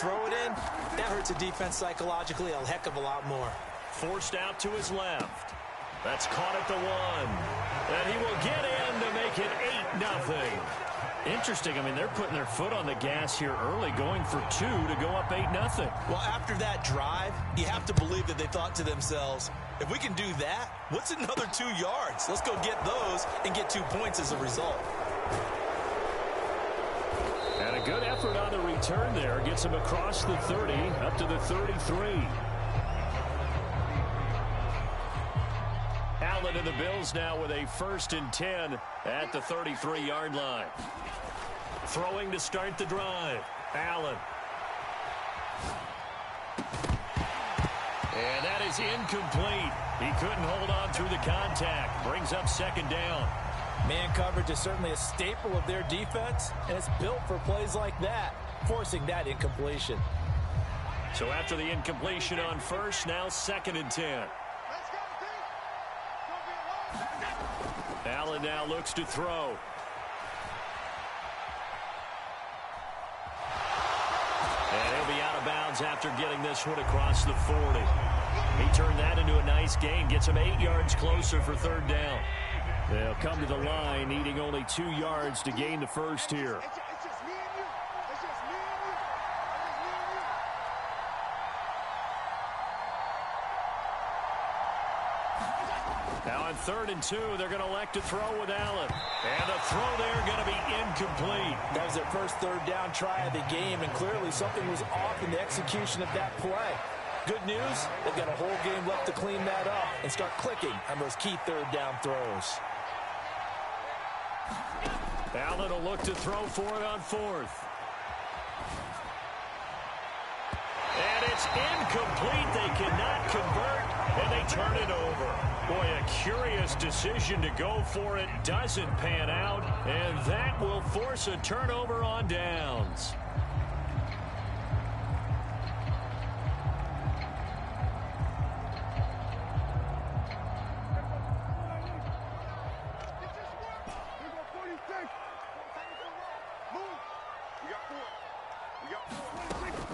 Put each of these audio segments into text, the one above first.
throw it in, that hurts a defense psychologically a heck of a lot more. Forced out to his left. That's caught at the 1. And he will get in to make it 8-0. Interesting. I mean, they're putting their foot on the gas here early, going for 2 to go up 8-0. Well, after that drive, you have to believe that they thought to themselves, if we can do that, what's another 2 yards? Let's go get those and get 2 points as a result. And a good effort on the return there. Gets him across the 30, up to the 33. Allen and the Bills now with a 1st and 10 at the 33-yard line. Throwing to start the drive. Allen. And that is incomplete. He couldn't hold on through the contact. Brings up 2nd down. Man coverage is certainly a staple of their defense, and it's built for plays like that, forcing that incompletion. So after the incompletion on 1st, now 2nd and 10. Allen now looks to throw. And he'll be out of bounds after getting this one across the 40. He turned that into a nice gain. Gets him 8 yards closer for 3rd down. They'll come to the line, needing only 2 yards to gain the 1st here. Now on 3rd and 2, they're going to elect to throw with Allen. And the throw there going to be incomplete. That was their first 3rd down try of the game, and clearly something was off in the execution of that play. Good news, they've got a whole game left to clean that up and start clicking on those key 3rd down throws. Allen will look to throw for it on 4th. And it's incomplete. They cannot convert, and they turn it over. Boy, a curious decision to go for it. Doesn't pan out, and that will force a turnover on downs.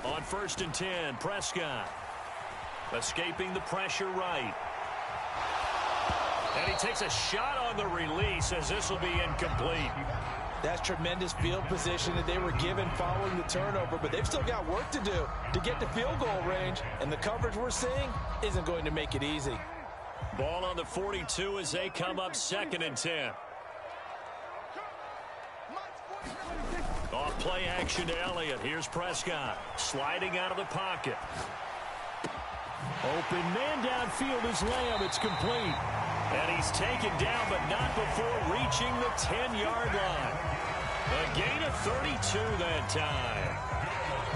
On 1st and 10, Prescott escaping the pressure right. And he takes a shot on the release as this will be incomplete. That's tremendous field position that they were given following the turnover, but they've still got work to do to get to field goal range, and the coverage we're seeing isn't going to make it easy. Ball on the 42 as they come up 2nd and 10. Off play action to Elliott. Here's Prescott sliding out of the pocket. Open man downfield is Lamb. It's complete. And he's taken down, but not before reaching the 10-yard line. A gain of 32 that time.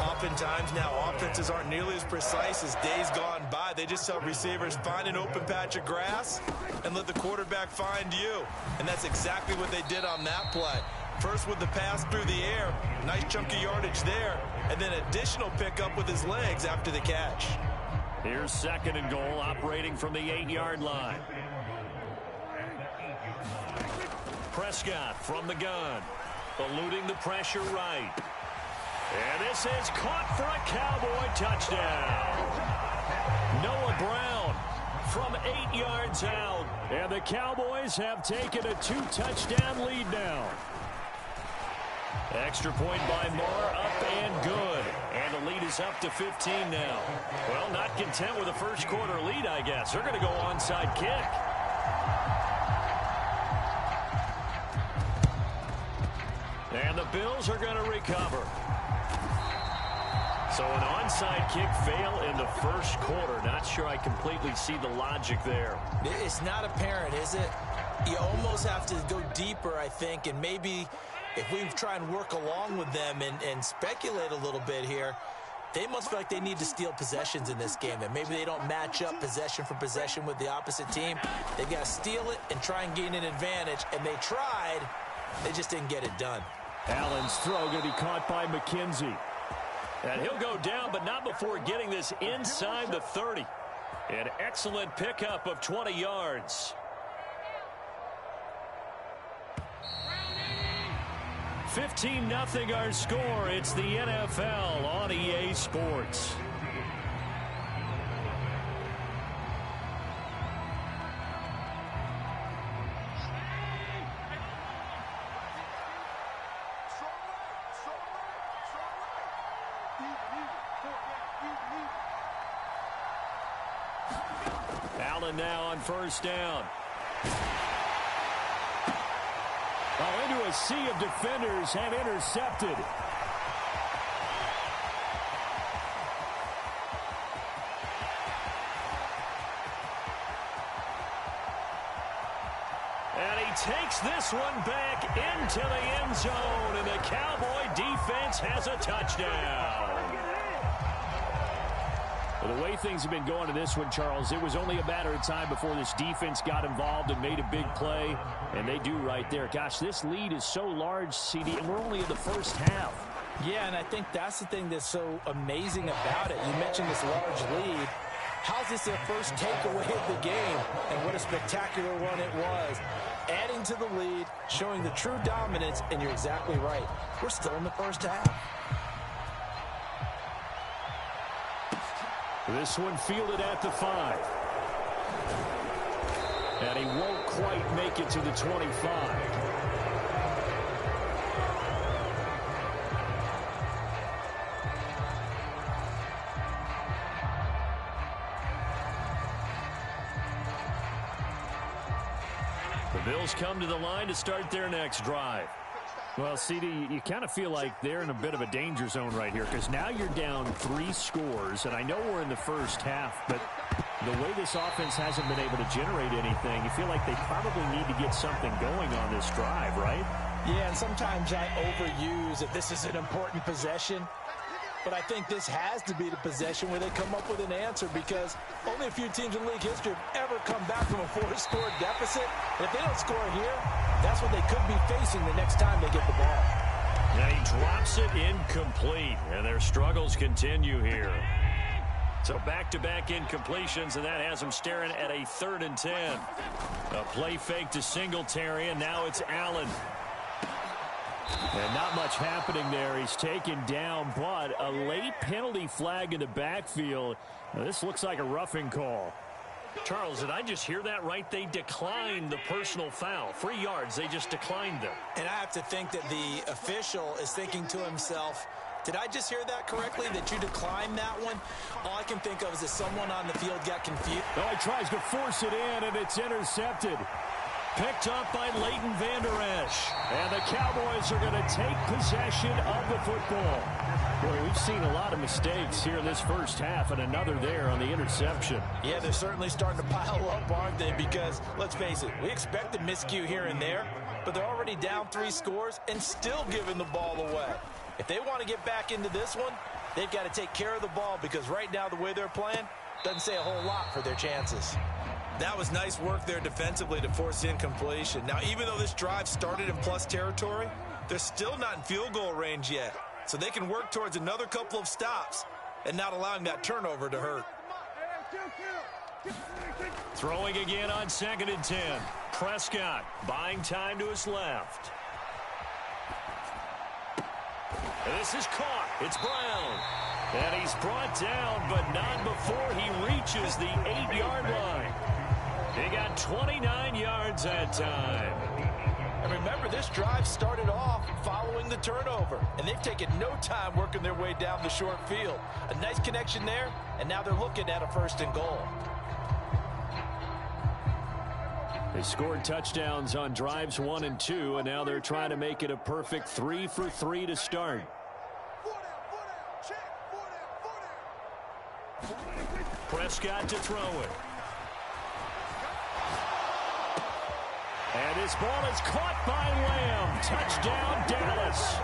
Oftentimes now offenses aren't nearly as precise as days gone by. They just tell receivers, find an open patch of grass and let the quarterback find you. And that's exactly what they did on that play. First with the pass through the air, nice chunk of yardage there, and then additional pickup with his legs after the catch. Here's 2nd and goal, operating from the 8-yard line. Prescott from the gun, eluding the pressure right. And this is caught for a Cowboy touchdown. Noah Brown from 8 yards out, and the Cowboys have taken a 2-touchdown lead now. Extra point by Marr, up and good. And the lead is up to 15 now. Well, not content with a first quarter lead, I guess. They're going to go onside kick. And the Bills are going to recover. So an onside kick fail in the first quarter. Not sure I completely see the logic there. It's not apparent, is it? You almost have to go deeper, I think, and maybe if we try and work along with them and speculate a little bit here, they must feel like they need to steal possessions in this game, and maybe they don't match up possession for possession with the opposite team. They've got to steal it and try and gain an advantage, and they tried. They just didn't get it done. Allen's throw going to be caught by McKenzie. And he'll go down, but not before getting this inside the 30. An excellent pickup of 20 yards. 15-0 our score. It's the NFL on EA Sports. Allen now on first down. Into a sea of defenders and intercepted. And he takes this one back into the end zone, and the Cowboy defense has a touchdown. Well, the way things have been going to this one, Charles, it was only a matter of time before this defense got involved and made a big play, and they do right there. Gosh, this lead is so large, CD, and we're only in the first half. Yeah, and I think that's the thing that's so amazing about it. You mentioned this large lead. How's this their first takeaway of the game? And what a spectacular run it was. Adding to the lead, showing the true dominance, and you're exactly right. We're still in the first half. This one fielded at the 5. And he won't quite make it to the 25. The Bills come to the line to start their next drive. Well, CD, you kind of feel like they're in a bit of a danger zone right here because now you're down 3 scores, and I know we're in the first half, but the way this offense hasn't been able to generate anything, you feel like they probably need to get something going on this drive, right? Yeah, and sometimes I overuse if this is an important possession, but I think this has to be the possession where they come up with an answer because only a few teams in league history have ever come back from a 4-score deficit. And if they don't score here, that's what they could be facing the next time they get the ball. Now he drops it incomplete, and their struggles continue here. So back-to-back incompletions, and that has them staring at a 3rd and 10. A play fake to Singletary, and now it's Allen. And not much happening there. He's taken down, but a late penalty flag in the backfield. Now, this looks like a roughing call. Charles, did I just hear that right? They declined the personal foul. 3 yards, they just declined them. And I have to think that the official is thinking to himself, did I just hear that correctly, that you declined that one? All I can think of is that someone on the field got confused. Oh, he tries to force it in, and it's intercepted. Picked up by Leighton Vander Esch. And the Cowboys are going to take possession of the football. Boy, we've seen a lot of mistakes here in this first half, and another there on the interception. Yeah, they're certainly starting to pile up, aren't they? Because, let's face it, we expected miscue here and there, but they're already down 3 scores and still giving the ball away. If they want to get back into this one, they've got to take care of the ball because right now the way they're playing doesn't say a whole lot for their chances. That was nice work there defensively to force incompletion. Now, even though this drive started in plus territory, they're still not in field goal range yet. So they can work towards another couple of stops and not allowing that turnover to hurt. Throwing again on 2nd and 10. Prescott buying time to his left. And this is caught. It's Brown. And he's brought down, but not before he reaches the 8-yard line. He got 29 yards that time. And remember, this drive started off following the turnover, and they've taken no time working their way down the short field. A nice connection there, and now they're looking at a 1st and goal. They scored touchdowns on drives 1 and 2, and now they're trying to make it a perfect 3 for 3 to start. Prescott to throw it. And his ball is caught by Lamb. Touchdown, Dallas.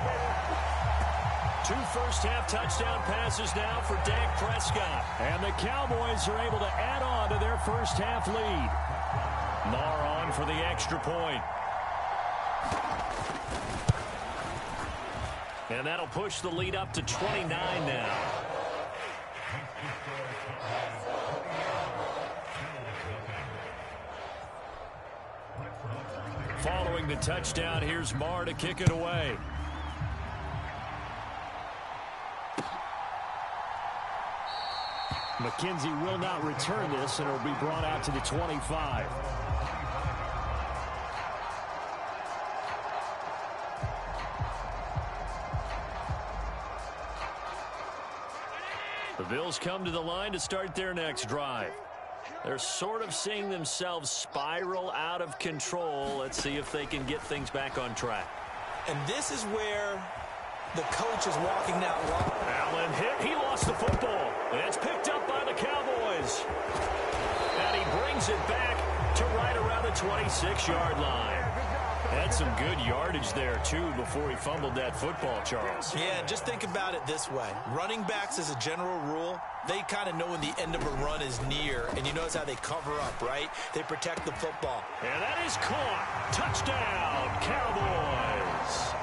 2 first-half touchdown passes now for Dak Prescott. And the Cowboys are able to add on to their first-half lead. Marr on for the extra point. And that'll push the lead up to 29 now. Following the touchdown, here's Marr to kick it away. McKenzie will not return this, and it will be brought out to the 25. The Bills come to the line to start their next drive. They're sort of seeing themselves spiral out of control. Let's see if they can get things back on track. And this is where the coach is walking that line. Allen hit. He lost the football. And it's picked up by the Cowboys. And he brings it back to right around the 26-yard line. Had some good yardage there, too, before he fumbled that football, Charles. Yeah, just think about it this way. Running backs, as a general rule, they kind of know when the end of a run is near, and you notice how they cover up, right? They protect the football. And that is caught. Touchdown, Cowboys.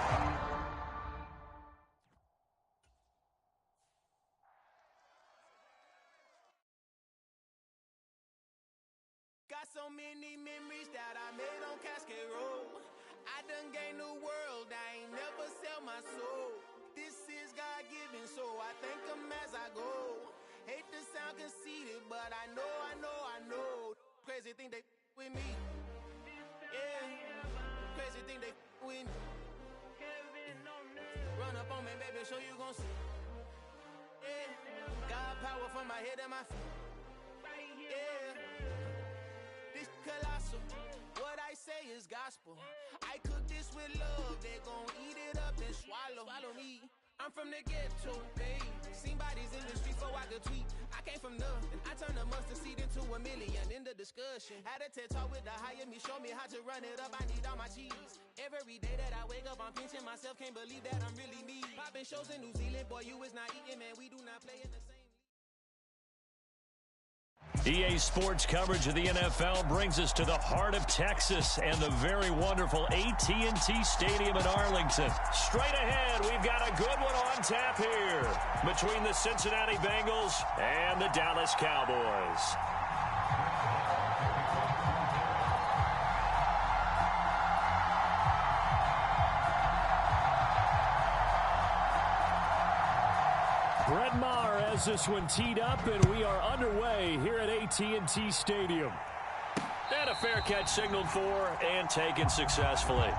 Got so many memories that I made on Cascade Road. I done gained the world, I ain't never sell my soul. This is God-given, so I thank him as I go. Hate to sound conceited, but I know. Crazy thing they with me. Yeah, crazy thing they with me. Run up on me, baby, show you gon' see. Yeah, God power from my head and my feet. Yeah, this colossal. What I say is gospel. I cook this with love. They gon' eat it up and swallow. Follow me. I'm from the ghetto, babe. Seen bodies in the streets before I could tweet. I came from nothing. I turned a mustard seed into a million. In the discussion, had a TED talk with the higher me. Show me how to run it up. I need all my cheese. Every day that I wake up, I'm pinching myself. Can't believe that I'm really me. Popping shows in New Zealand, boy, you is not eating, man. We do not play in the same. EA Sports coverage of the NFL brings us to the heart of Texas and the very wonderful AT&T Stadium in Arlington. Straight ahead, we've got a good one on tap here between the Cincinnati Bengals and the Dallas Cowboys. Brett Maher has this one teed up, and we are underway here at AT&T Stadium. And a fair catch signaled for and taken successfully.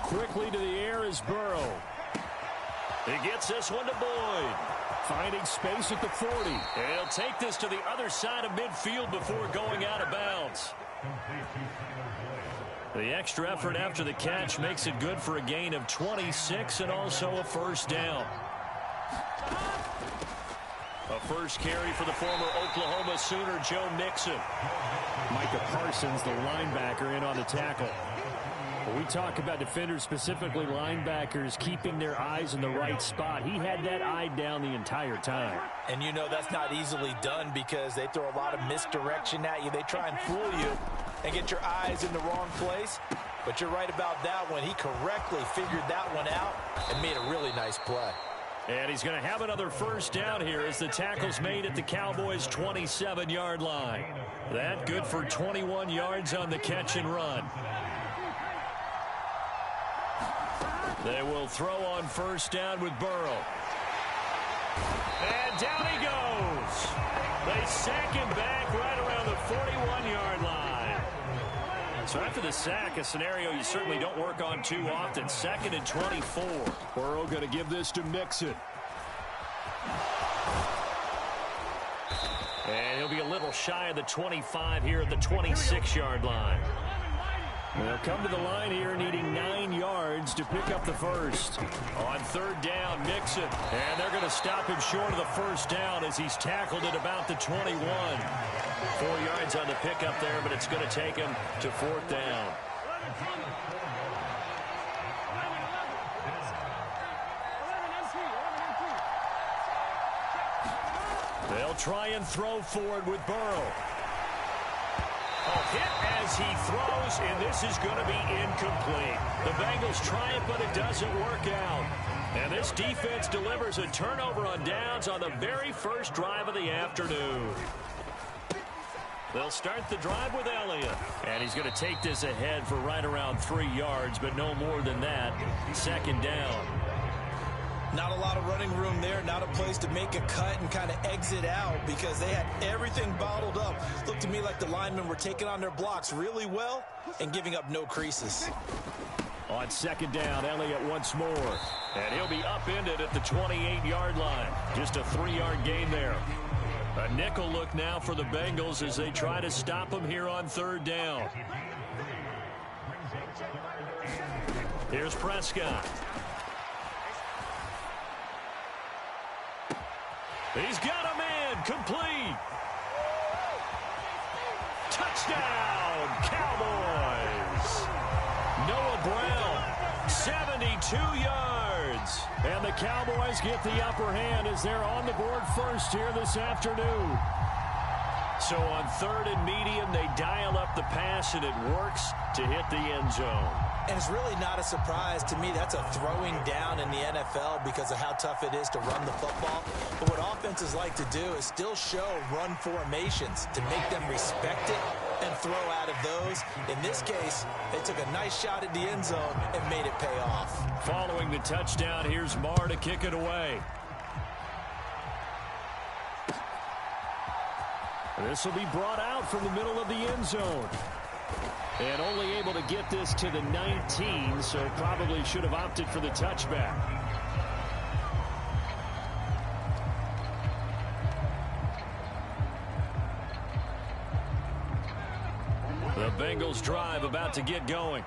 Quickly to the air is Burrow. He gets this one to Boyd. Finding space at the 40. And he'll take this to the other side of midfield before going out of bounds. The extra effort after the catch makes it good for a gain of 26 and also a first down. A first carry for the former Oklahoma Sooner, Joe Mixon. Micah Parsons, the linebacker, in on the tackle. When we talk about defenders, specifically linebackers, keeping their eyes in the right spot, he had that eye down the entire time. And you know that's not easily done because they throw a lot of misdirection at you. They try and fool you and get your eyes in the wrong place. But you're right about that one. He correctly figured that one out and made a really nice play. And he's going to have another first down here as the tackle's made at the Cowboys' 27-yard line. That good for 21 yards on the catch and run. They will throw on first down with Burrow. And down he goes. They sack him back right around the 41-yard line. So after the sack, a scenario you certainly don't work on too often. 2nd and 24. Burrow going to give this to Mixon. And he'll be a little shy of the 25 here at the 26-yard line. They'll come to the line here needing 9 yards to pick up the first. On third down, Mixon. And they're going to stop him short of the first down as he's tackled at about the 21. 4 yards on the pickup there, but it's going to take him to fourth down. They'll try and throw forward with Burrow. A hit as he throws, and this is going to be incomplete. The Bengals try it, but it doesn't work out. And this defense delivers a turnover on downs on the very first drive of the afternoon. They'll start the drive with Elliott. And he's going to take this ahead for right around 3 yards, but no more than that. Second down. Not a lot of running room there, not a place to make a cut and kind of exit out because they had everything bottled up. Looked to me like the linemen were taking on their blocks really well and giving up no creases. On second down, Elliott once more. And he'll be upended at the 28-yard line. Just a 3-yard gain there. A nickel look now for the Bengals as they try to stop him here on third down. Here's Prescott. He's got a man complete. Touchdown, Cowboys. Noah Brown, 72 yards. And the Cowboys get the upper hand as they're on the board first here this afternoon. So on third and medium, they dial up the pass, and it works to hit the end zone. And it's really not a surprise to me. That's a throwing down in the NFL because of how tough it is to run the football. But what offenses like to do is still show run formations to make them respect it and throw out of those. In this case, they took a nice shot at the end zone and made it pay off. Following the touchdown, here's Marr to kick it away. This will be brought out from the middle of the end zone. And only able to get this to the 19, so probably should have opted for the touchback. The Bengals drive about to get going.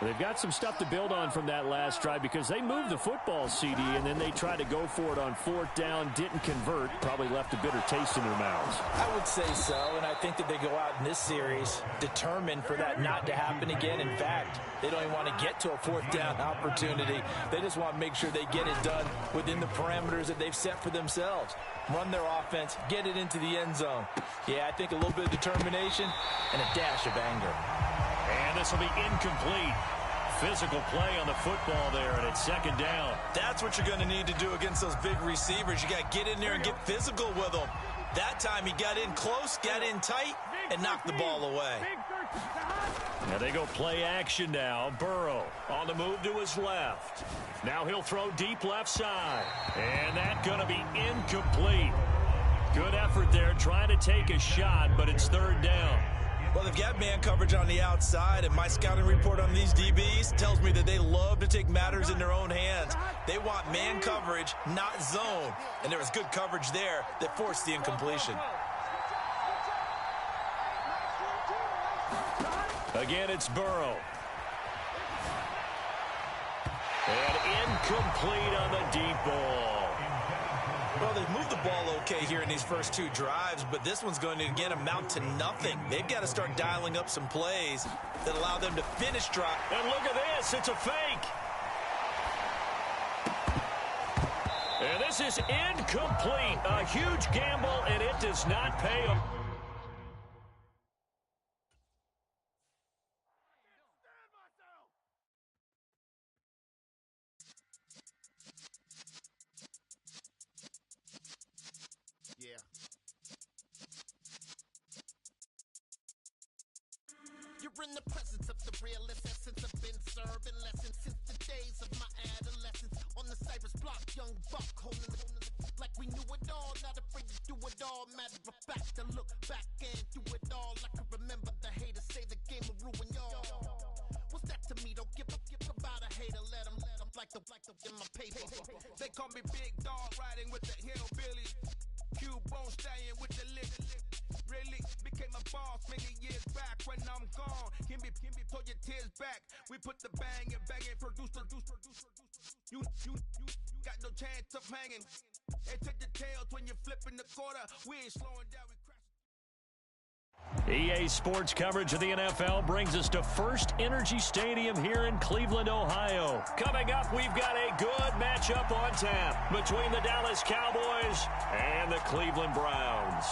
They've got some stuff to build on from that last drive because they moved the football, CD, and then they tried to go for it on fourth down, didn't convert, probably left a bitter taste in their mouths. I would say so, and I think that they go out in this series determined for that not to happen again. In fact, they don't even want to get to a fourth down opportunity. They just want to make sure they get it done within the parameters that they've set for themselves. Run their offense, get it into the end zone. Yeah, I think a little bit of determination and a dash of anger. And this will be incomplete. Physical play on the football there, and it's second down. That's what you're going to need to do against those big receivers. You got to get in there and get physical with them. That time he got in close, got in tight, and knocked the ball away. Now they go play action now. Burrow on the move to his left. Now he'll throw deep left side. And that's going to be incomplete. Good effort there trying to take a shot, but it's third down. Well, they've got man coverage on the outside, and my scouting report on these DBs tells me that they love to take matters in their own hands. They want man coverage, not zone. And there was good coverage there that forced the incompletion. Again, it's Burrow. And incomplete on the deep ball. Well, they've moved the ball okay here in these first two drives, but this one's going to, again, amount to nothing. They've got to start dialing up some plays that allow them to finish drive. And look at this. It's a fake. And this is incomplete. A huge gamble, and it does not pay them. You're in the presence of the realest essence. I've been serving lessons since the days of my adolescence. On the Cypress block, young buck holding like we knew it all. Not afraid to do it all. Matter of fact, to look back and do it all. I can remember the haters say the game will ruin y'all. What's that to me? Don't give about a hater. Let them like the in my paper. They call me Big Dog, riding with the hillbillies. Q-Bone staying with the lick. Really became a boss many years back. When I'm gone, give me pull your tears back. We put the bang and produce. You got no chance of hanging. And take the tails when you're flipping the quarter. We ain't slowing down, we crash. EA Sports coverage of the NFL brings us to First Energy Stadium here in Cleveland, Ohio. Coming up, we've got a good matchup on tap between the Dallas Cowboys and the Cleveland Browns.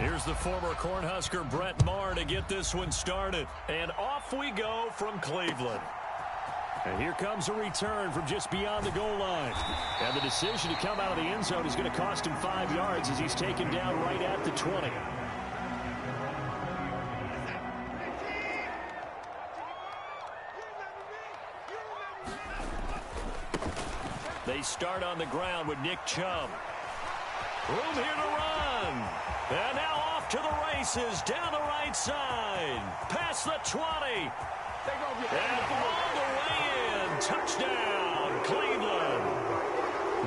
Here's the former Cornhusker Brett Maher to get this one started. And off we go from Cleveland. And here comes a return from just beyond the goal line. And the decision to come out of the end zone is going to cost him 5 yards as he's taken down right at the 20. They start on the ground with Nick Chubb. Room here to run. And now off to the races down the right side. Past the 20. And all the way in. Touchdown, Cleveland.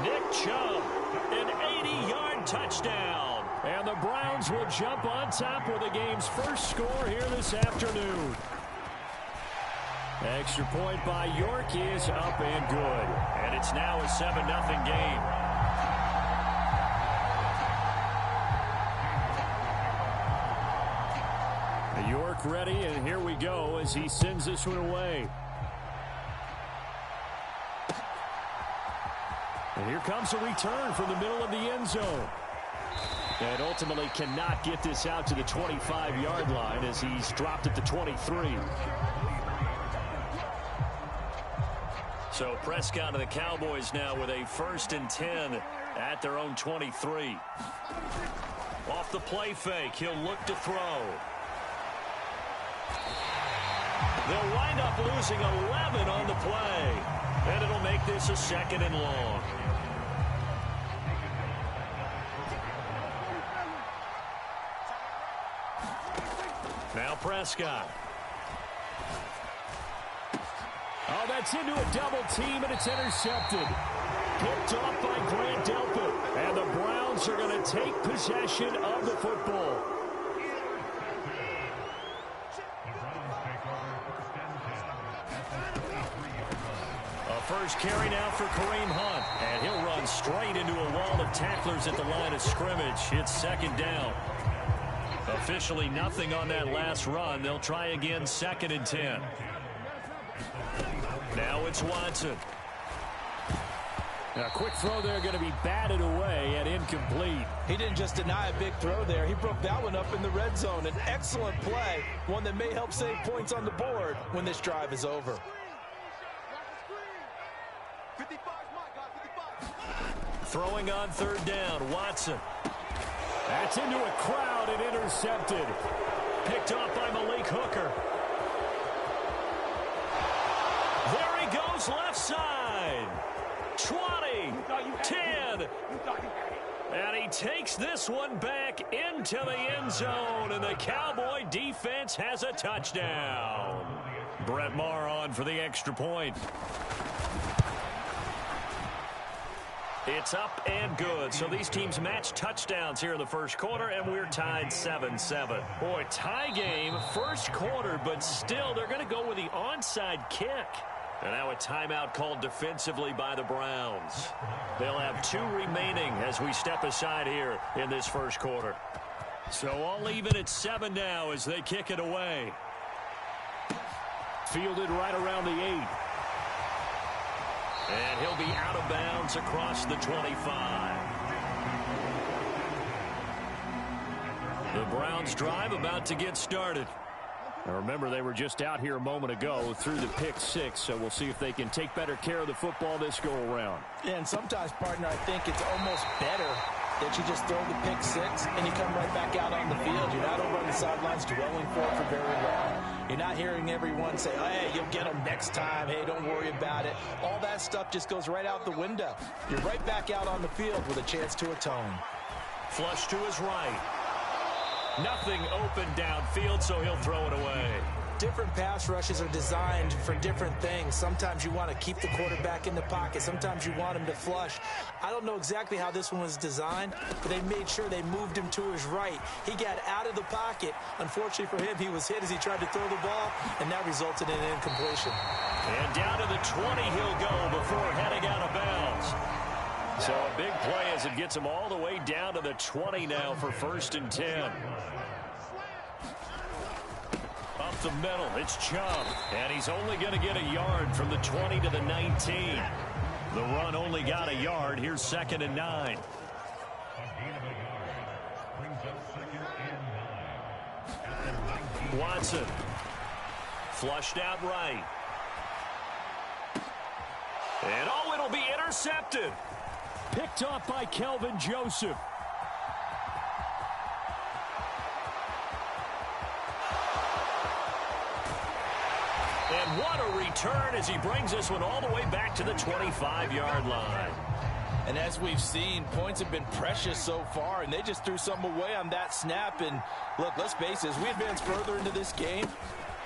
Nick Chubb, an 80-yard touchdown. And the Browns will jump on top with the game's first score here this afternoon. Extra point by York is up and good. And it's now a 7-0 game. York ready, and here we go as he sends this one away. And here comes a return from the middle of the end zone. And ultimately cannot get this out to the 25-yard line as he's dropped at the 23. So Prescott and the Cowboys now with a 1st and 10 at their own 23. Off the play fake, he'll look to throw. They'll wind up losing 11 on the play. And it'll make this a 2nd and long. Now Prescott. Oh, that's into a double team, and it's intercepted. Picked off by Grant Delpit. And the Browns are going to take possession of the football. First carry now for Kareem Hunt. And he'll run straight into a wall of tacklers at the line of scrimmage. It's 2nd down. Officially nothing on that last run. They'll try again 2nd and 10. Now it's Watson. A quick throw there going to be batted away and incomplete. He didn't just deny a big throw there. He broke that one up in the red zone. An excellent play. One that may help save points on the board when this drive is over. Throwing on 3rd down, Watson. That's into a crowd and intercepted. Picked off by Malik Hooker. There he goes, left side. 20, 10. And he takes this one back into the end zone, and the Cowboy defense has a touchdown. Brett Maher on for the extra point. It's up and good. So these teams match touchdowns here in the first quarter, and we're tied 7-7. Boy, tie game, first quarter, but still they're going to go with the onside kick. And now a timeout called defensively by the Browns. They'll have 2 remaining as we step aside here in this first quarter. So all even at 7 now as they kick it away. Fielded right around the 8. And he'll be out of bounds across the 25. The Browns drive about to get started. Now remember, they were just out here a moment ago through the pick 6, so we'll see if they can take better care of the football this go-around. Yeah, and sometimes, partner, I think it's almost better that you just throw the pick 6 and you come right back out on the field. You're not over on the sidelines dwelling for it for very long. You're not hearing everyone say, oh, hey, you'll get them next time. Hey, don't worry about it. All that stuff just goes right out the window. You're right back out on the field with a chance to atone. Flush to his right. Nothing open downfield, so he'll throw it away. Different pass rushes are designed for different things. Sometimes you want to keep the quarterback in the pocket. Sometimes you want him to flush. I don't know exactly how this one was designed, but they made sure they moved him to his right. He got out of the pocket. Unfortunately for him, he was hit as he tried to throw the ball, and that resulted in an incompletion. And down to the 20 he'll go before heading out of bounds. So a big play as it gets him all the way down to the 20 now for 1st and 10. Up the middle, it's Chubb. And he's only going to get a yard from the 20 to the 19. The run only got a yard. Here's 2nd and 9. Watson. Flushed out right. And it'll be intercepted. Picked off by Kelvin Joseph. And what a return as he brings this one all the way back to the 25-yard line. And as we've seen, points have been precious so far, and they just threw some away on that snap. And look, let's face it, as we advance further into this game,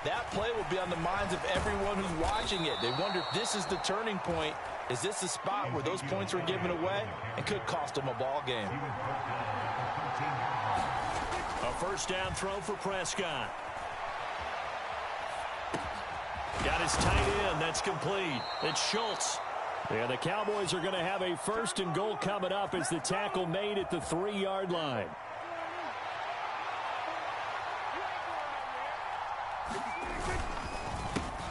that play will be on the minds of everyone who's watching it. They wonder if this is the turning point. Is this the spot where those points were given away? It could cost them a ball game. A first down throw for Prescott. Got his tight end. That's complete. It's Schultz. And the Cowboys are going to have a first and goal coming up as the tackle made at the 3-yard line.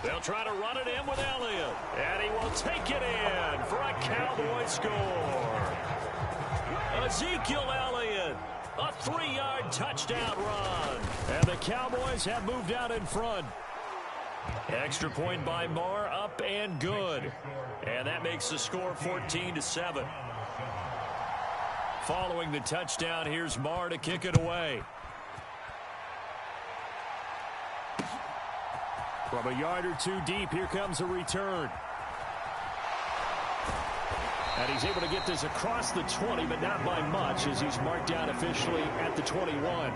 They'll try to run it in with Elliott. And he will take it in for a Cowboy score. Ezekiel Elliott, a 3-yard touchdown run. And the Cowboys have moved out in front. Extra point by Marr, up and good. And that makes the score 14-7. Following the touchdown, here's Marr to kick it away. From a yard or two deep, here comes a return. And he's able to get this across the 20, but not by much, as he's marked down officially at the 21.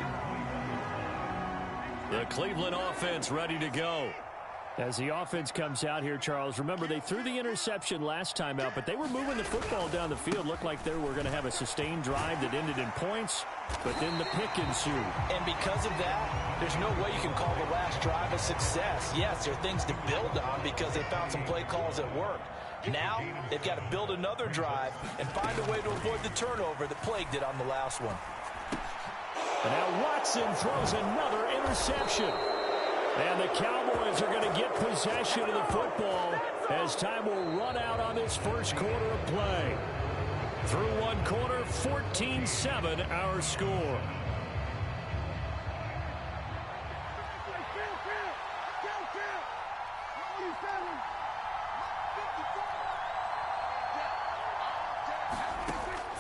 The Cleveland offense ready to go. As the offense comes out here, Charles, remember they threw the interception last time out, but they were moving the football down the field. Looked like they were going to have a sustained drive that ended in points, but then the pick ensued. And because of that, there's no way you can call the last drive a success. Yes, there are things to build on because they found some play calls that worked. Now, they've got to build another drive and find a way to avoid the turnover that plagued it on the last one. And now Watson throws another interception. And the Cowboys are going to get possession of the football as time will run out on this first quarter of play. Through one quarter, 14-7 our score.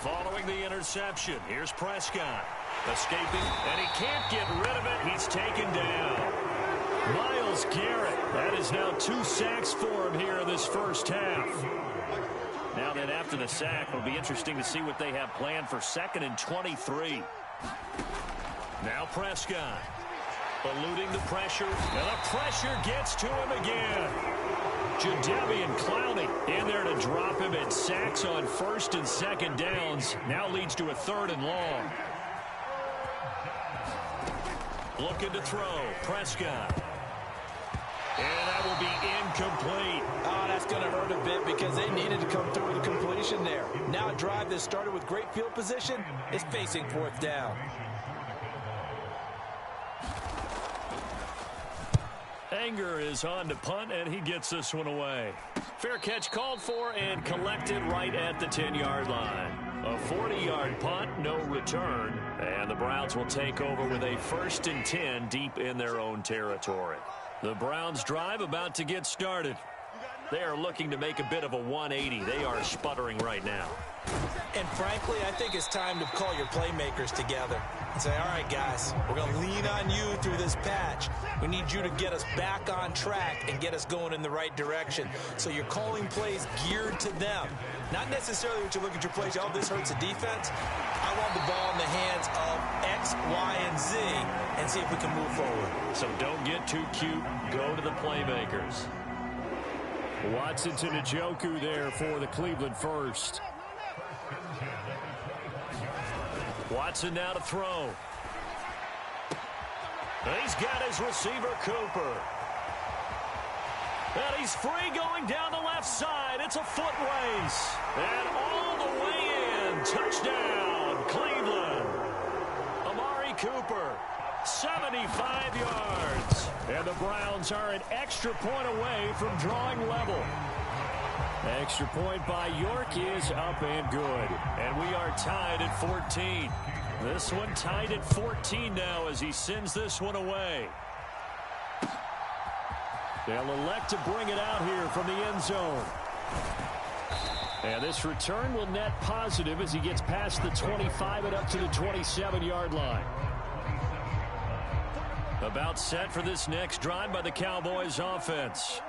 Following the interception, here's Prescott. Escaping, and he can't get rid of it. He's taken down. Myles Garrett, that is now 2 sacks for him here in this first half. Now that after the sack, it'll be interesting to see what they have planned for 2nd and 23. Now Prescott, eluding the pressure, and the pressure gets to him again. Jadeveon Clowney in there to drop him, and sacks on 1st and 2nd downs now leads to a 3rd and long. Looking to throw, Prescott. And that will be incomplete. Oh, that's going to hurt a bit because they needed to come through with a completion there. Now a drive that started with great field position is facing 4th down. Anger is on to punt, and he gets this one away. Fair catch called for and collected right at the 10-yard line. A 40-yard punt, no return, and the Browns will take over with a 1st and 10 deep in their own territory. The Browns drive about to get started. They are looking to make a bit of a 180. They are sputtering right now. And frankly, I think it's time to call your playmakers together and say, all right, guys, we're going to lean on you through this patch. We need you to get us back on track and get us going in the right direction. So you're calling plays geared to them. Not necessarily what you look at your plays, oh, this hurts the defense. I want the ball in the hands of X, Y, and Z and see if we can move forward. So don't get too cute. Go to the playmakers. Watson to Njoku there for the Cleveland first. Watson now to throw. And he's got his receiver, Cooper. And he's free going down the left side. It's a foot race. And all the way in. Touchdown, Cleveland. Amari Cooper, 75 yards. And the Browns are an extra point away from drawing level. Extra point by York is up and good. And we are tied at 14. This one tied at 14 now as he sends this one away. They'll elect to bring it out here from the end zone. And this return will net positive as he gets past the 25 and up to the 27-yard line. About set for this next drive by the Cowboys offense.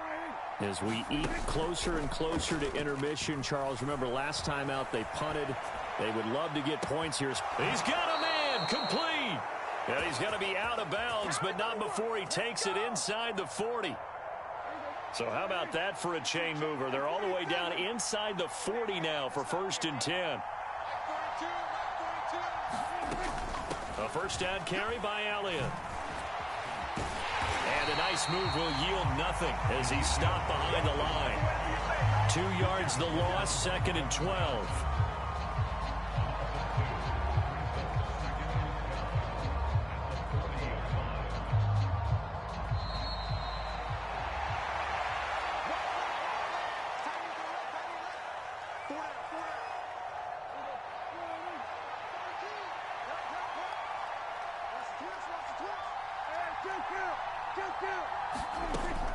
As we eke closer and closer to intermission, Charles, remember last time out they punted. They would love to get points here. He's got a man, complete. And he's going to be out of bounds, but not before he takes it inside the 40. So how about that for a chain mover? They're all the way down inside the 40 now for 1st and 10. A first down carry by Elliott. And a nice move will yield nothing as he's stopped behind the line. 2 yards the loss, 2nd and 12.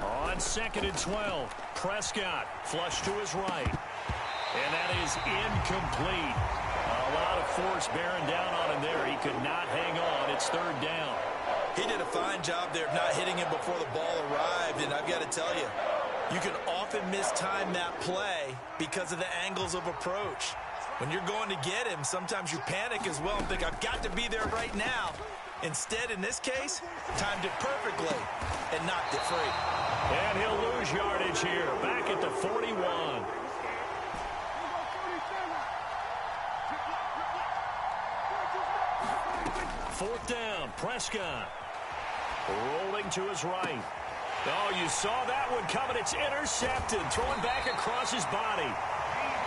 On 2nd and 12, Prescott flush to his right. And that is incomplete. A lot of force bearing down on him there. He could not hang on. It's 3rd down. He did a fine job there of not hitting him before the ball arrived. And I've got to tell you, you can often mistime that play because of the angles of approach. When you're going to get him, sometimes you panic as well and think, I've got to be there right now. Instead, in this case, timed it perfectly and knocked it free. And he'll lose yardage here, back at the 41. Fourth down, Prescott. Rolling to his right. Oh, you saw that one coming. It's intercepted. Throwing back across his body.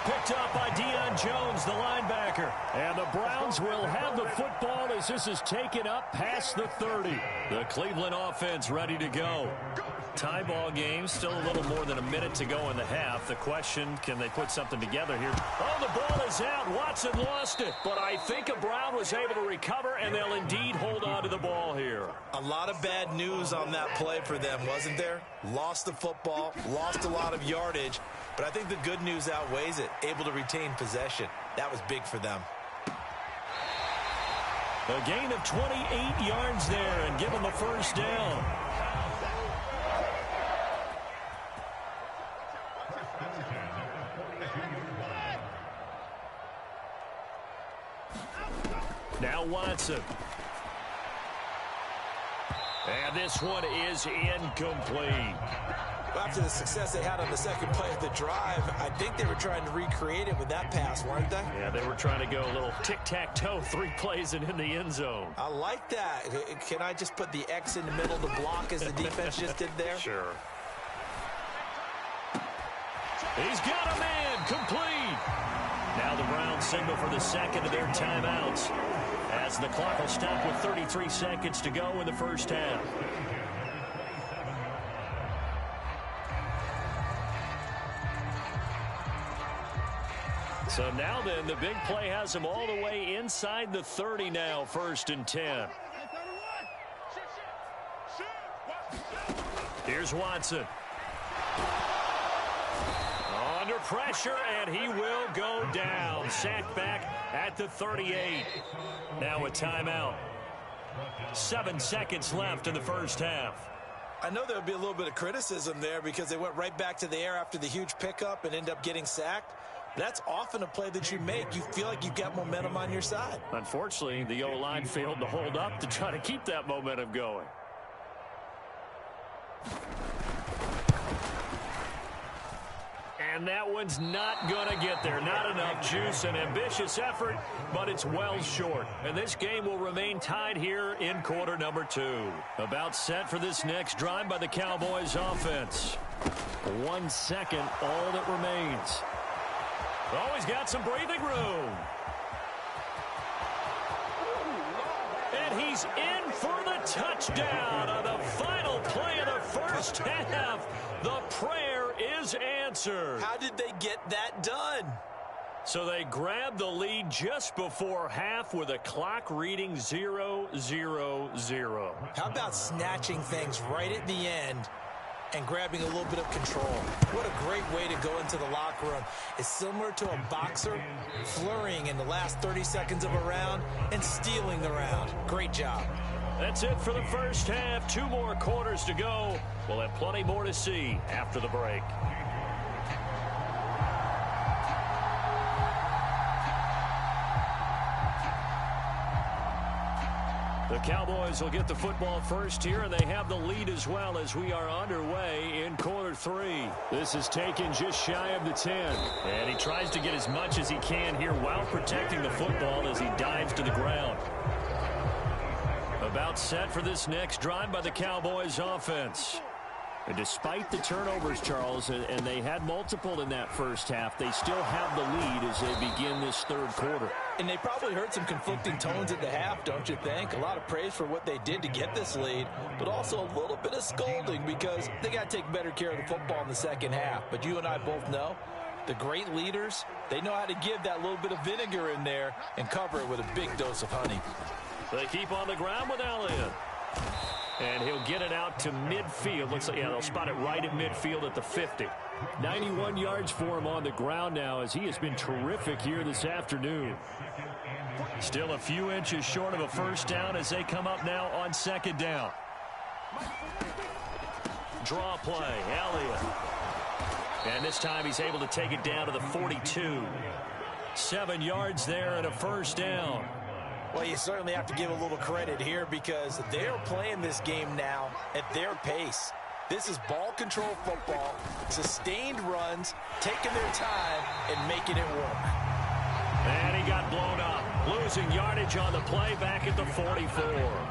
Picked up by Deion Jones, the linebacker. And the Browns will have the football as this is taken up past the 30. The Cleveland offense ready to go. Tie ball game, still a little more than a minute to go in the half. The question, can they put something together here? Oh, the ball is out. Watson lost it. But I think Brown was able to recover, and they'll indeed hold on to the ball here. A lot of bad news on that play for them, wasn't there? Lost the football, lost a lot of yardage. But I think the good news outweighs it. Able to retain possession. That was big for them. A gain of 28 yards there and give them the first down. Now Watson. And this one is incomplete. After the success they had on the second play of the drive, I think they were trying to recreate it with that pass, weren't they? Yeah, they were trying to go a little tic-tac-toe, 3 plays and in the end zone. I like that. Can I just put the X in the middle to block as the defense just did there? Sure. He's got a man, complete. Now the Browns signal for the second of their timeouts as the clock will stop with 33 seconds to go in the first half. So now then, the big play has him all the way inside the 30 now, 1st and 10. Here's Watson. Under pressure, and he will go down. Sacked back at the 38. Now a timeout. 7 seconds left in the first half. I know there would be a little bit of criticism there because they went right back to the air after the huge pickup and end up getting sacked. That's often a play that you make. You feel like you've got momentum on your side. Unfortunately, the O-line failed to hold up to try to keep that momentum going. And that one's not going to get there. Not enough juice. An ambitious effort, but it's well short. And this game will remain tied here in quarter number 2. About set for this next drive by the Cowboys offense. 1 second, all that remains. Oh, he's got some breathing room. And he's in for the touchdown on the final play of the first half. The prayer is answered. How did they get that done? So they grabbed the lead just before half with a clock reading 0-0-0. How about snatching things right at the end and grabbing a little bit of control. What a great way to go into the locker room. It's similar to a boxer flurrying in the last 30 seconds of a round and stealing the round. Great job. That's it for the first half. 2 more quarters to go. We'll have plenty more to see after the break. The Cowboys will get the football first here, and they have the lead as well as we are underway in quarter 3. This is taken just shy of the 10. And he tries to get as much as he can here while protecting the football as he dives to the ground. About set for this next drive by the Cowboys offense. And despite the turnovers, Charles, and they had multiple in that first half, they still have the lead as they begin this third quarter. And they probably heard some conflicting tones at the half, don't you think? A lot of praise for what they did to get this lead, but also a little bit of scolding because they got to take better care of the football in the second half. But you and I both know the great leaders, they know how to give that little bit of vinegar in there and cover it with a big dose of honey. They keep on the ground with Elliott. And he'll get it out to midfield. Looks like, yeah, they'll spot it right at midfield at the 50. 91 yards for him on the ground now as he has been terrific here this afternoon. Still a few inches short of a first down as they come up now on second down. Draw play, Elliott. And this time he's able to take it down to the 42. 7 yards there and a first down. Well, you certainly have to give a little credit here because they're playing this game now at their pace. This is ball control football, sustained runs, taking their time, and making it work. And he got blown up, losing yardage on the play back at the 44.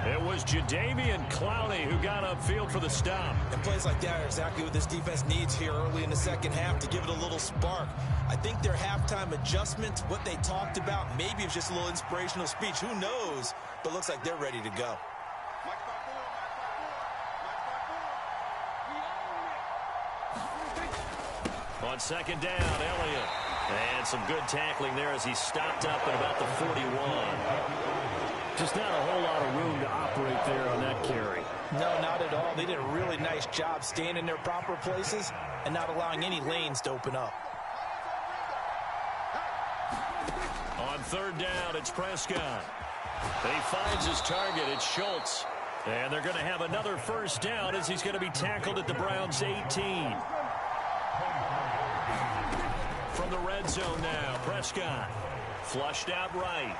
It was Jadeveon Clowney who got upfield for the stop. And plays like that are exactly what this defense needs here early in the second half to give it a little spark. I think their halftime adjustments, what they talked about, maybe it's just a little inspirational speech. Who knows? But looks like they're ready to go. On second down, Elliott. And some good tackling there as he stopped up at about the 41. Just not a whole lot of room to operate there on that carry. No, not at all. They did a really nice job staying in their proper places and not allowing any lanes to open up. On third down, it's Prescott. He finds his target. It's Schultz. And they're going to have another first down as he's going to be tackled at the Browns' 18. From the red zone now, Prescott. Flushed out right.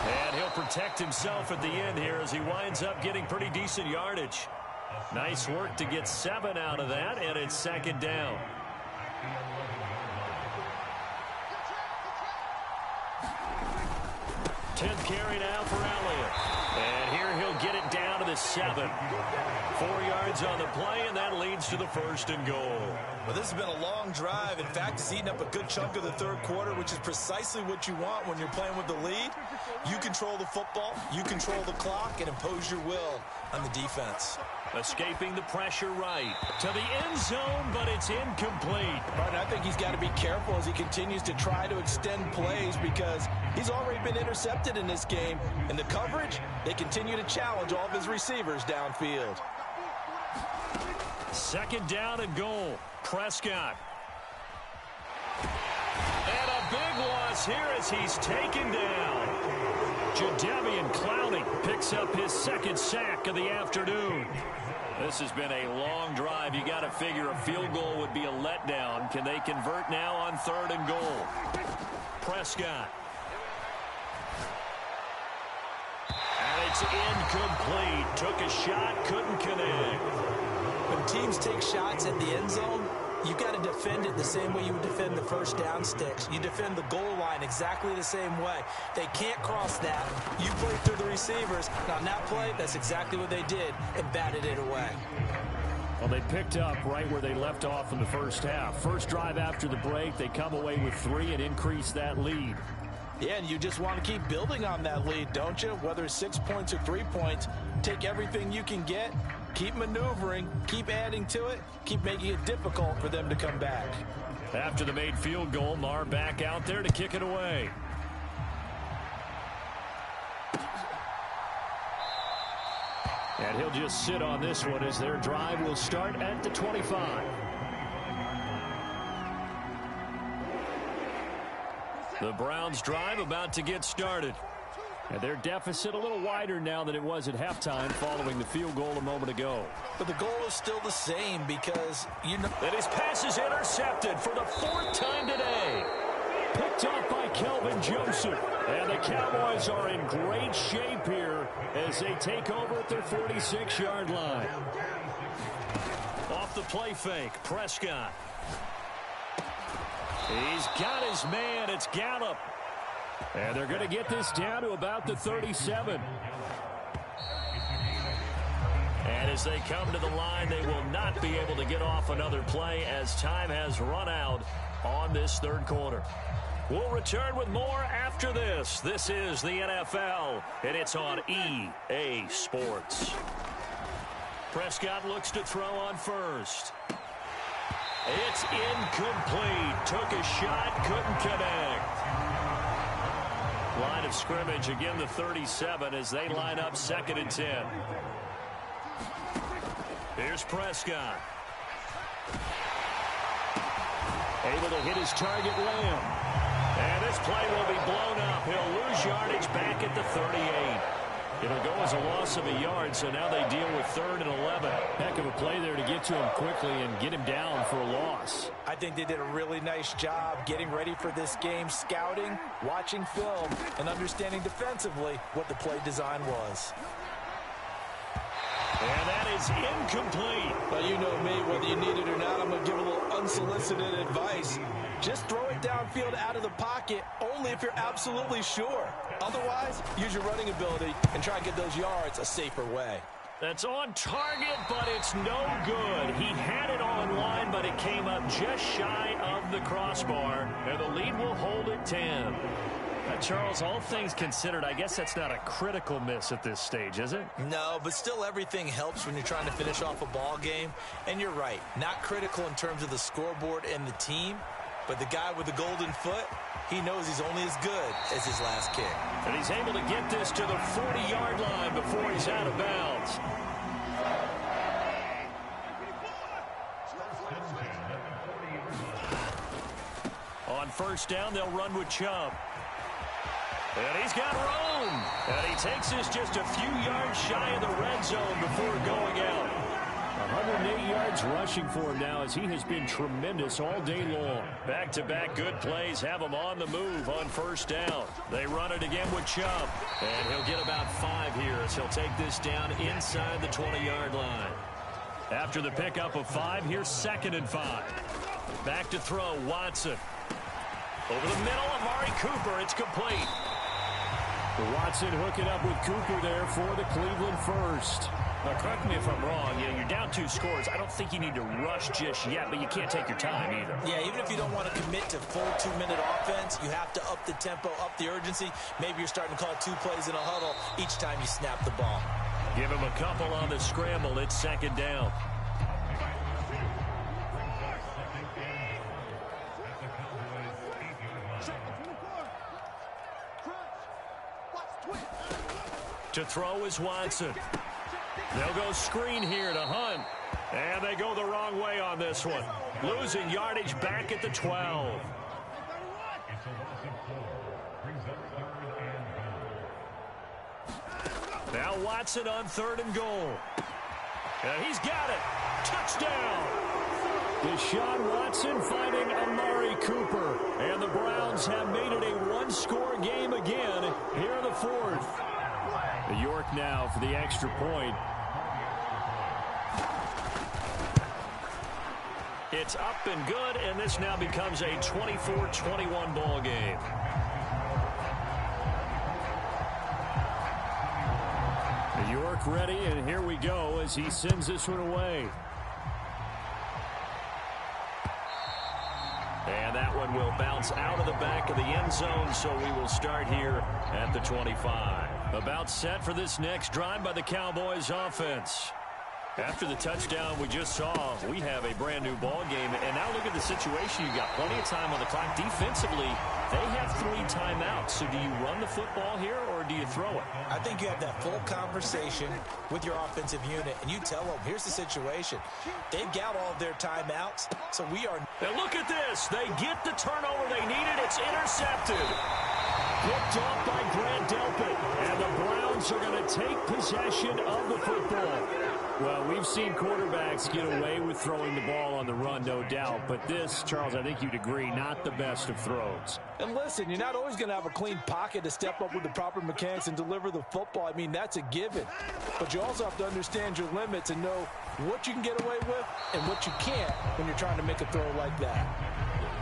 And he'll protect himself at the end here as he winds up getting pretty decent yardage. Nice work to get 7 out of that, and it's second down. Tenth carry now for Elliott. And here he'll get it down to the 7. 4 yards on the play, and that leads to the first and goal. Well, this has been a long drive. In fact, it's eaten up a good chunk of the third quarter, which is precisely what you want when you're playing with the lead. You control the football, you control the clock, and impose your will on the defense. Escaping the pressure right to the end zone, but it's incomplete. Martin, I think he's got to be careful as he continues to try to extend plays because he's already been intercepted in this game. And the coverage, they continue to challenge all of his receivers downfield. Second down and goal. Prescott. And a big loss here as he's taken down. Jadeveon Clowney picks up his second sack of the afternoon. This has been a long drive. You got to figure a field goal would be a letdown. Can they convert now on third and goal? Prescott. And it's incomplete. Took a shot, couldn't connect. When teams take shots at the end zone, you got to defend it the same way you would defend the first down sticks. You defend the goal line exactly the same way. They can't cross that. You play through the receivers. Now, on that play, that's exactly what they did and batted it away. Well, they picked up right where they left off in the first half. First drive after the break, they come away with 3 and increase that lead. Yeah, and you just want to keep building on that lead, don't you? Whether it's 6 points or 3 points, take everything you can get. Keep maneuvering, keep adding to it, keep making it difficult for them to come back. After the made field goal, Maher back out there to kick it away. And he'll just sit on this one as their drive will start at the 25. The Browns' drive about to get started. And their deficit a little wider now than it was at halftime following the field goal a moment ago. But the goal is still the same because, you know. And his pass is intercepted for the 4th time today. Picked off by Kelvin Joseph. And the Cowboys are in great shape here as they take over at their 46-yard line. Off the play fake, Prescott. He's got his man. It's Gallup. And they're going to get this down to about the 37. And as they come to the line, they will not be able to get off another play as time has run out on this 3rd quarter. We'll return with more after this. This is the NFL, and it's on EA Sports. Prescott looks to throw on first. It's incomplete. Took a shot, couldn't connect. Line of scrimmage, again the 37 as they line up 2nd and 10. Here's Prescott. Able to hit his target, Lamb. And this play will be blown up. He'll lose yardage back at the 38. It'll go as a loss of a yard, so now they deal with 3rd and 11. Heck of a play there to get to him quickly and get him down for a loss. I think they did a really nice job getting ready for this game, scouting, watching film, and understanding defensively what the play design was. And that is incomplete. But you know me, whether you need it or not, I'm going to give a little unsolicited advice. Just throw it downfield out of the pocket only if you're absolutely sure. Otherwise, use your running ability and try and get those yards a safer way. That's on target, but it's no good. He had it on line, but it came up just shy of the crossbar, and the lead will hold at 10. Charles, all things considered, I guess that's not a critical miss at this stage, is it? No, but still everything helps when you're trying to finish off a ball game. And you're right, not critical in terms of the scoreboard and the team, but the guy with the golden foot, he knows he's only as good as his last kick. And he's able to get this to the 40-yard line before he's out of bounds. On 1st down, they'll run with Chubb. And he's got room. And he takes this just a few yards shy of the red zone before going out. 108 yards rushing for him now as he has been tremendous all day long. Back-to-back good plays have him on the move on 1st down. They run it again with Chubb. And he'll get about 5 here as he'll take this down inside the 20-yard line. After the pickup of 5, here's 2nd and 5. Back to throw, Watson. Over the middle, Amari Cooper. It's complete. Watson hooking up with Cooper there for the Cleveland first. Now, correct me if I'm wrong. You know, you're down 2 scores. I don't think you need to rush just yet, but you can't take your time either. Yeah, even if you don't want to commit to full 2-minute offense, you have to up the tempo, up the urgency. Maybe you're starting to call 2 plays in a huddle each time you snap the ball. Give him a couple on the scramble. It's 2nd down. To throw is Watson. They'll go screen here to Hunt. And they go the wrong way on this one. Losing yardage back at the 12. Now Watson on 3rd and goal. And he's got it. Touchdown. Deshaun Watson finding Amari Cooper. And the Browns have made it a 1-score game again here in the 4th. York now for the extra point. It's up and good, and this now becomes a 24-21 ball game. York ready, and here we go as he sends this one away. And that one will bounce out of the back of the end zone, so we will start here at the 25. About set for this next drive by the Cowboys offense. After the touchdown we just saw, we have a brand new ball game. And now look at the situation. You've got plenty of time on the clock. Defensively, they have 3 timeouts. So do you run the football here or do you throw it? I think you have that full conversation with your offensive unit, and you tell them, here's the situation. They've got all of their timeouts, so we are... And look at this. They get the turnover they needed. It's intercepted. Picked off by Grant Delpit. And the Browns are going to take possession of the football. Well, we've seen quarterbacks get away with throwing the ball on the run, no doubt. But this, Charles, I think you'd agree, not the best of throws. And listen, you're not always going to have a clean pocket to step up with the proper mechanics and deliver the football. I mean, that's a given. But you also have to understand your limits and know what you can get away with and what you can't when you're trying to make a throw like that.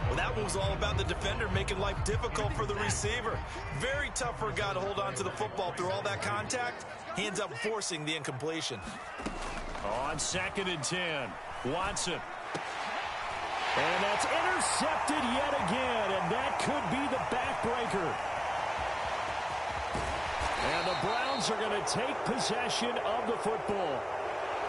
Well, that was all about the defender making life difficult for the receiver. Very tough for a guy to hold on to the football through all that contact. He ends up forcing the incompletion. On 2nd and 10, Watson. And that's intercepted yet again, and that could be the backbreaker. And the Browns are going to take possession of the football.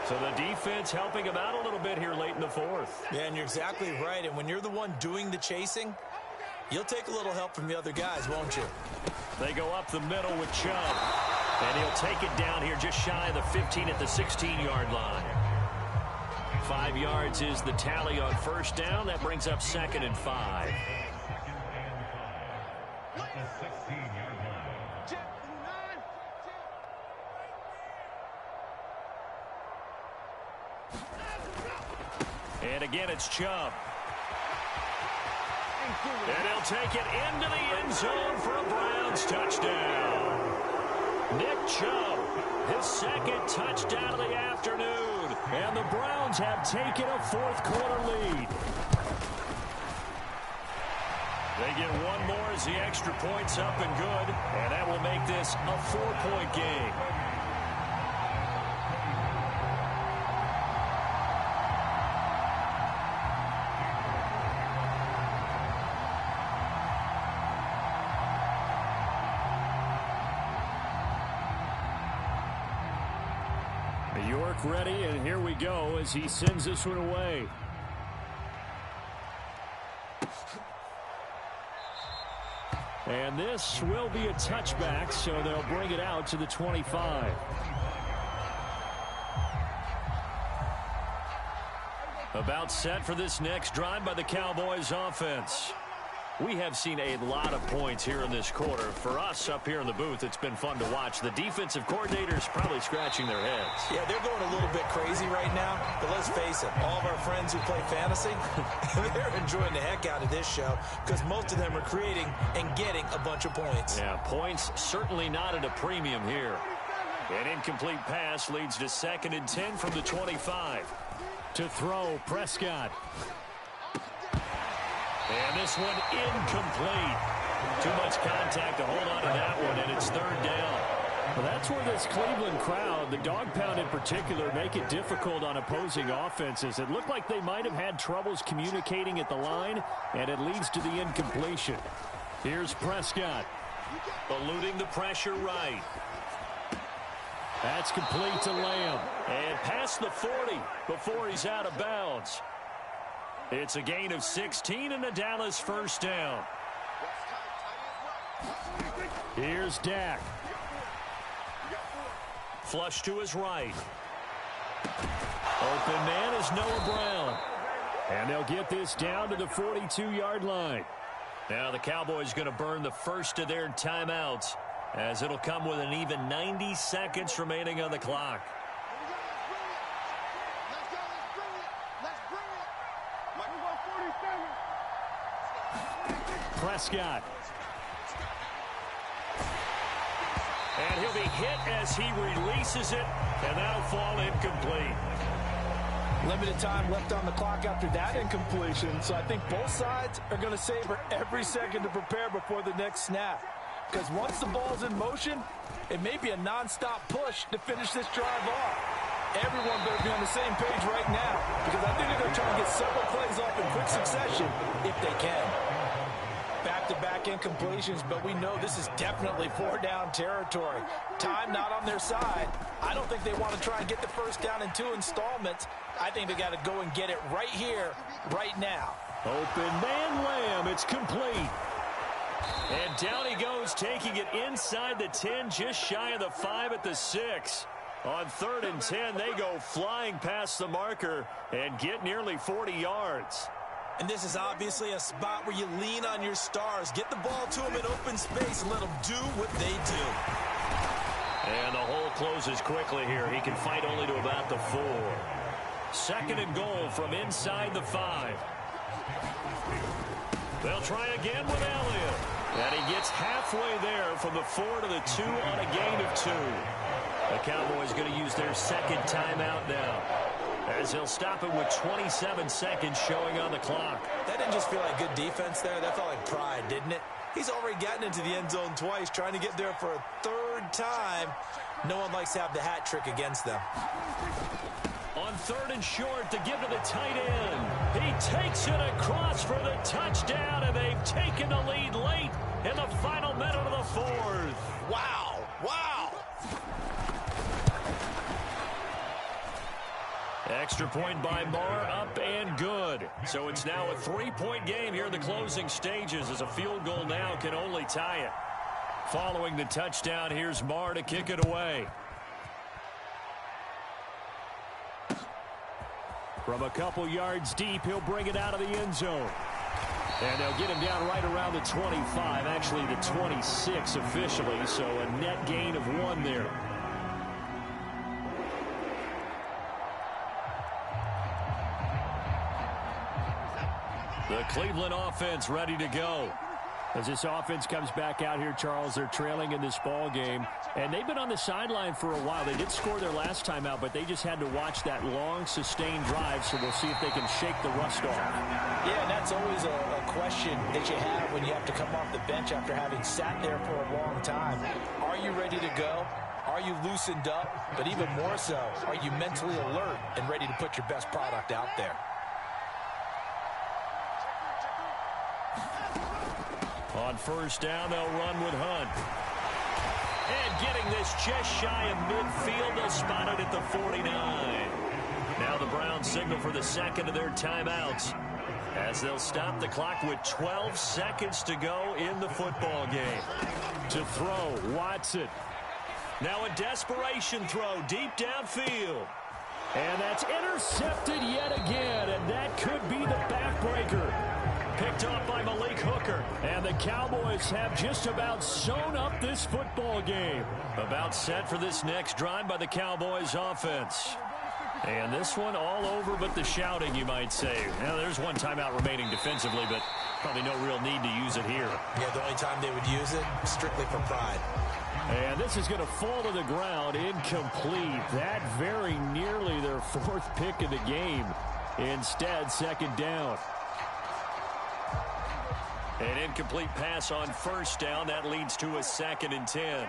So the defense helping him out a little bit here late in the 4th. Yeah, and you're exactly right. And when you're the one doing the chasing, you'll take a little help from the other guys, won't you? They go up the middle with Chubb. And he'll take it down here just shy of the 15 at the 16-yard line. 5 yards is the tally on first down. That brings up 2nd and 5. And again, it's Chubb. And he'll take it into the end zone for a Browns touchdown. Nick Chubb, his 2nd touchdown of the afternoon. And the Browns have taken a 4th-quarter lead. They get one more as the extra point's up and good. And that will make this a 4-point game. York ready, and here we go as he sends this one away. And this will be a touchback, so they'll bring it out to the 25. About set for this next drive by the Cowboys offense. We have seen a lot of points here in this quarter. For us up here in the booth, it's been fun to watch. The defensive coordinators probably scratching their heads. Yeah, they're going a little bit crazy right now. But let's face it, all of our friends who play fantasy, they're enjoying the heck out of this show because most of them are creating and getting a bunch of points. Yeah, points certainly not at a premium here. An incomplete pass leads to 2nd and 10 from the 25. To throw, Prescott. And this one incomplete. Too much contact to hold on to that one, and it's 3rd down. Well, that's where this Cleveland crowd, the dog pound in particular, make it difficult on opposing offenses. It looked like they might have had troubles communicating at the line, and it leads to the incompletion. Here's Prescott. Eluding the pressure right. That's complete to Lamb. And past the 40 before he's out of bounds. It's a gain of 16 and a Dallas 1st down. Here's Dak. Flush to his right. Open man is Noah Brown. And they'll get this down to the 42-yard line. Now the Cowboys going to burn the first of their timeouts, as it'll come with an even 90 seconds remaining on the clock. Prescott. And he'll be hit as he releases it, and that'll fall incomplete. Limited time left on the clock after that incompletion, so I think both sides are going to savor every second to prepare before the next snap. Because once the ball's in motion, it may be a nonstop push to finish this drive off. Everyone better be on the same page right now, because I think they're going to try to get several plays off in quick succession if they can. Back-to-back incompletions, but we know this is definitely 4-down territory. Time not on their side. I don't think they want to try and get the first down in 2 installments. I think they got to go and get it right here, right now. Open man Lamb. It's complete. And down he goes, taking it inside the 10, just shy of the 5 at the 6. On 3rd and 10, they go flying past the marker and get nearly 40 yards. And this is obviously a spot where you lean on your stars. Get the ball to them in open space and let them do what they do. And the hole closes quickly here. He can fight only to about the 4. 2nd and goal from inside the 5. They'll try again with Elliott. And he gets halfway there from the 4 to the 2 on a gain of 2. The Cowboys going to use their 2nd timeout now, as they'll stop it with 27 seconds showing on the clock. That didn't just feel like good defense there. That felt like pride, didn't it? He's already gotten into the end zone twice, trying to get there for a 3rd time. No one likes to have the hat trick against them. On 3rd and short to give to the tight end. He takes it across for the touchdown, and they've taken the lead late in the final minute of the 4th. Wow. Wow. Extra point by Marr, up and good. So it's now a 3-point game here in the closing stages, as a field goal now can only tie it. Following the touchdown, here's Marr to kick it away. From a couple yards deep, he'll bring it out of the end zone. And they'll get him down right around the 25, actually the 26 officially, so a net gain of 1 there. The Cleveland offense ready to go. As this offense comes back out here, Charles, they're trailing in this ball game. And they've been on the sideline for a while. They did score their last time out, but they just had to watch that long, sustained drive, so we'll see if they can shake the rust off. Yeah, and that's always a question that you have when you have to come off the bench after having sat there for a long time. Are you ready to go? Are you loosened up? But even more so, are you mentally alert and ready to put your best product out there? On 1st down, they'll run with Hunt. And getting this just shy of midfield, they'll spot it at the 49. Now the Browns signal for the 2nd of their timeouts, as they'll stop the clock with 12 seconds to go in the football game. To throw, Watson. Now a desperation throw deep downfield. And that's intercepted yet again, and that could be the backbreaker. Picked off by Malik Hooker. And the Cowboys have just about sewn up this football game. About set for this next drive by the Cowboys offense. And this one all over but the shouting, you might say. Now, there's 1 timeout remaining defensively, but probably no real need to use it here. Yeah, the only time they would use it, strictly for pride. And this is going to fall to the ground, incomplete. That very nearly their 4th pick of the game. Instead, 2nd down. An incomplete pass on 1st down. That leads to a 2nd and 10.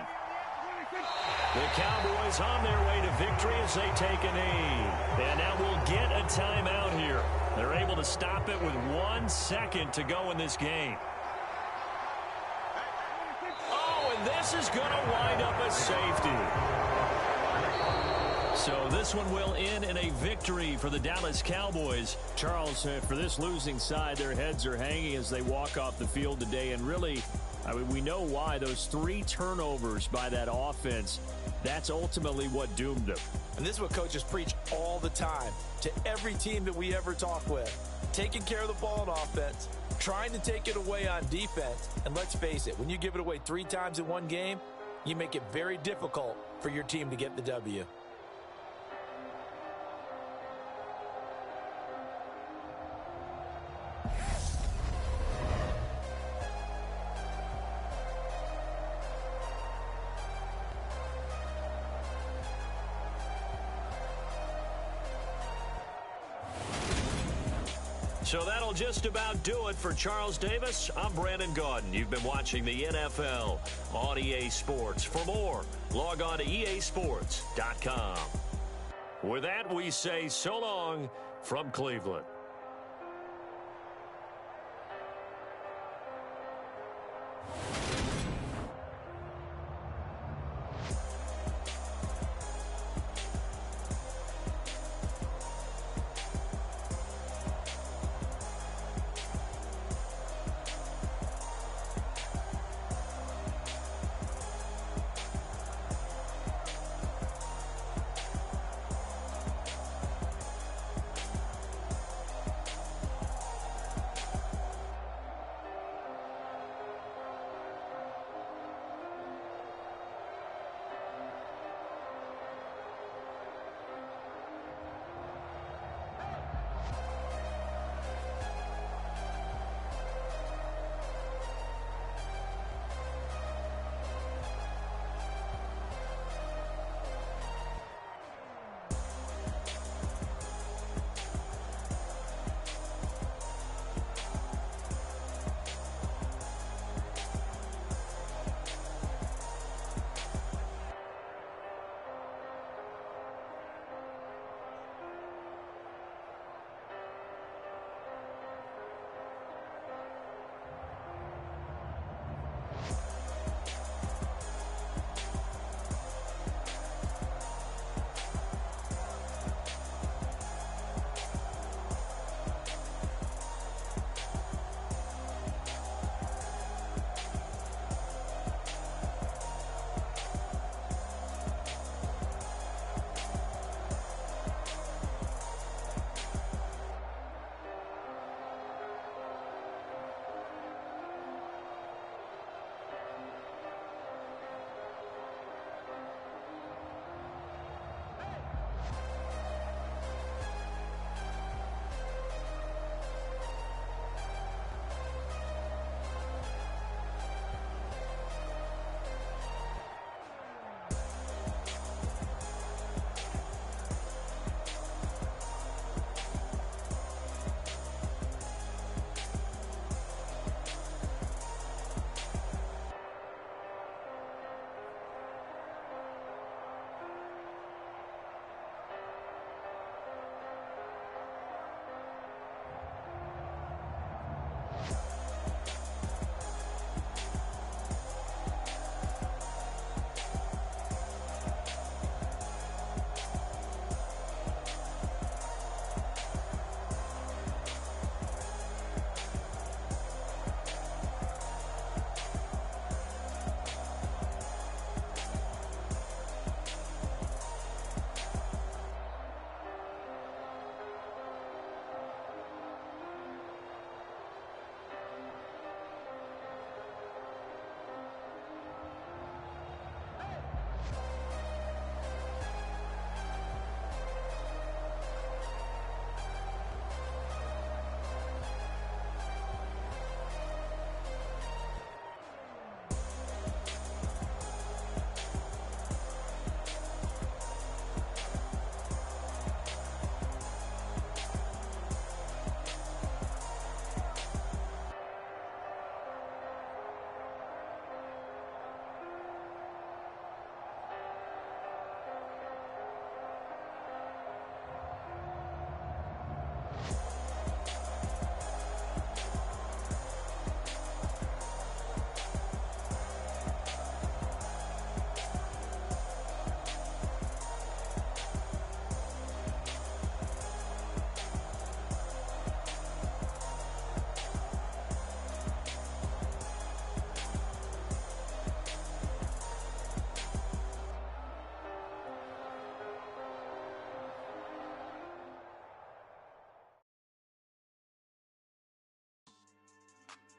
The Cowboys on their way to victory as they take a knee. And now we'll get a timeout here. They're able to stop it with 1 second to go in this game. Oh, and this is going to wind up a safety. So this one will end in a victory for the Dallas Cowboys. Charles, for this losing side, their heads are hanging as they walk off the field today. And really, I mean, we know why. Those 3 turnovers by that offense, that's ultimately what doomed them. And this is what coaches preach all the time to every team that we ever talk with. Taking care of the ball on offense, trying to take it away on defense. And let's face it, when you give it away 3 times in one game, you make it very difficult for your team to get the W. So that'll just about do it for Charles Davis. I'm Brandon Gaudin. You've been watching the NFL on EA Sports. For more, log on to easports.com. With that, we say so long from Cleveland.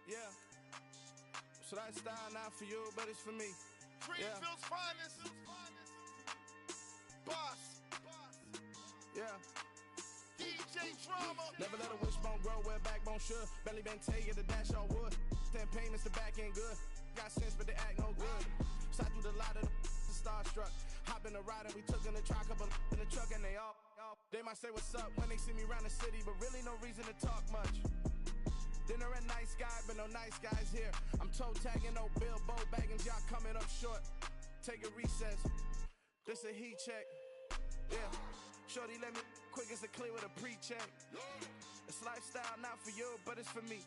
Yeah. So that style not for you, but it's for me. Greenfield's finest. Boss. Yeah. DJ Drama. Never let a wishbone grow where a backbone should. Belly been take it, the dash all wood. 10 payments, the back end good. Got sense, but they act no good. Shot through the lot of the starstruck. Hop in the ride and we took in the truck, couple in the truck, and they all. They might say what's up when they see me around the city, but really no reason to talk much. Dinner a nice guy, but no nice guys here. I'm toe tagging, no bill, bow bagging, y'all coming up short. Take a recess. This a heat check. Yeah. Shorty let me quick as a clear with a pre-check. This lifestyle not for you, but it's for me.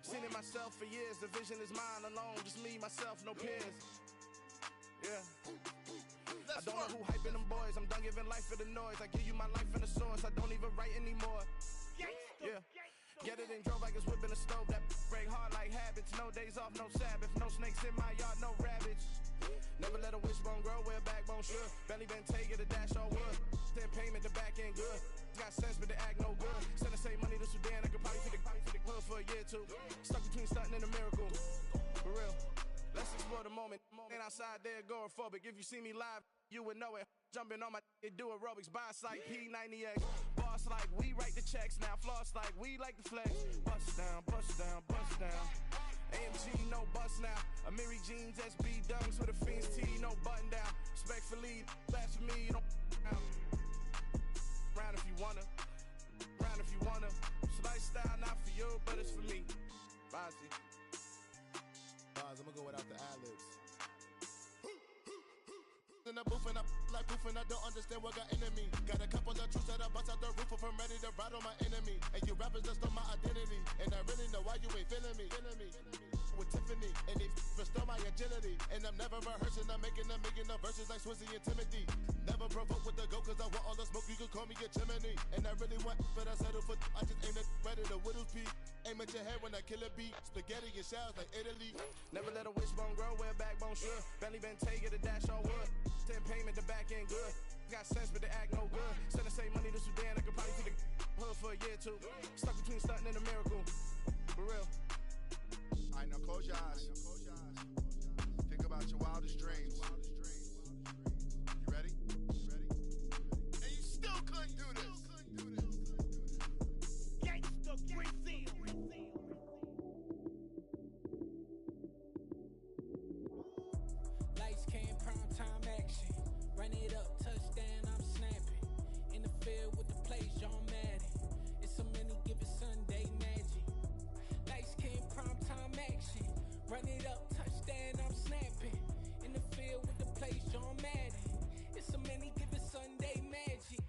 Seen it myself for years. The vision is mine alone. Just me, myself, no peers. Yeah. I don't know who hyping them boys. I'm done giving life for the noise. I give you my life in the source. I don't even write anymore. Yeah. Get it and drove like it's whipping a stove. That break hard like habits. No days off, no Sabbath. No snakes in my yard, no rabbits. Never let a wishbone grow where a backbone should. Belly been take it, the dash all wood. 10 payment, the back end good. Got sense, but they act no good. Send the same money to Sudan. I could probably take the hood for a year or two. Stuck between stunting and a miracle. For real. Let's explore the moment. Ain't outside there agoraphobic. If you see me live, you would know it. Jumping on my do aerobics. Buy site P90X. Boss like we write the checks now. Floss like we like the flex. Bust down, bust down, bust down. AMG, no bust now. Amiri jeans, SB dunks with a Fiends T, no button down. Respectfully, that's for me, you don't round if you wanna. Round if you wanna. So lifestyle not for you, but it's for me. Bossy. Bars, I'm gonna go without the ad-libs. In the booth and I like proof and I don't understand what got into me. Got a couple of truths that I bust out the roof of. I'm ready to ride on my enemy. And you rappers just stole my identity. And I really know why you ain't feeling me. With Tiffany and they restore my agility. And I'm never rehearsing. I'm making the verses like Swizzy and Timothy. Never provoke with the go cause I want all the smoke. You can call me a chimney. And I really want, but I settle for. I just aim at ready to Whittles Peak. Aim at your head when I kill a beat. Spaghetti and shells like Italy. Never let a wishbone grow where a backbone should. Belly been take it, the dash all wood. 10 payment, the back end good. Got sense, but they act no good. Send the same money to Sudan. I could probably take the hood for a year or two. Stuck between stunting and a miracle. For real. Alright, now close your eyes. Think about your wildest dreams. You ready? And you still couldn't do this. Gangsta Brazil. Lights came, prime time action. Run it up, touchdown, I'm snapping. In the field with the plays, John Madden. It's so many, give it Sunday magic. Lights came, prime time action. Run it up, touchdown, I'm snapping. In the field with the plays, John Madden. It's so many, give it Sunday magic.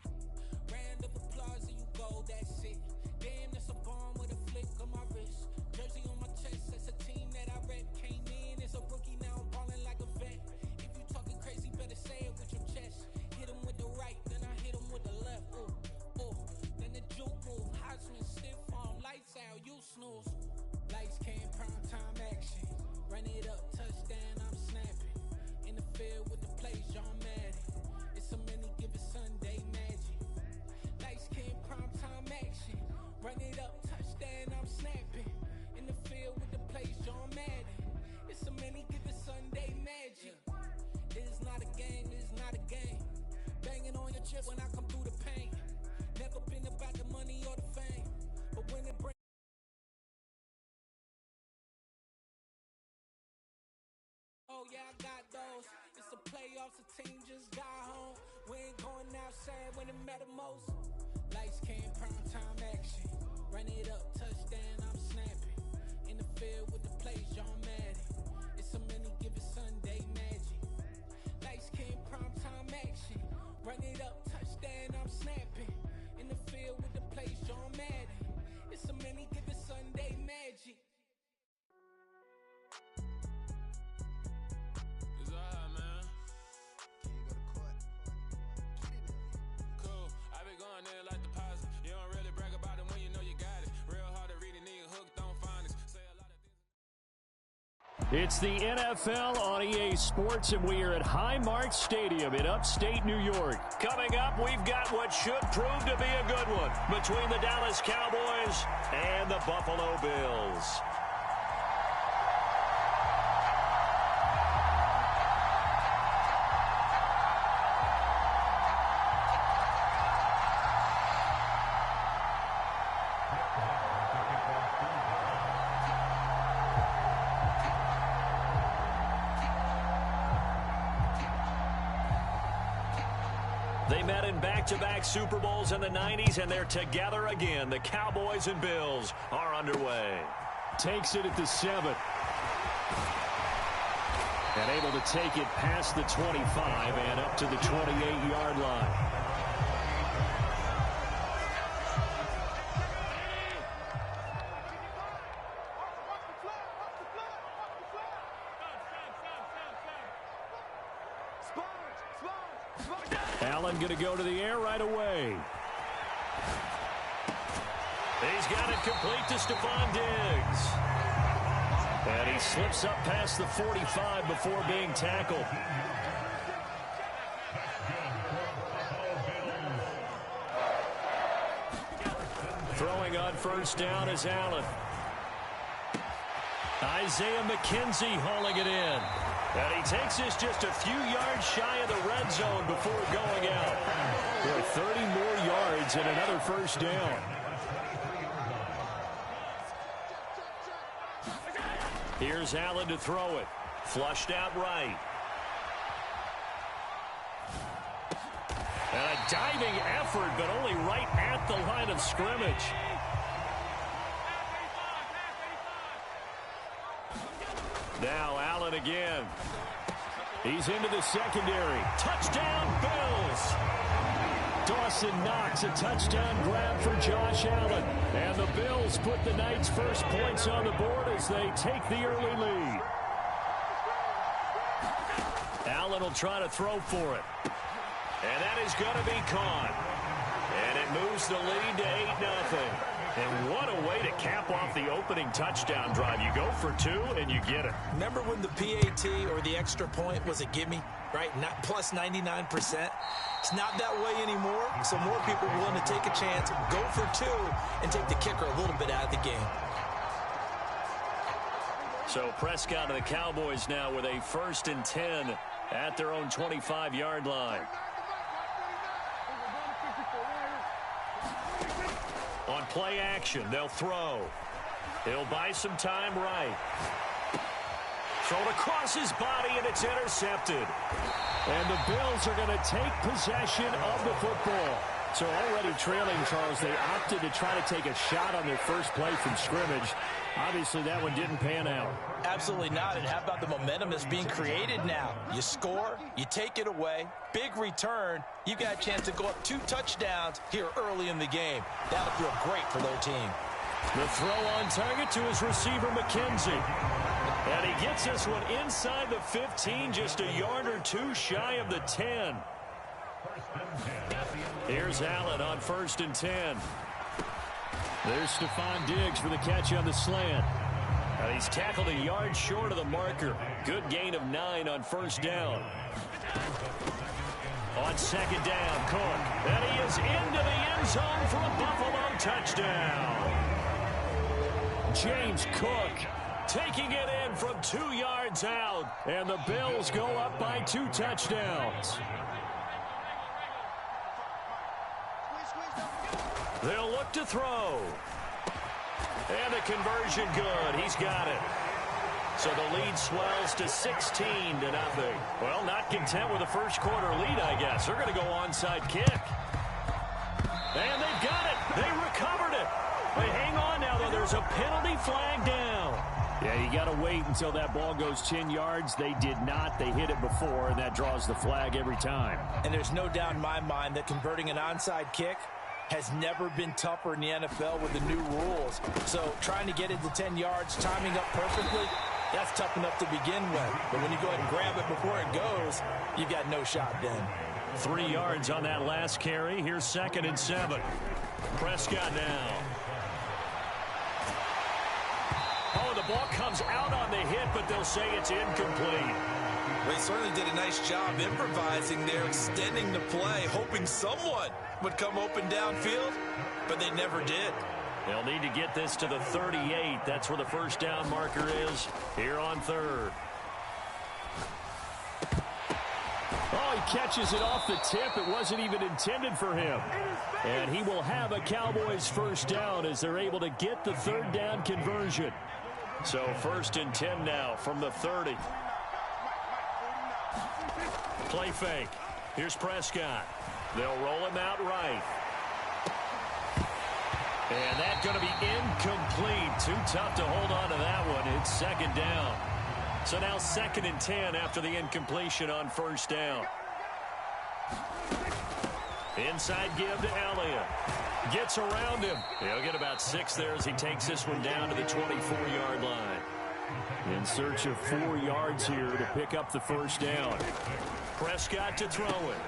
Round of applause and you go, that's it. Damn, that's a bomb with a flick on my wrist. Jersey on my chest, that's a team that I rep. Came in as a rookie, now I'm balling like a vet. If you talking crazy, better say it with your chest. Hit him with the right, then I hit him with the left. Ooh, ooh, then the juke move. Heisman stiff on, lights out, you snooze. Lights came, prime time action. Run it up, touchdown, I'm snapping. In the field with the plays, John Madden. It's so many, give it Sunday magic. Lights came, prime time action. Run it up, touchdown, I'm snapping. In the field with the plays, John Madden. It's so many, give it Sunday magic. This is not a game, this is not a game. Banging on your chest when I come through the pain. Never been about the money or the fame. But when it breaks, oh yeah, I got those. It's the playoffs, the team just got home. We ain't going outside when it matter most. Lights came, prime time action. Run it up, touchdown, I'm snapping. In the field with the plays, John Madden. It's so many, give it Sunday magic. Lights came, prime time action. Run it up, touchdown, I'm snapping. In the field with the plays, John Madden. It's so many, give it Sunday magic. It's alright, man. Can you go to court? Cool. I been going there like deposit. You don't really brag about it when you know you got it. Real hard to read a nigga hooked on finance. Say a lot of things. It's the NFL on EA Sports, and we are at Highmark Stadium in upstate New York. Coming up, we've got what should prove to be a good one between the Dallas Cowboys and the Buffalo Bills. They met in back-to-back Super Bowls in the 90s, and they're together again. The Cowboys and Bills are underway. Takes it at the 7. And able to take it past the 25 and up to the 28-yard line. Allen going to go to the air right away. He's got it complete to Stephon Diggs. And he slips up past the 45 before being tackled. Throwing on first down is Allen. Isaiah McKenzie hauling it in. And he takes this just a few yards shy of the red zone before going out. Boy, 30 more yards and another first down. Here's Allen to throw it. Flushed out right. And a diving effort, but only right at the line of scrimmage. Now Allen again. He's into the secondary. Touchdown, Bills. Dawson Knox, a touchdown grab for Josh Allen. And the Bills put the Knights' first points on the board as they take the early lead. Allen will try to throw for it. And that is going to be caught. And it moves the lead to 8-0. And what a way to cap off the opening touchdown drive. You go for 2 and you get it. Remember when the PAT or the extra point was a gimme, right? Not plus 99%. It's not that way anymore. So more people are willing to take a chance, go for 2, and take the kicker a little bit out of the game. So Prescott and the Cowboys now with a 1st and 10 at their own 25-yard line. On play action, they'll throw. He'll buy some time right. Thrown across his body, and it's intercepted. And the Bills are going to take possession of the football. So already trailing, Charles, they opted to try to take a shot on their first play from scrimmage. Obviously, that one didn't pan out. Absolutely not. And how about the momentum that's being created now? You score, you take it away, big return. You got a chance to go up 2 touchdowns here early in the game. That'll feel great for their team. The throw on target to his receiver, McKenzie. And he gets this one inside the 15, just a yard or 2 shy of the 10. Here's Allen on 1st and 10. There's Stephon Diggs for the catch on the slant. And he's tackled a yard short of the marker. Good gain of 9 on first down. On 2nd down, Cook. And he is into the end zone for a Buffalo touchdown. James Cook taking it in from 2 yards out. And the Bills go up by 2 touchdowns. They'll look to throw. And the conversion good. He's got it. So the lead swells to 16-0. Well, not content with a first quarter lead, I guess. They're going to go onside kick. And they've got it. They recovered it. They hang on now, though. There's a penalty flag down. Yeah, you got to wait until that ball goes 10 yards. They did not. They hit it before, and that draws the flag every time. And there's no doubt in my mind that converting an onside kick has never been tougher in the NFL with the new rules. So trying to get it to 10 yards, timing up perfectly, that's tough enough to begin with. But when you go ahead and grab it before it goes, you've got no shot then. 3 yards on that last carry. Here's 2nd and 7. Prescott now. Oh, the ball comes out on the hit, but they'll say it's incomplete. They certainly did a nice job improvising there, extending the play, hoping someone would come open downfield, but they never did. They'll need to get this to the 38. That's where the first down marker is here on 3rd. Oh, he catches it off the tip. It wasn't even intended for him. And he will have a Cowboys first down as they're able to get the third down conversion. So 1st and 10 now from the 30. Play fake. Here's Prescott. They'll roll him out right. And that's going to be incomplete. Too tough to hold on to that one. It's 2nd down. So now 2nd and 10 after the incompletion on 1st down. Inside give to Elliott. Gets around him. He'll get about 6 there as he takes this one down to the 24-yard line. In search of 4 yards here to pick up the 1st down. Prescott to throw it.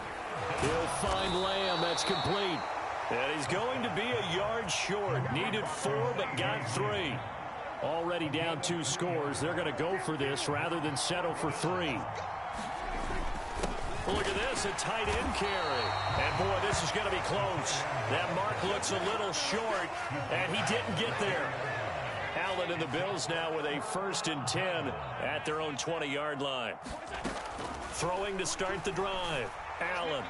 He'll find Lamb. That's complete. And he's going to be a yard short. Needed 4 but got 3. Already down 2 scores. They're going to go for this rather than settle for 3. Look at this, a tight end carry. And, boy, this is going to be close. That mark looks a little short, and he didn't get there. Allen and the Bills now with a 1st and 10 at their own 20-yard line. Throwing to start the drive. Allen.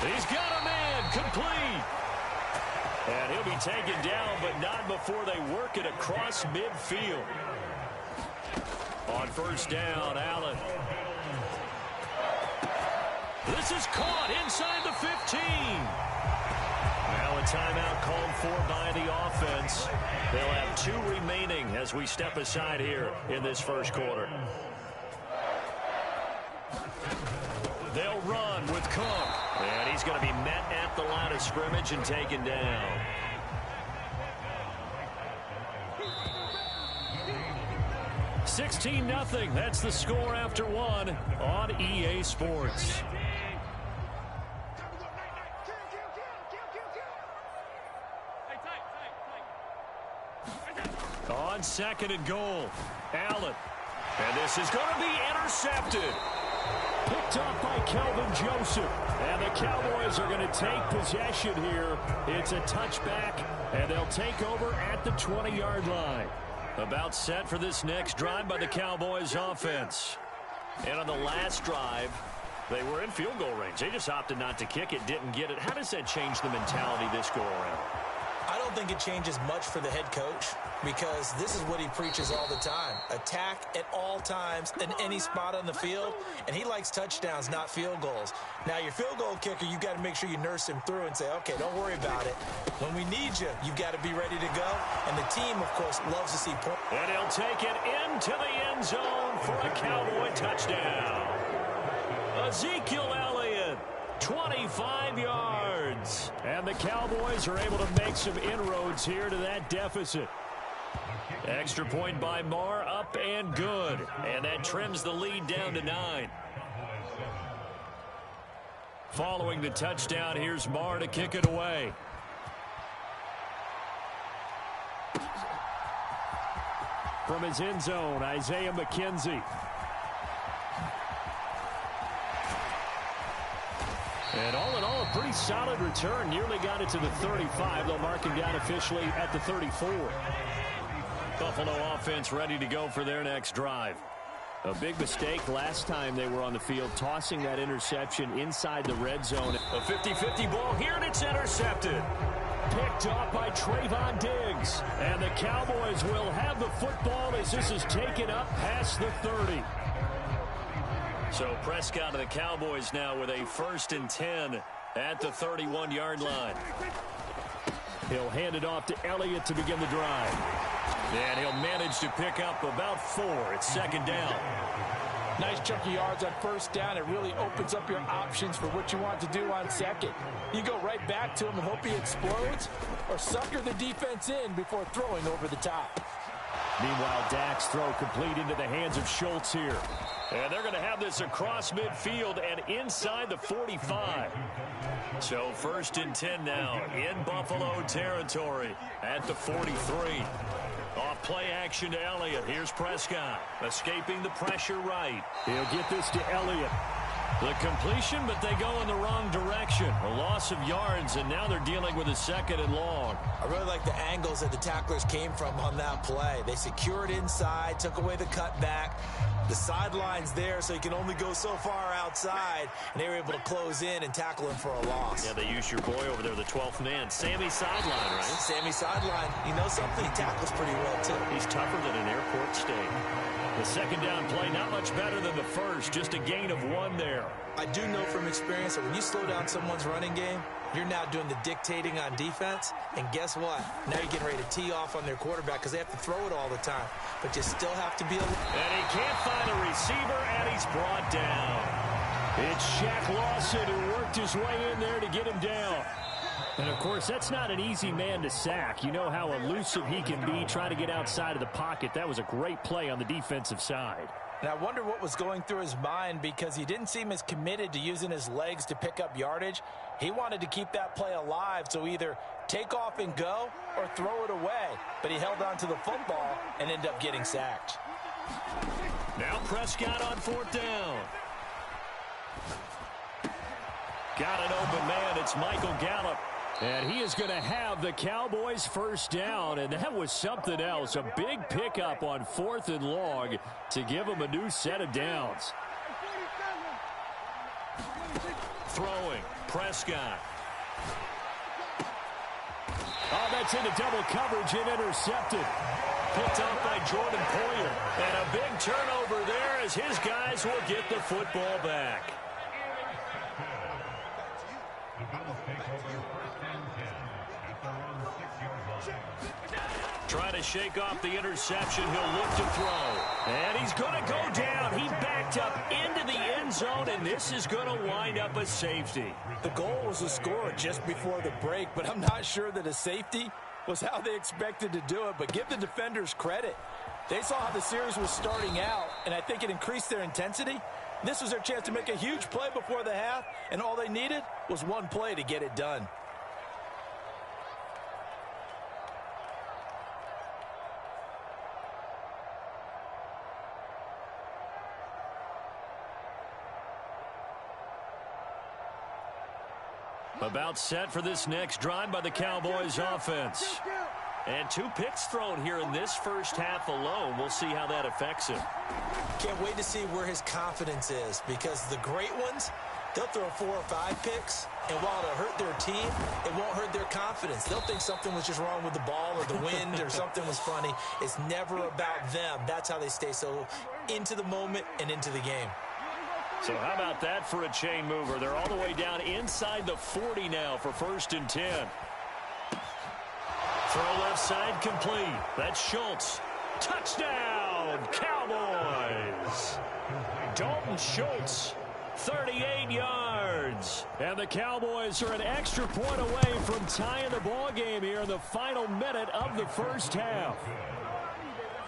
He's got a man, complete. And he'll be taken down, but not before they work it across midfield. On 1st down, Allen. This is caught inside the 15. Now a timeout called for by the offense. They'll have 2 remaining as we step aside here in this 1st quarter. They'll run with Cook. And he's going to be met at the line of scrimmage and taken down. $16-0. That's the score after 1 on EA Sports. On 2nd and goal, Allen. And this is going to be intercepted. Picked up by Kelvin Joseph. And the Cowboys are going to take possession here. It's a touchback, and they'll take over at the 20-yard line. About set for this next drive by the Cowboys offense. And on the last drive, they were in field goal range. They just opted not to kick it, didn't get it. How does that change the mentality this go around? I don't think it changes much for the head coach because this is what he preaches all the time. Attack at all times in any spot on the field, and he likes touchdowns, not field goals. Now, your field goal kicker, you've got to make sure you nurse him through and say, okay, don't worry about it. When we need you, you've got to be ready to go. And the team, of course, loves to see points. And he'll take it into the end zone for a Cowboy touchdown. Ezekiel Elliott. 25 yards. And the Cowboys are able to make some inroads here to that deficit. Extra point by Marr, up and good. And that trims the lead down to 9. Following the touchdown, here's Marr to kick it away. From his end zone, Isaiah McKenzie. And all in all, a pretty solid return. Nearly got it to the 35. They'll mark him down officially at the 34. Buffalo offense ready to go for their next drive. A big mistake last time they were on the field, tossing that interception inside the red zone. A 50-50 ball here, and it's intercepted. Picked up by Trayvon Diggs. And the Cowboys will have the football as this is taken up past the 30. So Prescott of the Cowboys now with a 1st and 10 at the 31-yard line. He'll hand it off to Elliott to begin the drive. And he'll manage to pick up about 4. It's 2nd down. Nice chunky yards on 1st down. It really opens up your options for what you want to do on 2nd. You go right back to him and hope he explodes, or sucker the defense in before throwing over the top. Meanwhile, Dak's throw complete into the hands of Schultz here. And they're going to have this across midfield and inside the 45. So 1st and 10 now in Buffalo territory at the 43. Off play action to Elliott. Here's Prescott escaping the pressure right. He'll get this to Elliott. The completion, but they go in the wrong direction. A loss of yards, and now they're dealing with a 2nd and long. I really like the angles that the tacklers came from on that play. They secured inside, took away the cutback. The sideline's there, so you can only go so far outside, and they were able to close in and tackle him for a loss. Yeah, they used your boy over there, the 12th man. Sammy sideline, right? Sammy sideline. You know something? He tackles pretty well, too. He's tougher than an airport steak. The 2nd down play, not much better than the first, just a gain of 1 there. I do know from experience that when you slow down someone's running game, you're now doing the dictating on defense, and guess what? Now you're getting ready to tee off on their quarterback because they have to throw it all the time, but you still have to be alert. And he can't find a receiver, and he's brought down. It's Shaq Lawson who worked his way in there to get him down. And, of course, that's not an easy man to sack. You know how elusive he can be trying to get outside of the pocket. That was a great play on the defensive side. And I wonder what was going through his mind because he didn't seem as committed to using his legs to pick up yardage. He wanted to keep that play alive, so either take off and go or throw it away. But he held on to the football and ended up getting sacked. Now Prescott on 4th down. Got an open man. It's Michael Gallup. And he is going to have the Cowboys' 1st down, and that was something else. A big pickup on 4th and long to give them a new set of downs. Throwing, Prescott. Oh, that's into double coverage and intercepted. Picked up by Jordan Poyer. And a big turnover there as his guys will get the football back. Trying to shake off the interception. He'll look to throw. And he's going to go down. He backed up into the end zone, and this is going to wind up a safety. The goal was a score just before the break, but I'm not sure that a safety was how they expected to do it. But give the defenders credit. They saw how the series was starting out, and I think it increased their intensity. This was their chance to make a huge play before the half, and all they needed was one play to get it done. About set for this next drive by the Cowboys offense. And 2 picks thrown here in this first half alone. We'll see how that affects him. Can't wait to see where his confidence is because the great ones, they'll throw 4 or 5 picks, and while it'll hurt their team, it won't hurt their confidence. They'll think something was just wrong with the ball or the wind or something was funny. It's never about them. That's how they stay so into the moment and into the game. So how about that for a chain mover? They're all the way down inside the 40 now for 1st and 10. Throw left side complete. That's Schultz. Touchdown, Cowboys. Dalton Schultz, 38 yards. And the Cowboys are an extra point away from tying the ball game here in the final minute of the first half.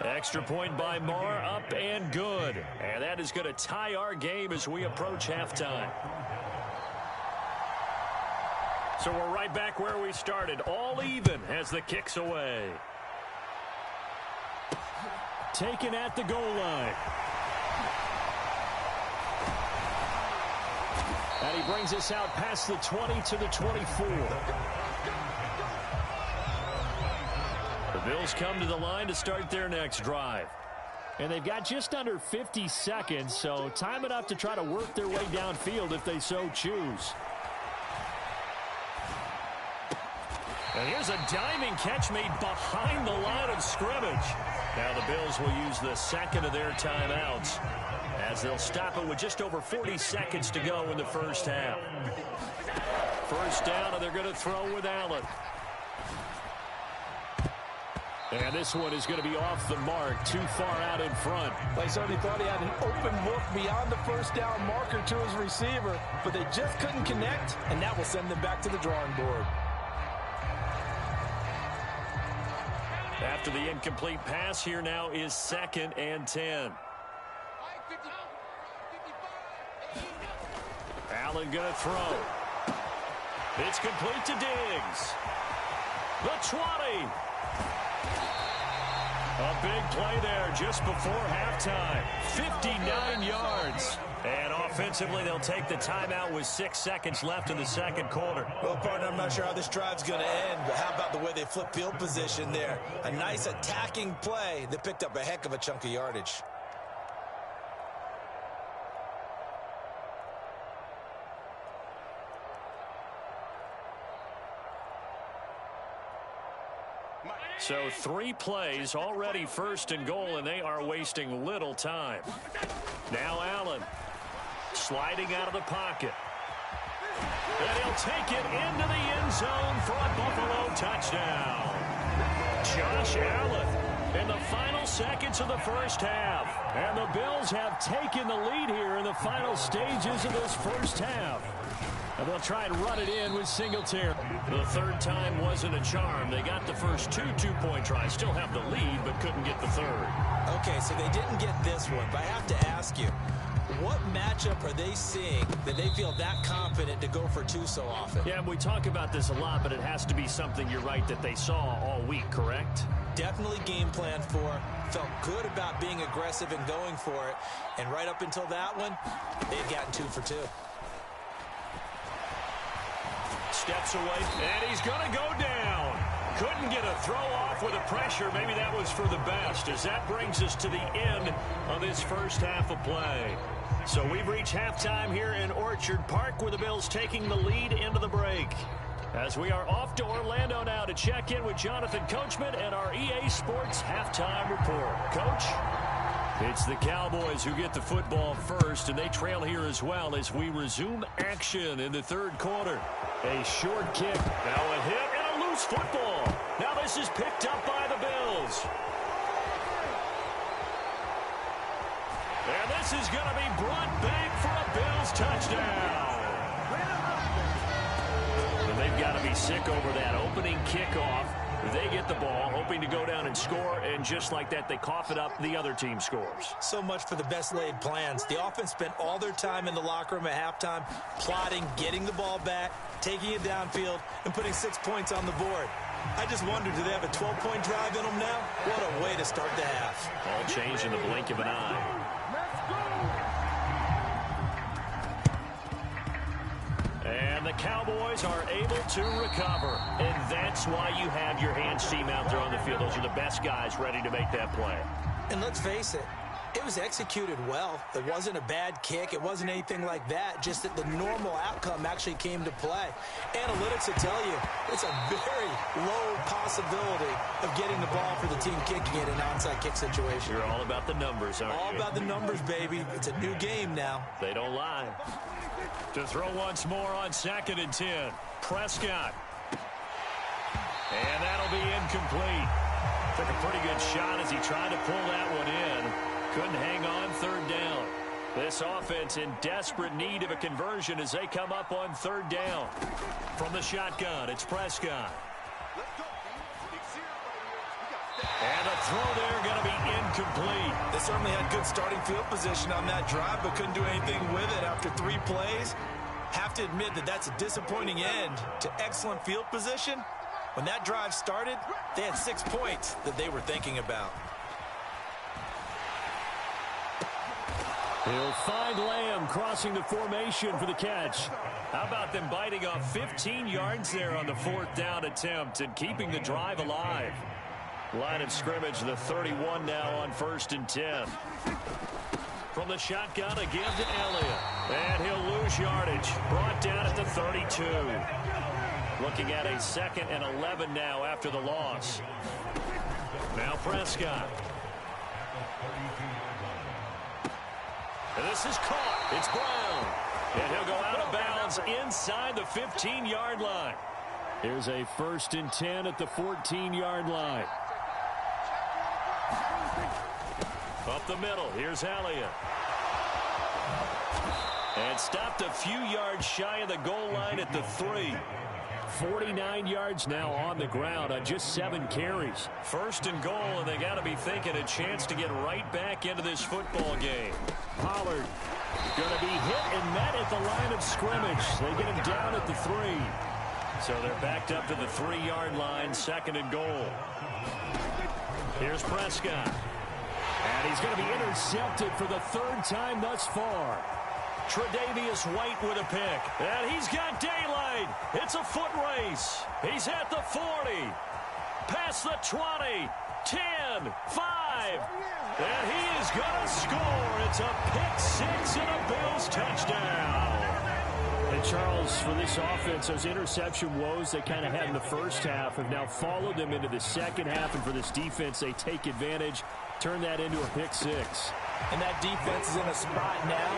Extra point by Marr, up and good. And that is going to tie our game as we approach halftime. So we're right back where we started, all even as the kick's away. Taken at the goal line. And he brings us out past the 20 to the 24. The Bills come to the line to start their next drive. And they've got just under 50 seconds, so time enough to try to work their way downfield if they so choose. And here's a diving catch made behind the line of scrimmage. Now the Bills will use the second of their timeouts as they'll stop it with just over 40 seconds to go in the first half. First down, and they're going to throw with Allen. And this one is going to be off the mark, too far out in front. They certainly thought he had an open look beyond the first down marker to his receiver, but they just couldn't connect, and that will send them back to the drawing board. After the incomplete pass, here now is 2nd and 10. Allen going to throw. It's complete to Diggs. The 20. A big play there just before halftime. 59 yards. And offensively, they'll take the timeout with 6 seconds left in the second quarter. Well, partner, I'm not sure how this drive's going to end, but how about the way they flip field position there? A nice attacking play that picked up a heck of a chunk of yardage. So 3 plays, already first and goal, and they are wasting little time. Now Allen sliding out of the pocket. And he'll take it into the end zone for a Buffalo touchdown. Josh Allen in the final seconds of the first half. And the Bills have taken the lead here in the final stages of this first half. And they'll try and run it in with Singletary. The third time wasn't a charm. They got the first 2 two-point tries. Still have the lead, but couldn't get the third. Okay, so they didn't get this one, but I have to ask you, what matchup are they seeing that they feel that confident to go for 2 so often? Yeah, we talk about this a lot, but it has to be something, you're right, that they saw all week, correct? Definitely game plan for, felt good about being aggressive and going for it, and right up until that one, they had gotten 2 for 2. Steps away, and he's going to go down. Couldn't get a throw off with the pressure. Maybe that was for the best, as that brings us to the end of this first half of play. So we've reached halftime here in Orchard Park, where the Bills taking the lead into the break. As we are off to Orlando now to check in with Jonathan Coachman and our EA Sports halftime report. Coach? It's the Cowboys who get the football first, and they trail here as well as we resume action in the third quarter. A short kick. Now a hit and a loose football. Now this is picked up by the Bills. And this is going to be brought back for a Bills touchdown. And they've got to be sick over that opening kickoff. They get the ball, hoping to go down and score, and just like that, they cough it up. The other team scores. So much for the best laid plans. The offense spent all their time in the locker room at halftime plotting, getting the ball back, taking it downfield, and putting 6 points on the board. I just wonder, do they have a 12-point drive in them now? What a way to start the half. All changed in the blink of an eye. And the Cowboys are able to recover. And that's why you have your hands team out there on the field. Those are the best guys ready to make that play. And let's face it, it was executed well. It wasn't a bad kick. It wasn't anything like that. Just that the normal outcome actually came to play. Analytics will tell you it's a very low possibility of getting the ball for the team kicking it in an onside kick situation. You're all about the numbers, aren't you? All about the numbers, baby. It's a new game now. They don't lie. To throw once more on 2nd and 10. Prescott. And that'll be incomplete. Took a pretty good shot as he tried to pull that one in. Couldn't hang on 3rd down. This offense in desperate need of a conversion as they come up on 3rd down. From the shotgun, it's Prescott. And a throw there going to be incomplete. They certainly had good starting field position on that drive, but couldn't do anything with it after 3 plays. Have to admit that that's a disappointing end to excellent field position. When that drive started, they had 6 points that they were thinking about. He'll find Lamb crossing the formation for the catch. How about them biting off 15 yards there on the 4th down attempt and keeping the drive alive? Line of scrimmage, the 31 now on 1st and 10. From the shotgun again to Elliott. And he'll lose yardage. Brought down at the 32. Looking at a 2nd and 11 now after the loss. Now Prescott. And this is caught. It's Brown. And he'll go out of bounds inside the 15-yard line. Here's a 1st and 10 at the 14-yard line. Up the middle, here's Elliott. And stopped a few yards shy of the goal line at the 3. 49 yards now on the ground on just 7 carries. 1st and goal, and they got to be thinking a chance to get right back into this football game. Pollard going to be hit and met at the line of scrimmage. They get him down at the 3. So they're backed up to the 3-yard line, 2nd and goal. Here's Prescott. And he's going to be intercepted for the third time thus far. Tre'Davious White with a pick. And he's got daylight. It's a foot race. He's at the 40. Past the 20. 10. 5. And he is going to score. It's a pick six and a Bills touchdown. And Charles, for this offense, those interception woes they kind of had in the first half have now followed them into the second half. And for this defense, they take advantage, turn that into a pick six. And that defense is in a spot now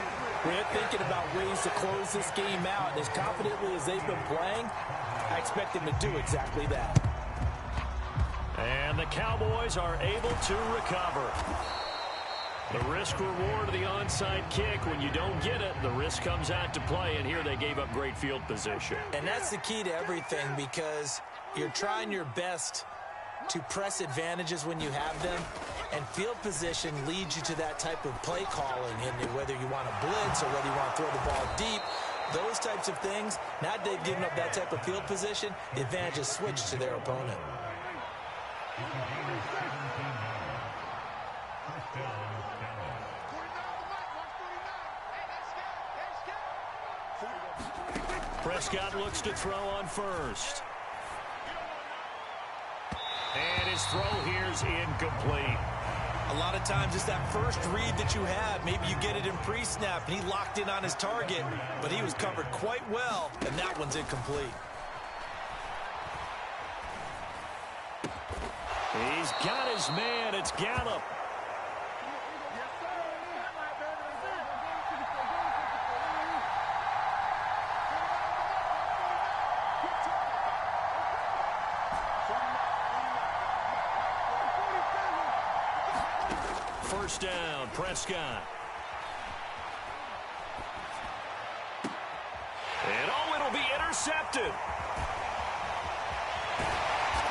where they're thinking about ways to close this game out. And as confidently as they've been playing, I expect them to do exactly that. And the Cowboys are able to recover. The risk-reward of the onside kick, when you don't get it, the risk comes out to play, and here they gave up great field position. And that's the key to everything, because you're trying your best to press advantages when you have them, and field position leads you to that type of play calling, and whether you want to blitz or whether you want to throw the ball deep, those types of things. Now they've given up that type of field position, the advantage is switched to their opponent. Prescott looks to throw on first. And his throw here's incomplete. A lot of times it's that first read that you have. Maybe you get it in pre-snap, and he locked in on his target, but he was covered quite well, and that one's incomplete. He's got his man. It's Gallup. First down, Prescott. And oh, it'll be intercepted.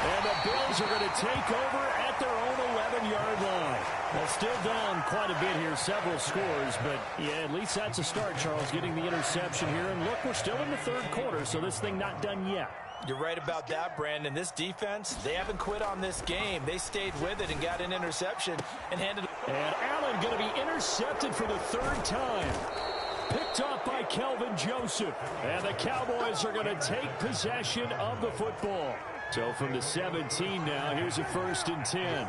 And the Bills are going to take over at their own 11-yard line. Well, still down quite a bit here, several scores, but yeah, at least that's a start, Charles, getting the interception here. And look, we're still in the third quarter, so this thing not done yet. You're right about that, Brandon. This defense, they haven't quit on this game. They stayed with it and got an interception and handed it. And Allen going to be intercepted for the third time. Picked off by Kelvin Joseph. And the Cowboys are going to take possession of the football. So from the 17 now, here's a 1st and 10.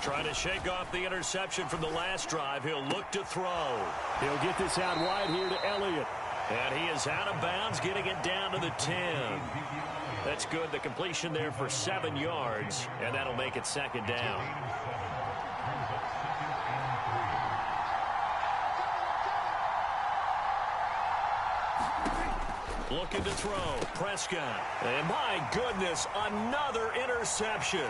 Trying to shake off the interception from the last drive. He'll look to throw. He'll get this out wide here to Elliott. And he is out of bounds, getting it down to the 10. That's good. The completion there for 7 yards, and that'll make it second down. Looking to throw. Prescott. And my goodness, another interception.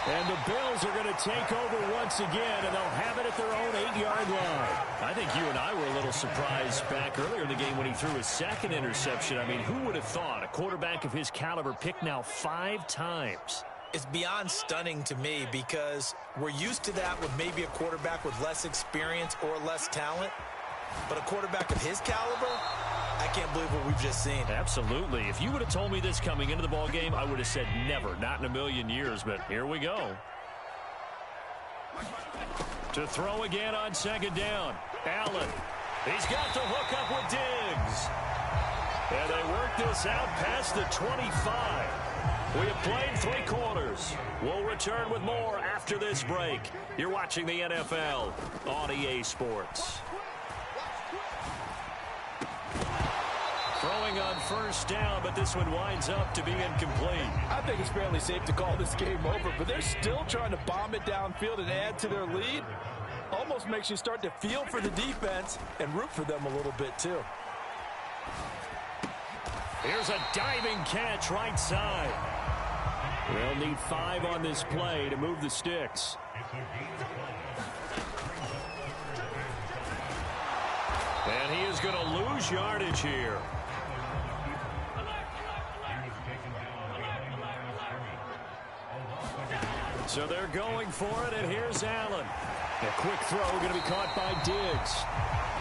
And the Bills are going to take over once again, and they'll have it at their own 8-yard line. I think you and I were a little surprised back earlier in the game when he threw his second interception. I mean, who would have thought a quarterback of his caliber picked now 5 times? It's beyond stunning to me, because we're used to that with maybe a quarterback with less experience or less talent. But a quarterback of his caliber, I can't believe what we've just seen. Absolutely. If you would have told me this coming into the ball game, I would have said never, not in a million years. But here we go. To throw again on second down. Allen. He's got the hook up with Diggs. And they work this out past the 25. We have played 3 quarters. We'll return with more after this break. You're watching the NFL on EA Sports. Throwing on first down, but this one winds up to be incomplete. I think it's fairly safe to call this game over, but they're still trying to bomb it downfield and add to their lead. Almost makes you start to feel for the defense and root for them a little bit, too. Here's a diving catch right side. They'll need 5 on this play to move the sticks. And he is going to lose yardage here. So they're going for it, and here's Allen. A quick throw going to be caught by Diggs.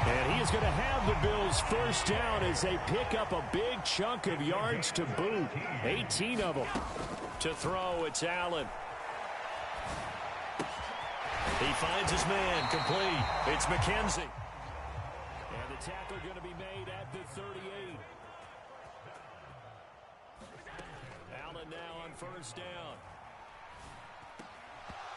And he is going to have the Bills first down as they pick up a big chunk of yards to boot. 18 of them. To throw, it's Allen. He finds his man, complete. It's McKenzie. And the tackle going to be made at the 38. Allen now on first down.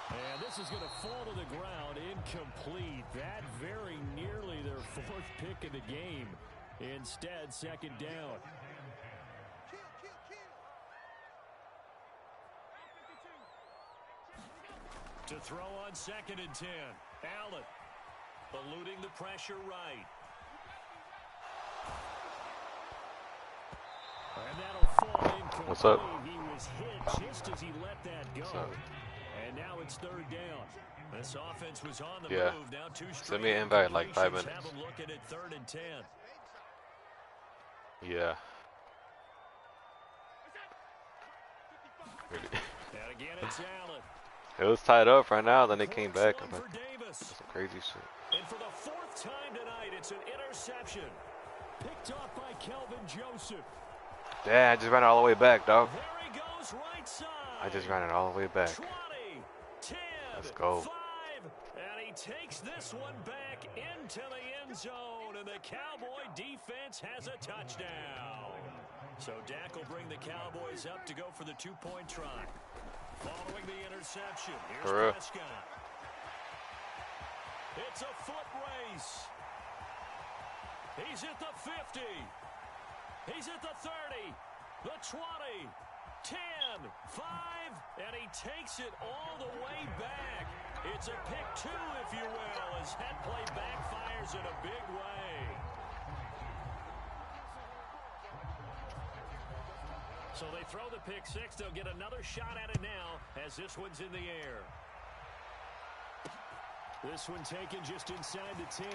And this is going to fall to the ground, incomplete. That very nearly their fourth pick of the game. Instead, second down. To throw on 2nd and 10. Allen eluding the pressure right. And that'll fall incomplete. What's up? He was hit just as he let that go. And now it's 3rd down. This offense was on the move. Now 2 straight. Send me an invite in like 5 minutes. Have them looking at 3rd and 10. Yeah. And again, it's Allen. It was tied up right now, then it came back. I'm like, that's some crazy shit. And for the 4th time tonight, it's an interception. Picked off by Kelvin Joseph. Damn, I just ran it all the way back, dog. There he goes, right side. I just ran it all the way back. 20, 10, Let's go. 5, and he takes this one back into the end zone, and the Cowboy defense has a touchdown. So Dak will bring the Cowboys up to go for the 2-point try. Following the interception, here's Prescott. It's a foot race. He's at the 50. He's at the 30, the 20, 10, 5, and he takes it all the way back. It's a pick 2, if you will, as that play backfires in a big way. So they throw the pick 6. They'll get another shot at it now as this one's in the air. This one taken just inside the 10.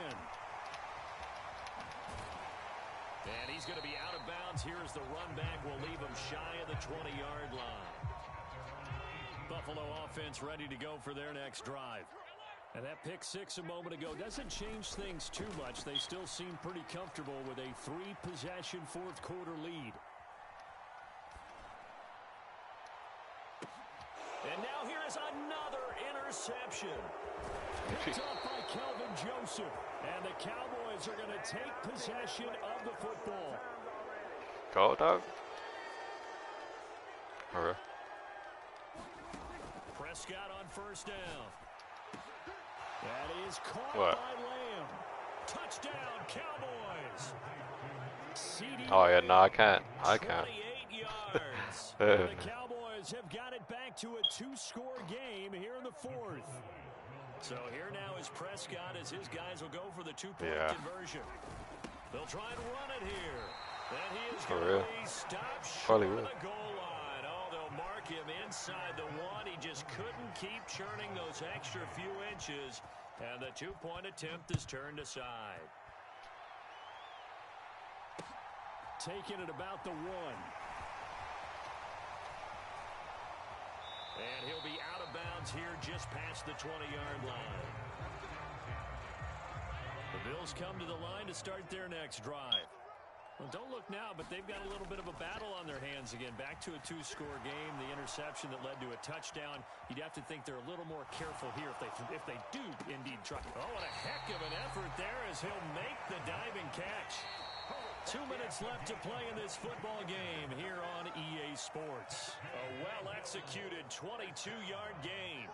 And he's going to be out of bounds here as the run back will leave him shy of the 20-yard line. Buffalo offense ready to go for their next drive. And that pick 6 a moment ago doesn't change things too much. They still seem pretty comfortable with a 3-possession fourth-quarter lead. And now here is another interception. Picked up by Kelvin Joseph. And the Cowboys are going to take possession of the football. Go, dog. All right. Prescott on first down. That is caught What? by Lamb. Touchdown, Cowboys. Oh, yeah, no, I can't. I can't. 28 yards. And the Cowboys have got it back to a 2-score game here in the 4th. So here now is Prescott as his guys will go for the 2-point conversion. They'll try and run it here. And he is going to be stopped short of the goal line. Oh, they'll mark him inside the 1. He just couldn't keep churning those extra few inches. And the 2-point attempt is turned aside. Taking it about the 1. And he'll be out of bounds here just past the 20-yard line. The Bills come to the line to start their next drive. Well, don't look now, but they've got a little bit of a battle on their hands again. Back to a 2-score game. The interception that led to a touchdown. You'd have to think they're a little more careful here if they do indeed try. Oh, and a heck of an effort there as he'll make the diving catch. 2 minutes left to play in this football game here on EA Sports. A well-executed 22-yard gain.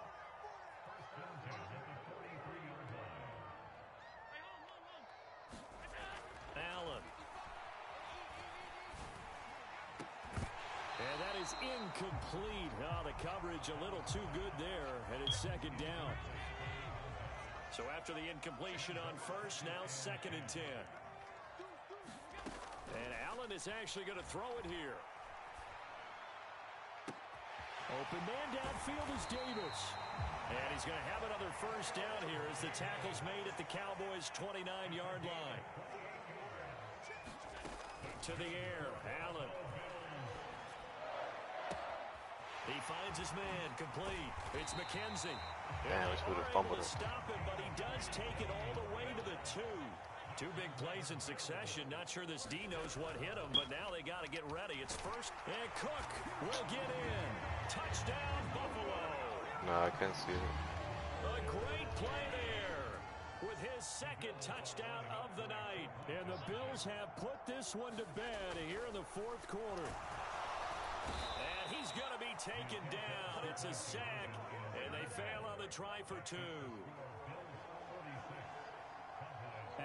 Allen. And that is incomplete. Oh, the coverage a little too good there, and it's 2nd down. So after the incompletion on first, now 2nd and 10. And Allen is actually going to throw it here. Open man downfield is Davis. And he's going to have another first down here as the tackle's made at the Cowboys' 29-yard line. To the air, Allen. He finds his man, complete. It's McKenzie. Damn, this would have fumbled it. Stop him, but he does take it all the way to the 2. 2 big plays in succession. Not sure this D knows what hit him, but now they got to get ready. It's first, and Cook will get in. Touchdown, Buffalo. No, I can't see it. A great play there with his second touchdown of the night. And the Bills have put this one to bed here in the fourth quarter. And he's going to be taken down. It's a sack, and they fail on the try for 2.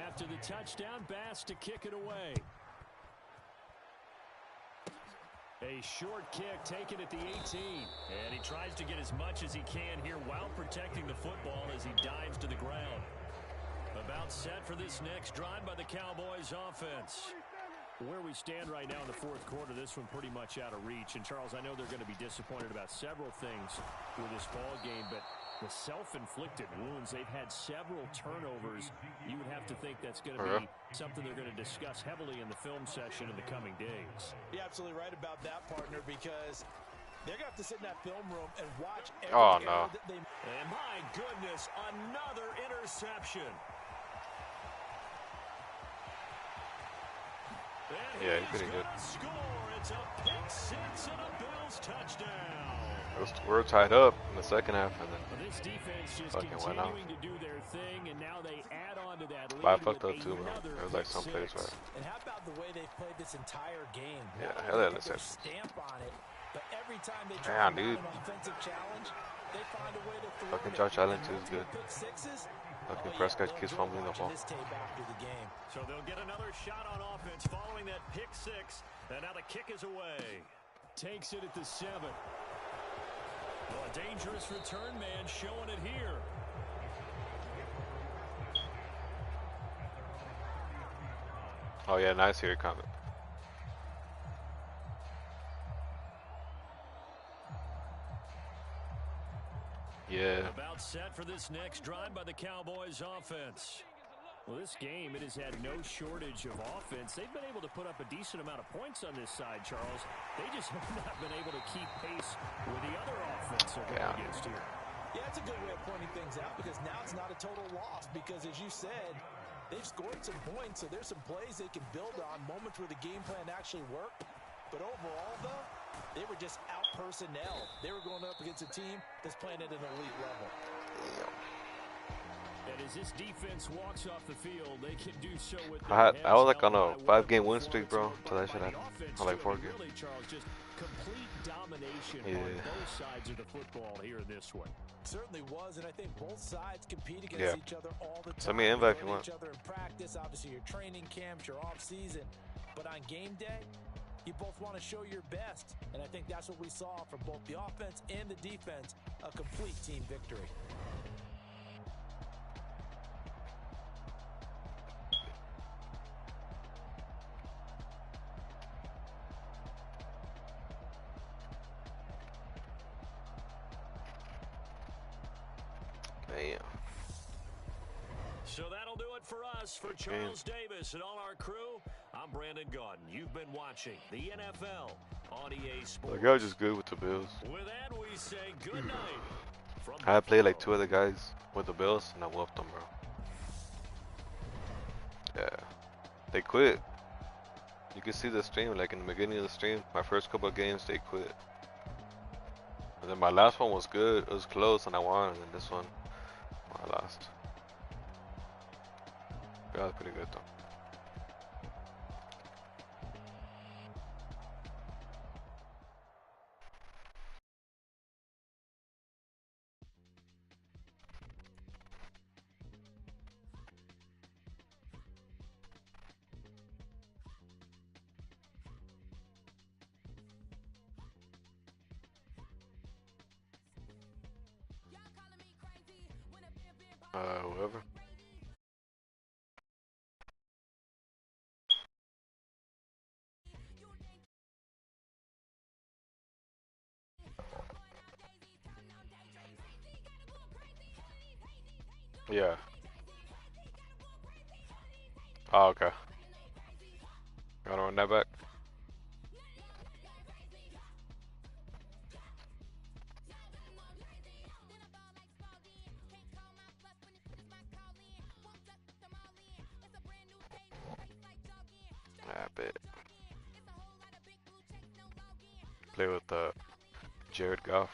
After the touchdown, Bass to kick it away. A short kick taken at the 18. And he tries to get as much as he can here while protecting the football as he dives to the ground. About set for this next drive by the Cowboys offense. Where we stand right now in the fourth quarter, this one pretty much out of reach. And, Charles, I know they're going to be disappointed about several things with this ball game, but the self-inflicted wounds, they've had several turnovers. You would have to think that's going to be something they're going to discuss heavily in the film session in the coming days. You're absolutely right about that, partner, because they're going to have to sit in that film room and watch every no. that they... And my goodness, another interception. And Yeah, he's pretty good. Score. It's a pick 6 and a Bills touchdown. We're tied up in the second half, and then This defense just fucking went out. continuing to do their thing, and now they add on to that lead. But I fucked with up too, bro. another There was like pick some plays six. where And how about the way they've played this entire game? Yeah, Not hell only yeah, did they interceptions. stamp on it, but every time they try Damn, to mount dude. an offensive challenge, they find a way to thwart Fucking it. Josh Allen And too is multiple good. pick sixes. Fucking Oh, Prescott yeah, keeps they'll fumbling the enjoy ball. watching this tape after the game. So they'll get another shot on offense following that pick 6. And now the kick is away. Takes it at the 7. Well, a dangerous return man showing it here. Oh yeah, nice here comment. Yeah. About set for this next drive by the Cowboys offense. Well, this game, it has had no shortage of offense. They've been able to put up a decent amount of points on this side, Charles. They just have not been able to keep pace with the other offense they're going against here. Yeah, that's a good way of pointing things out, because now it's not a total loss, because as you said, they've scored some points, so there's some plays they can build on, moments where the game plan actually worked. But overall, though, they were just out personnel. They were going up against a team that's playing at an elite level. And as this defense walks off the field, they can do so with I was like on a 5-game win streak, bro, till that shit happened. On like 4 games. Really, Charles, just complete domination Yeah. on both sides of the football here in this one. Certainly was, and I think both sides compete against each other all the time. Send me an invite if you They learn want. each other in practice, obviously your training camps, your off season, but on game day, you both want to show your best, and I think that's what we saw from both the offense and the defense, a complete team victory. Damn. So that'll do it for us. For Charles Davis and all our crew, I'm Brandon Gaudin. You've been watching the NFL on EA Sports. The guy was just good with the Bills. With that, we say good night. From I had played like Buffalo. 2 other guys with the Bills, and I whooped them, bro. Yeah. They quit. You can see the stream, like in the beginning of the stream, my first couple of games, they quit. And then my last one was good. It was close, and I won. And then this one, I lost. That was pretty good, though. Whoever. Yeah. Oh, okay. Gotta run that back. I bet. Play with Jared Goff.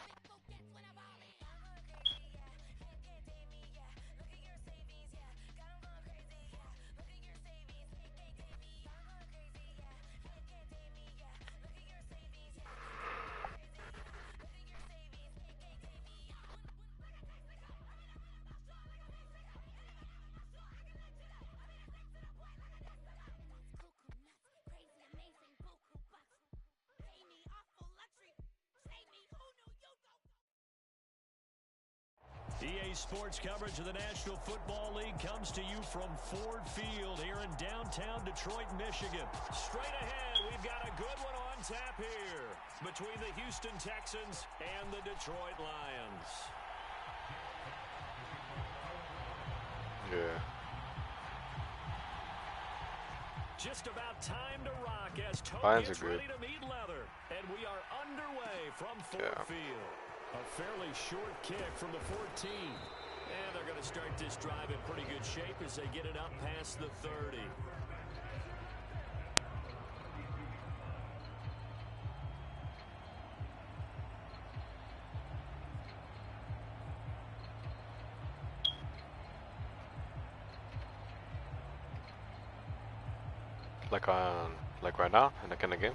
EA Sports coverage of the National Football League comes to you from Ford Field here in downtown Detroit, Michigan. Straight ahead, we've got a good one on tap here between the Houston Texans and the Detroit Lions. Yeah. Just about time to rock as Toe Lions gets are good. ready to meet leather. And we are underway from Ford Field. A fairly short kick from the 14. And they're going to start this drive in pretty good shape as they get it up past the 30. Like right now in the kind of game.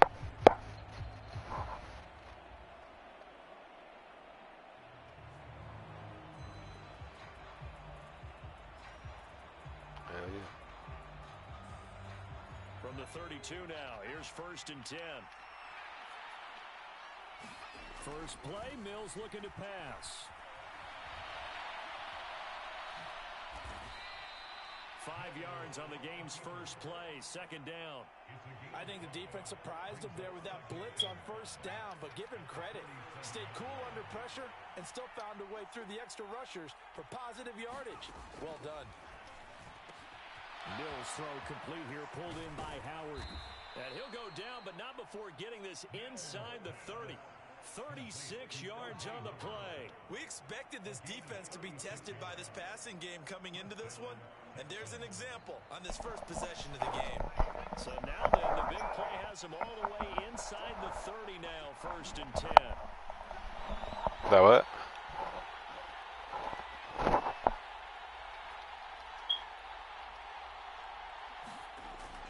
From the 32 now, here's 1st and 10. First play, Mills looking to pass. 5 yards on the game's first play, 2nd down. I think the defense surprised him there with that blitz on 1st down, but give him credit. Stayed cool under pressure and still found a way through the extra rushers for positive yardage. Well done. Mills throw complete here, pulled in by Howard. And he'll go down, but not before getting this inside the 30. 36 yards on the play. We expected this defense to be tested by this passing game coming into this one, and there's an example on this first possession of the game. So now then, the big play has him all the way inside the 30 now, 1st and 10. That what?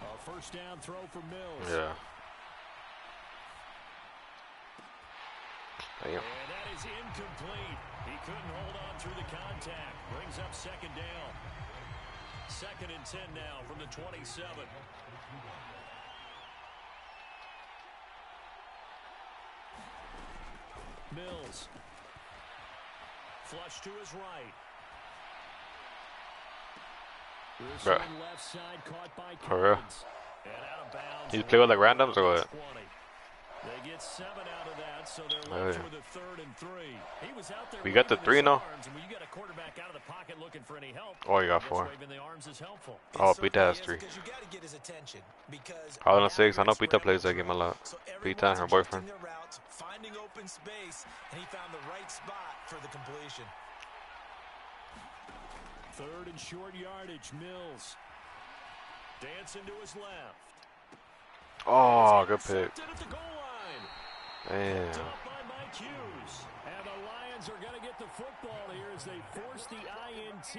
A 1st down throw for Mills. Yeah. Damn. And that is incomplete. He couldn't hold on through the contact. Brings up 2nd down. 2nd and 10 now from the 27. Mills. Flush to his right. This one left side caught by Collins. And out of bounds. You play with like randoms or what? 20. They get 7 out of that, so they're left with a 3rd and 3. He was out there. We got the 3 now. And when you got a quarterback out of the pocket looking for any help, Oh, you got 4. waving the arms is helpful. Oh, Pita has 3. I was on 6. I know Pita plays that game a lot. Pita and her boyfriend. Finding open space, and he found the right spot for the completion. 3rd and short yardage. Mills dancing to his left. Oh, good pick. At the goal line. Damn. Up by Mike Hughes. And the Lions are going to get the football here as they force the INT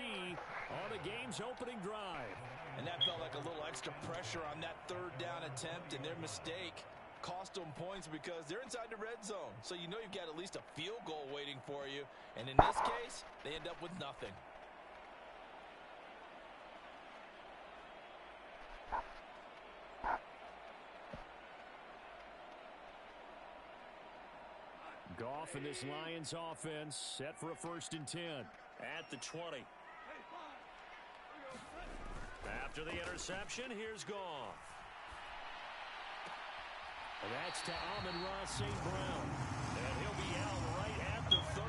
on the game's opening drive. And that felt like a little extra pressure on that 3rd down attempt, and their mistake cost them points because they're inside the red zone. So you know you've got at least a field goal waiting for you. And in this case, they end up with nothing. Goff and this Lions offense set for a 1st and 10 at the 20. After the interception, here's Goff. And that's to Amon-Ra St. Brown. And he'll be out right at the 35.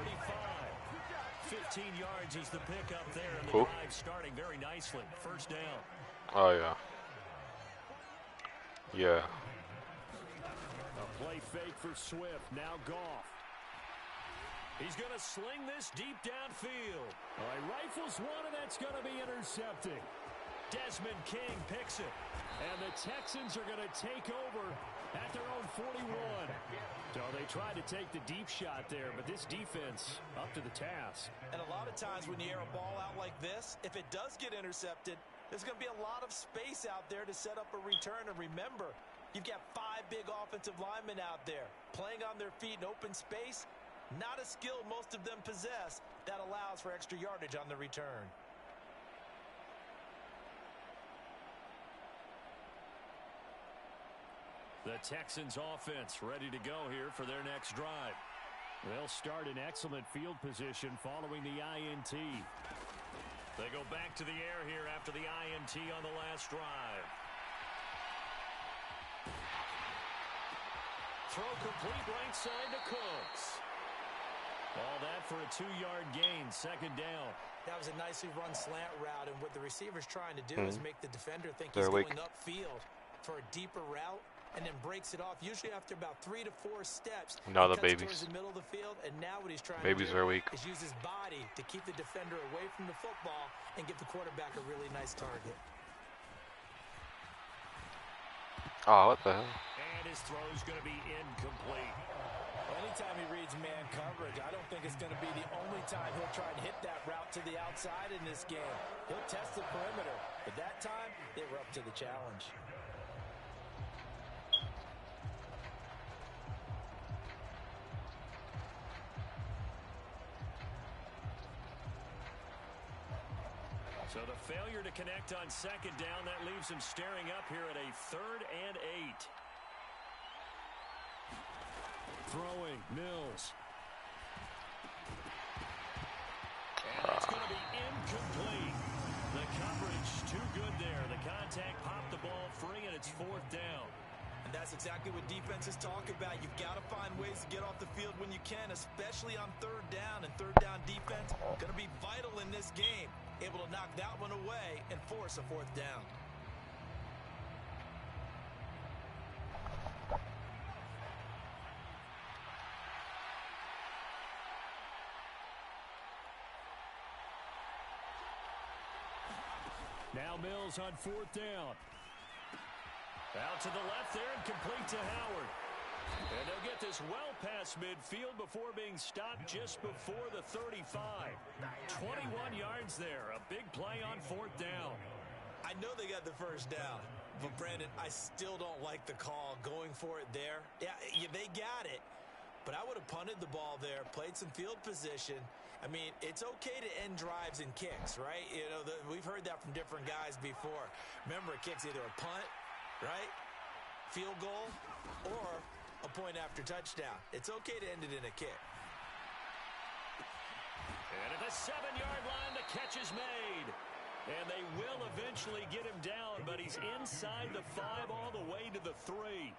15 yards is the pickup there, and the drive starting very nicely. 1st down. Oh, yeah. Yeah. A play fake for Swift. Now Goff. He's going to sling this deep downfield. All right, rifles one, and that's going to be intercepted. Desmond King picks it. And the Texans are going to take over at their own 41. So they tried to take the deep shot there, but this defense up to the task. And a lot of times when you air a ball out like this, if it does get intercepted, there's going to be a lot of space out there to set up a return. And remember, you've got 5 big offensive linemen out there playing on their feet in open space. Not a skill most of them possess that allows for extra yardage on the return. The Texans offense ready to go here for their next drive. They'll start in excellent field position following the INT. They go back to the air here after the INT on the last drive. Throw complete right side to Cooks. All that for a 2-yard gain, second down. That was a nicely run slant route, and what the receiver's trying to do is make the defender think he's going upfield for a deeper route, and then breaks it off, usually after about 3 to 4 steps. Now the babies. babies. The middle of the field, and now what he's trying babies to do are weak. is use his body to keep the defender away from the football and give the quarterback a really nice target. Oh, what the hell? And his throw's going to be incomplete. Anytime he reads man coverage, I don't think it's going to be the only time he'll try and hit that route to the outside in this game. He'll test the perimeter, but that time, they were up to the challenge. So the failure to connect on second down, that leaves him staring up here at a 3rd and 8. Throwing, Mills. And it's going to be incomplete. The coverage too good there. The contact popped the ball free, and it's 4th down. And that's exactly what defenses talk about. You've got to find ways to get off the field when you can, especially on 3rd down. And 3rd down defense going to be vital in this game. Able to knock that one away and force a 4th down. Now Mills on 4th down. Out to the left there and complete to Howard. And they'll get this well past midfield before being stopped just before the 35. 21 yards there. A big play on 4th down. I know they got the first down, but Brandon, I still don't like the call going for it there. Yeah, they got it, but I would have punted the ball there, played some field position. I mean, it's okay to end drives and kicks, right? You know, we've heard that from different guys before. Remember, a kick's either a punt, right, field goal, or a point after touchdown. It's okay to end it in a kick. And at the 7-yard line, the catch is made. And they will eventually get him down, but he's inside the 5 all the way to the 3.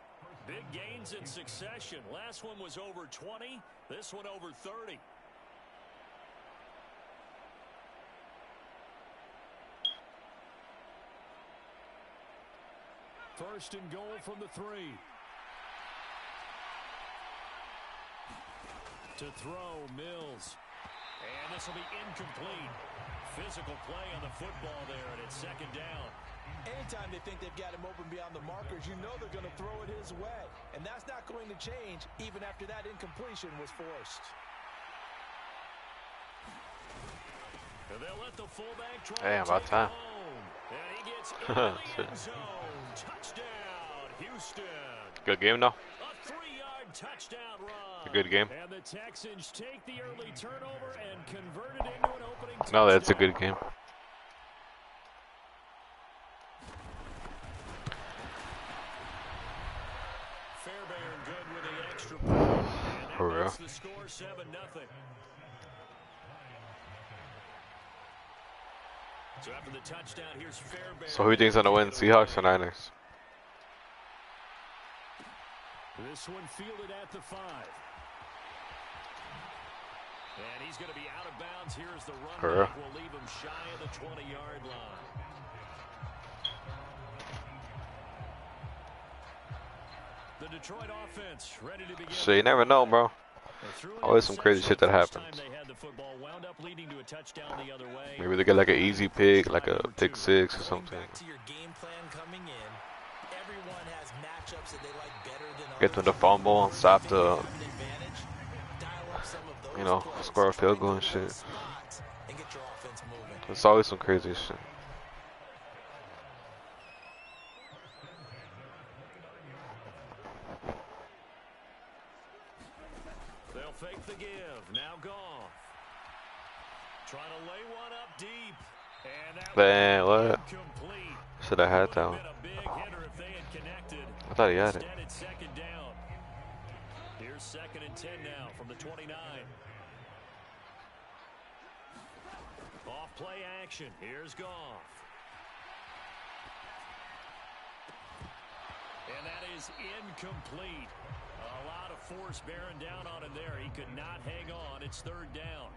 Big gains in succession. Last one was over 20. This one over 30. First and goal from the 3. To throw, Mills. And this will be incomplete. Physical play on the football there, and it's 2nd down. Anytime they think they've got him open beyond the markers, you know they're going to throw it his way. And that's not going to change even after that incompletion was forced. And they'll let the fullback try. Damn, about time. And he gets in the end zone. Touchdown, Houston. Good game, though. A 3-yard touchdown run. A good game. And the Texans take the early turnover and convert it into an opening touchdown. No, that's a good game. Fairbairn good with the extra point. For And real. that's the score, 7-0. So after the touchdown, here's Fairbairn. So who do you think's gonna win, Seahawks or Niners? This one fielded at the 5. And he's going to be out of bounds. Here's the run back. Will leave him shy of the 20-yard line. The Detroit offense ready to begin. So you never know, bro. Always some crazy shit that happens. The Maybe they get like an easy pick, like a pick 6 or something. Back to your game plan coming in. Everyone has matchups that they like better than others. Get them the fumble and stop the, Dial up some of those you know, plays. score a field Try goal and and go to shit. those spots and get your offense moving. It's always some crazy shit. They'll fake the give. Now Goff. Trying to lay one up deep. And that Man, what? incomplete. Should have had that one. Been a big hitter if they had connected. I thought he had it. Instead, it's second down. Here's 2nd and 10 now from the 29. Off play action. Here's Goff. And that is incomplete. A lot of force bearing down on him there. He could not hang on. It's 3rd down.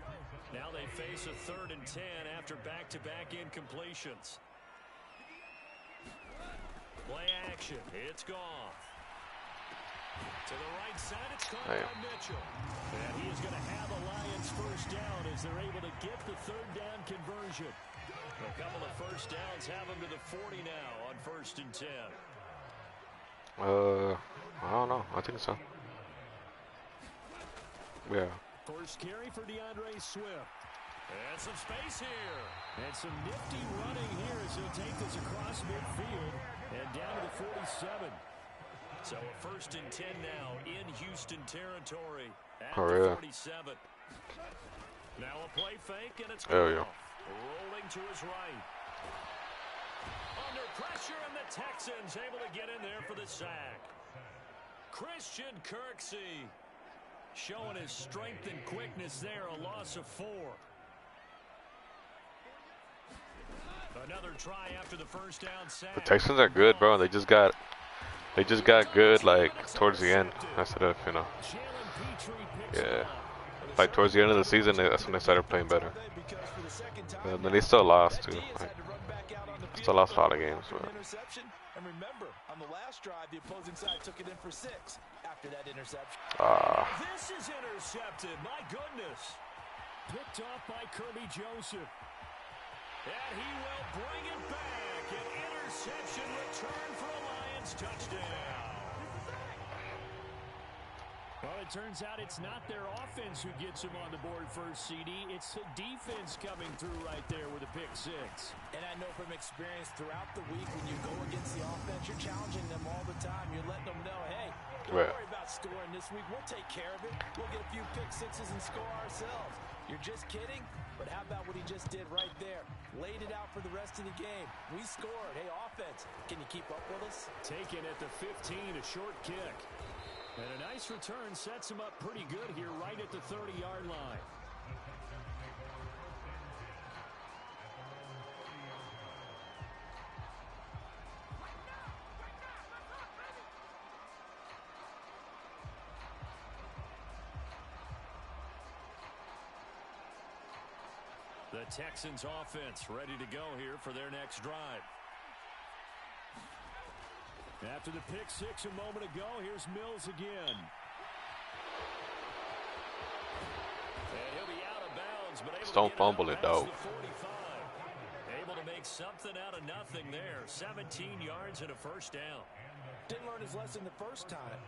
Now they face a 3rd and 10 after back-to-back incompletions. Play action. It's Goff. To the right side, it's caught by Mitchell. And he is going to have a Lions first down as they're able to get the 3rd down conversion. A couple of first downs have them to the 40 now on 1st and 10. I don't know. I think so. Yeah. First carry for DeAndre Swift. And some space here. And some nifty running here as he'll take this across midfield and down to the 47. So a 1st and 10 now in Houston territory at the 47. Now a play fake, and it's off. Rolling to his right. Under pressure, and the Texans able to get in there for the sack. Christian Kirksey showing his strength and quickness there, a loss of 4. Another try after the first down sack. The Texans are good, bro. They just got good like towards the end instead of, you know. Yeah. Like towards the end of the season, that's when they started playing better. And then they still lost too. Like, still lost a lot of games, but. And remember, on the last drive, the opposing side took it in for 6 after that interception. This is intercepted. My goodness. Picked off by Kirby Joseph. And he will bring it back. An interception return for a Lions touchdown. Well, it turns out it's not their offense who gets him on the board first, CD. It's the defense coming through right there with a pick 6. And I know from experience throughout the week, when you go against the offense, you're challenging them all the time. You're letting them know, hey, don't worry about scoring this week. We'll take care of it. We'll get a few pick 6s and score ourselves. You're just kidding? But how about what he just did right there? Laid it out for the rest of the game. We scored. Hey, offense, can you keep up with us? Taken at the 15, a short kick. And a nice return sets him up pretty good here right at the 30-yard line. The Texans offense ready to go here for their next drive. After the pick 6 a moment ago, here's Mills again. And he'll be out of bounds, but able don't to fumble it, though. Able to make something out of nothing there. 17 yards and a first down. Didn't learn his lesson the first time,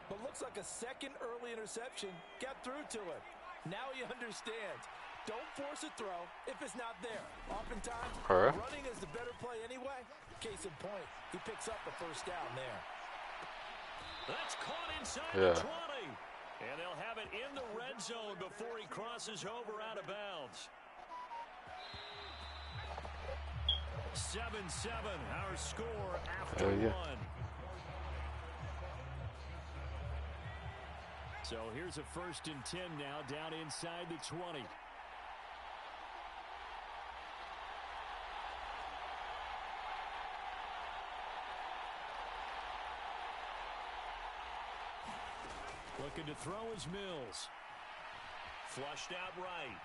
but looks like a second early interception got through to him. Now he understands. Don't force a throw if it's not there. Oftentimes, running is the better play anyway. Case in point, he picks up the first down there. That's caught inside the 20. And they'll have it in the red zone before he crosses over out of bounds. 7-7, our score after 1. So here's a 1st and 10 now down inside the 20. Looking to throw is Mills. Flushed out right.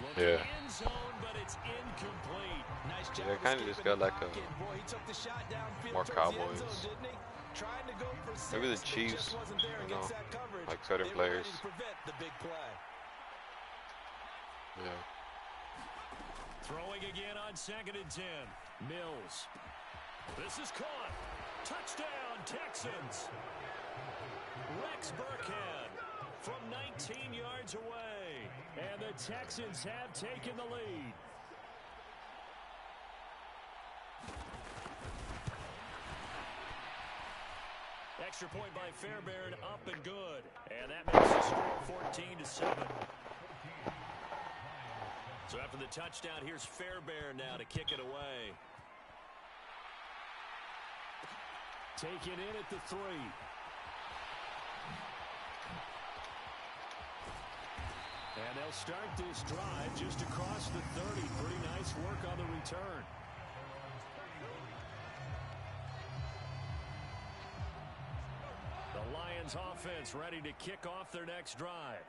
Looking end zone, but it's incomplete. Nice job. Yeah, kind of just got like a more Cowboys. Maybe the Chiefs, you know, like certain players. Yeah. Throwing again on 2nd and 10. Mills. This is caught. Touchdown, Texans. Rex Burkhead from 19 yards away. And the Texans have taken the lead. Extra point by Fairbairn, up and good. And that makes the score 14-7. So after the touchdown, here's Fairbairn now to kick it away. Taken in at the 3. And they'll start this drive just across the 30. Pretty nice work on the return. The Lions offense ready to kick off their next drive.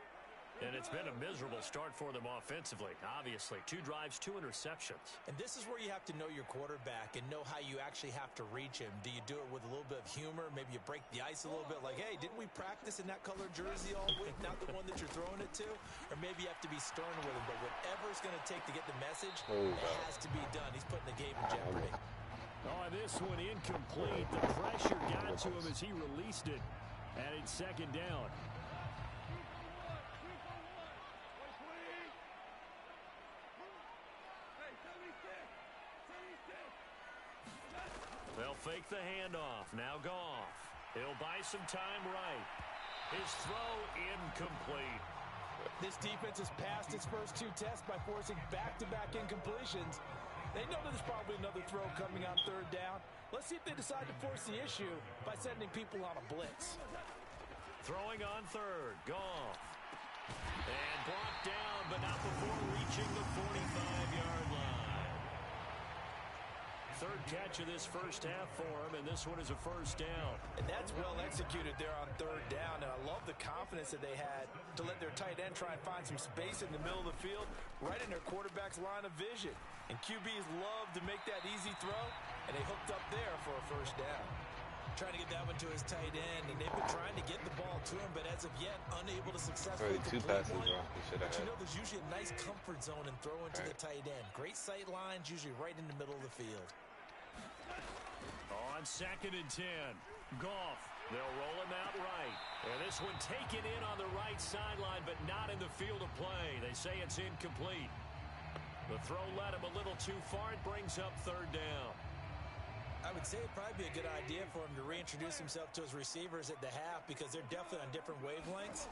And it's been a miserable start for them offensively. Obviously, 2 drives, 2 interceptions. And this is where you have to know your quarterback and know how you actually have to reach him. Do you do it with a little bit of humor? Maybe you break the ice a little bit like, hey, didn't we practice in that color jersey all week? Not the one that you're throwing it to? Or maybe you have to be stern with him. But whatever it's going to take to get the message, it has to be done. He's putting the game in jeopardy. Oh, this one incomplete. The pressure got to him as he released it. And it's second down. They'll fake the handoff. Now Goff. He'll buy some time right. His throw incomplete. This defense has passed its first 2 tests by forcing back-to-back incompletions. They know there's probably another throw coming on 3rd down. Let's see if they decide to force the issue by sending people on a blitz. Throwing on 3rd. Goff. And brought down, but not before reaching the 45-yard line. 3rd catch of this first half for him, and this one is a first down. And that's well executed there on 3rd down, and I love the confidence that they had to let their tight end try and find some space in the middle of the field, right in their quarterback's line of vision. And QBs love to make that easy throw, and they hooked up there for a first down. Trying to get that one to his tight end, and they've been trying to get the ball to him, but as of yet, unable to successfully complete 2 passes one. wrong. But you know, there's usually a nice comfort zone in throwing to the tight end. Great sight lines, usually right in the middle of the field. On 2nd and 10, Goff. They'll roll him out right. And this one taken in on the right sideline, but not in the field of play. They say it's incomplete. The throw led him a little too far. It brings up 3rd down. I would say it'd probably be a good idea for him to reintroduce himself to his receivers at the half because they're definitely on different wavelengths.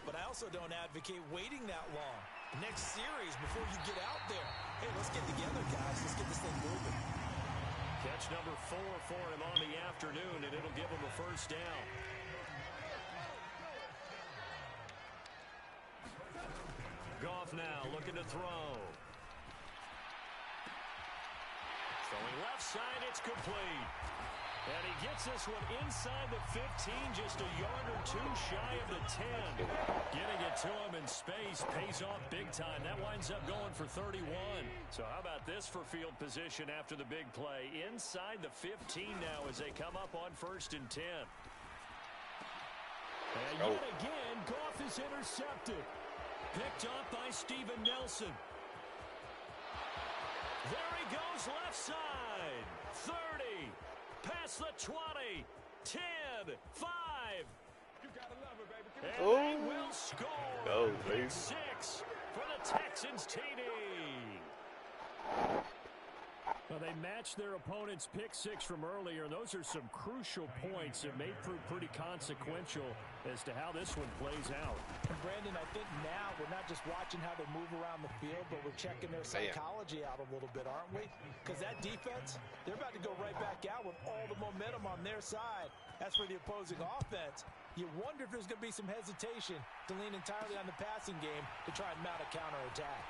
But I also don't advocate waiting that long. Next series, before you get out there, hey, let's get together, guys. Let's get this thing moving. Catch number 4 for him on the afternoon, and it'll give him a first down. Goff now looking to throw. Throwing left side, it's complete. And he gets this one inside the 15, just a yard or 2 shy of the 10. Getting it to him in space pays off big time. That winds up going for 31. So how about this for field position after the big play? Inside the 15 now as they come up on 1st and 10. And yet again, Goff is intercepted. Picked up by Steven Nelson. There he goes left side. 30. Past the 20. 10. 5. And they will score. Pick 6 for the Texans TD. Well, they matched their opponent's pick 6 from earlier. Those are some crucial points that may prove pretty consequential as to how this one plays out. And Brandon, I think now we're not just watching how they move around the field, but we're checking their psychology out a little bit, aren't we? Because that defense, they're about to go right back out with all the momentum on their side. As for the opposing offense, you wonder if there's going to be some hesitation to lean entirely on the passing game to try and mount a counterattack.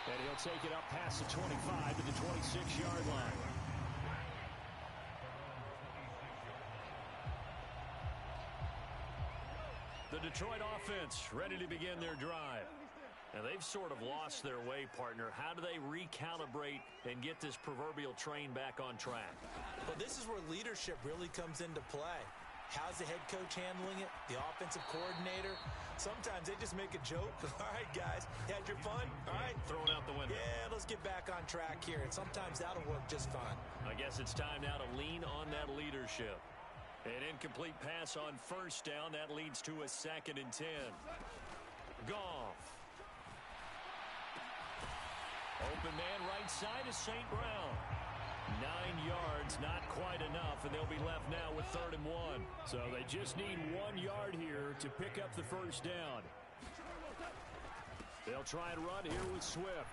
And he'll take it up past the 25 to the 26-yard line. The Detroit offense ready to begin their drive. Now, they've sort of lost their way, partner. How do they recalibrate and get this proverbial train back on track? Well, this is where leadership really comes into play. How's the head coach handling it? The offensive coordinator? Sometimes they just make a joke. All right, guys, had your fun? All right. Throw it out the window. Yeah, let's get back on track here. And sometimes that'll work just fine. I guess it's time now to lean on that leadership. An incomplete pass on first down. That leads to a 2nd and 10. Goff. Open man right side is St. Brown. 9 yards, not quite enough, and they'll be left now with 3rd and 1. So they just need 1 yard here to pick up the first down. They'll try and run here with Swift.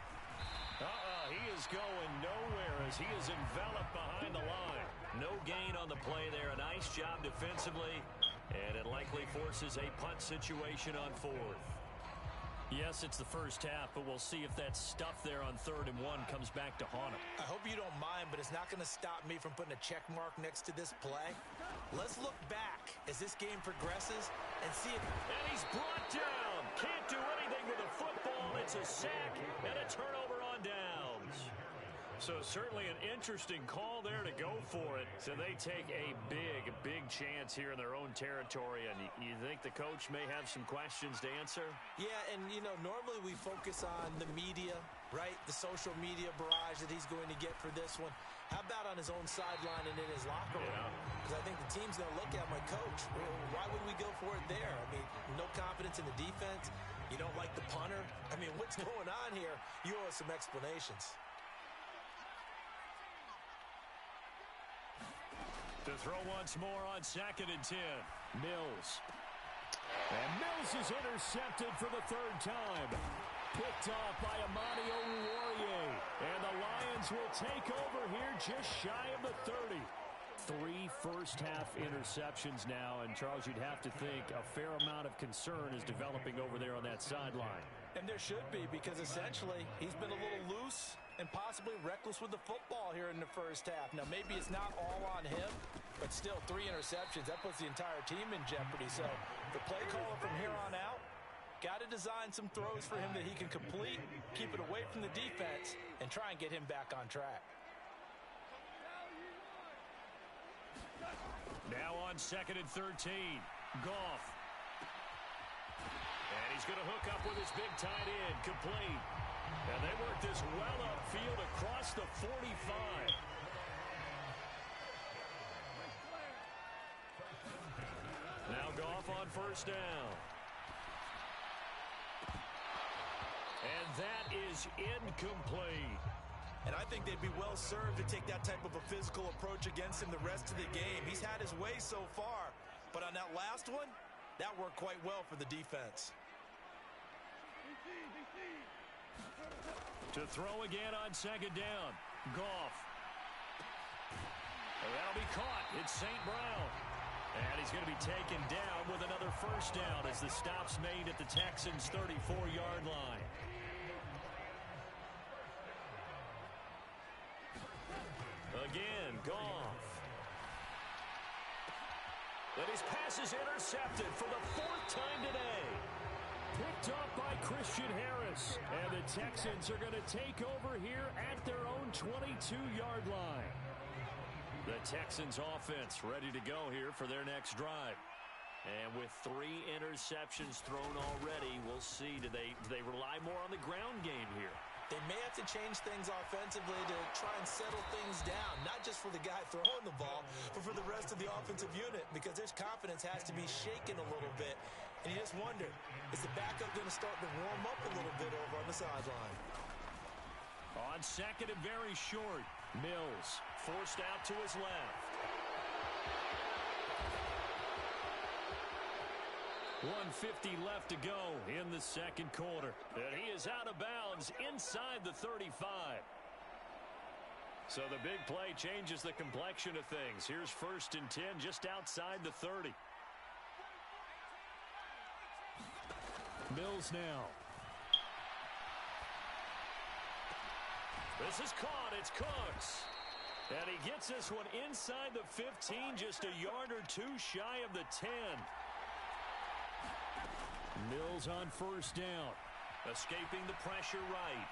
He is going nowhere as he is enveloped behind the line. No gain on the play there. A nice job defensively, and it likely forces a punt situation on 4th. Yes, it's the first half, but we'll see if that stuff there on 3rd and 1 comes back to haunt him. I hope you don't mind, but it's not going to stop me from putting a check mark next to this play. Let's look back as this game progresses and see if... And he's brought down. Can't do anything with the football. It's a sack and a turnover on downs. So certainly an interesting call there to go for it. So they take a big chance here in their own territory. And you think the coach may have some questions to answer? Yeah, and, you know, normally we focus on the media, right? The social media barrage that he's going to get for this one. How about on his own sideline and in his locker room? Because I think the team's going to look at my coach. Why would we go for it there? I mean, no confidence in the defense. You don't like the punter. I mean, what's going on here? You owe us some explanations. To throw once more on 2nd and 10. Mills. And Mills is intercepted for the 3rd time. Picked off by Amani Oruwariye. And the Lions will take over here just shy of the 30. 3 first-half interceptions now. And, Charles, you'd have to think a fair amount of concern is developing over there on that sideline. And there should be, because essentially he's been a little loose and possibly reckless with the football here in the first half. Now, maybe it's not all on him, but still 3 interceptions. That puts the entire team in jeopardy. So the play caller from here on out got to design some throws for him that he can complete, keep it away from the defense, and try and get him back on track. Now on 2nd and 13, Goff. And he's going to hook up with his big tight end, complete. And they work this well upfield across the 45. Now Goff on first down. And that is incomplete. And I think they'd be well served to take that type of a physical approach against him the rest of the game. He's had his way so far, but on that last one, that worked quite well for the defense. To throw again on 2nd down. Goff. That'll be caught. It's St. Brown. And he's going to be taken down with another first down as the stop's made at the Texans' 34-yard line. Again, Goff. But his pass is intercepted for the 4th time today. Picked up by Christian Harris. And the Texans are going to take over here at their own 22-yard line. The Texans offense ready to go here for their next drive. And with 3 interceptions thrown already, we'll see. Do they rely more on the ground game here? They may have to change things offensively to try and settle things down, not just for the guy throwing the ball, but for the rest of the offensive unit, because his confidence has to be shaken a little bit. And you just wonder, is the backup going to start to warm up a little bit over on the sideline? On 2nd and very short, Mills forced out to his left. 1:50 left to go in the 2nd quarter. And he is out of bounds inside the 35. So the big play changes the complexion of things. Here's 1st and 10 just outside the 30. Mills now. This is caught. It's Cooks. And he gets this one inside the 15, just a yard or 2 shy of the 10. Mills on first down. Escaping the pressure right.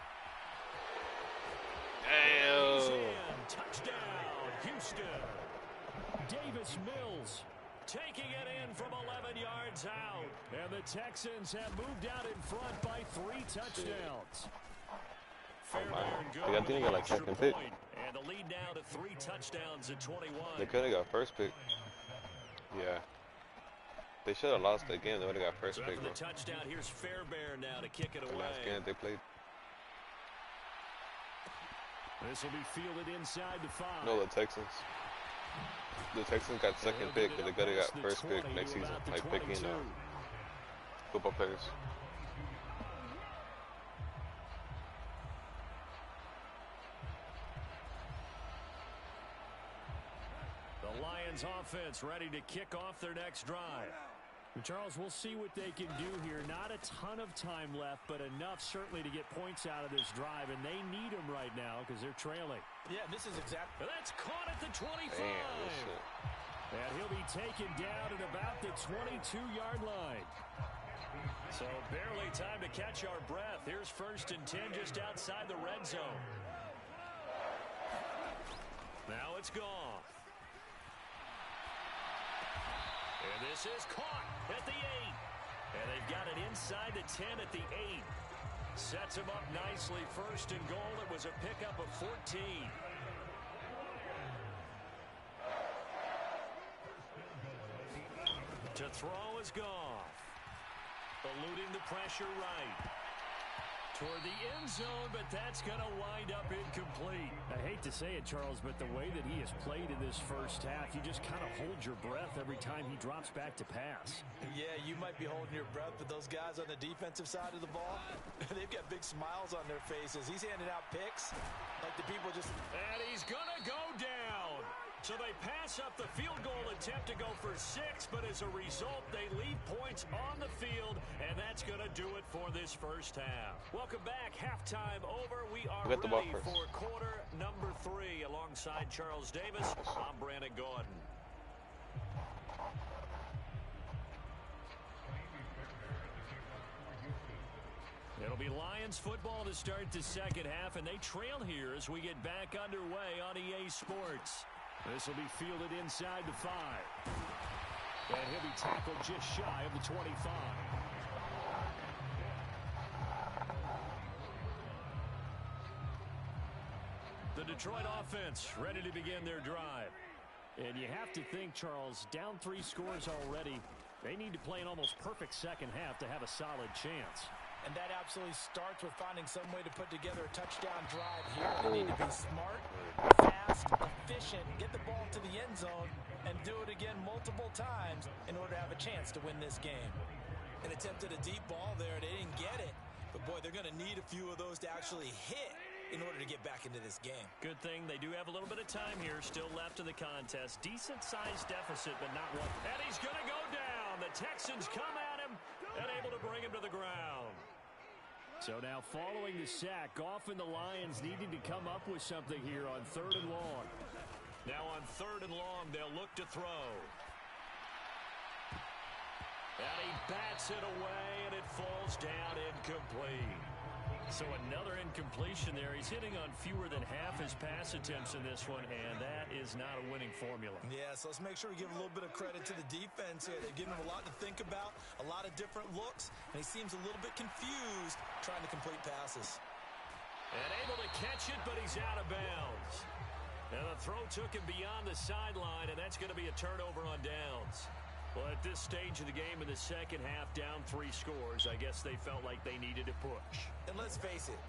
He's in. Touchdown, Houston. Davis Mills taking it in from 11 yards out. And the Texans have moved out in front by 3 touchdowns. They didn't get like second pick. And the lead now to 3 touchdowns at 21. They could have got first pick. Yeah. They should have lost that game. They would have got first So pick. after the touchdown, here's Fairbairn now to kick it The away. last game they played. This will be fielded inside the 5. No, the Texans. The Texans got second pick, but they could have got first pick next season. Like picking football players. The Lions offense ready to kick off their next drive. And Charles, we'll see what they can do here. Not a ton of time left, but enough certainly to get points out of this drive, and they need them right now because they're trailing. Yeah, this is exactly. That's caught at the 25. Damn, and he'll be taken down at about the 22-yard line. So barely time to catch our breath. Here's 1st and 10 just outside the red zone. Now it's gone. And this is caught at the 8. And they've got it inside the 10 at the 8. Sets him up nicely. 1st and goal. It was a pickup of 14. To throw is Goff. Eluding the pressure right. Toward the end zone, but that's going to wind up incomplete. I hate to say it, Charles, but the way that he has played in this first half, you just kind of hold your breath every time he drops back to pass. Yeah, you might be holding your breath, but those guys on the defensive side of the ball, they've got big smiles on their faces. He's handing out picks like the people just... And he's going to go down. So they pass up the field goal attempt to go for 6, but as a result, they leave points on the field, and that's going to do it for this first half. Welcome back. Halftime over. We are ready for quarter number 3. Alongside Charles Davis, I'm Brandon Gordon. It'll be Lions football to start the second half, and they trail here as we get back underway on EA Sports. This will be fielded inside the 5. And he'll be tackled just shy of the 25. The Detroit offense ready to begin their drive. And you have to think, Charles, down 3 scores already. They need to play an almost perfect second half to have a solid chance. And that absolutely starts with finding some way to put together a touchdown drive here. They need to be smart, fast, efficient, get the ball to the end zone, and do it again multiple times in order to have a chance to win this game. And attempted a deep ball there. They didn't get it. But, boy, they're going to need a few of those to actually hit in order to get back into this game. Good thing they do have a little bit of time here still left in the contest. Decent-sized deficit, but not one. And he's going to go down. The Texans come at him and able to bring him to the ground. So now following the sack, Goff and the Lions needing to come up with something here on 3rd and long. Now on 3rd and long, they'll look to throw. And he bats it away, and it falls down incomplete. So another incompletion there. He's hitting on fewer than half his pass attempts in this one, and that is not a winning formula. Yeah, so let's make sure we give a little bit of credit to the defense here. They've given him a lot to think about, a lot of different looks, and he seems a little bit confused trying to complete passes. And able to catch it, but he's out of bounds. And the throw took him beyond the sideline, and that's going to be a turnover on downs. Well, at this stage of the game in the second half, down 3 scores, I guess they felt like they needed to push. And let's face it,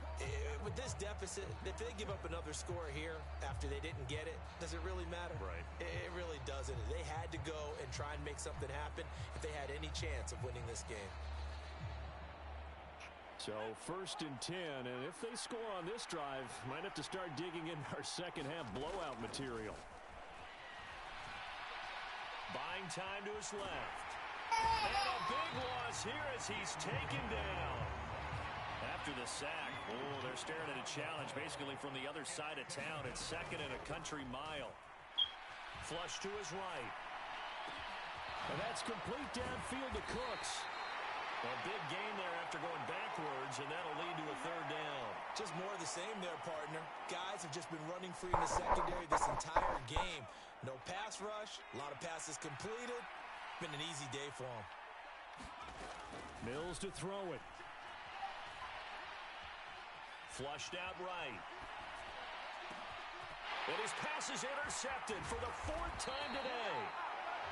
with this deficit, if they give up another score here after they didn't get it, does it really matter? Right. It really doesn't. They had to go and try and make something happen if they had any chance of winning this game. So 1st and 10, and if they score on this drive, might have to start digging in our second half blowout material. Buying time to his left. And a big loss here as he's taken down. After the sack, they're staring at a challenge basically from the other side of town. It's 2nd and a country mile. Flush to his right. And that's complete downfield to Cooks. A big gain there after going backwards, and that'll lead to a 3rd down. Just more of the same there, partner. Guys have just been running free in the secondary this entire game. No pass rush, a lot of passes completed, been an easy day for him. Mills to throw it. Flushed out right. And his pass is intercepted for the 4th time today.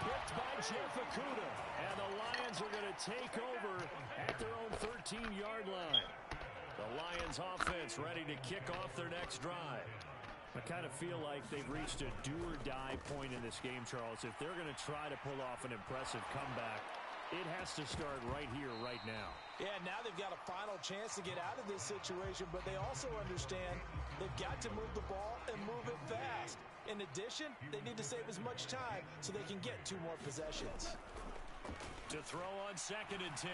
Picked by Jeff Okudah. And the Lions are going to take over at their own 13-yard line. The Lions offense ready to kick off their next drive. I kind of feel like they've reached a do-or-die point in this game, Charles. If they're going to try to pull off an impressive comeback, it has to start right here, right now. Yeah, now they've got a final chance to get out of this situation, but they also understand they've got to move the ball and move it fast. In addition, they need to save as much time so they can get 2 more possessions. To throw on 2nd and 10.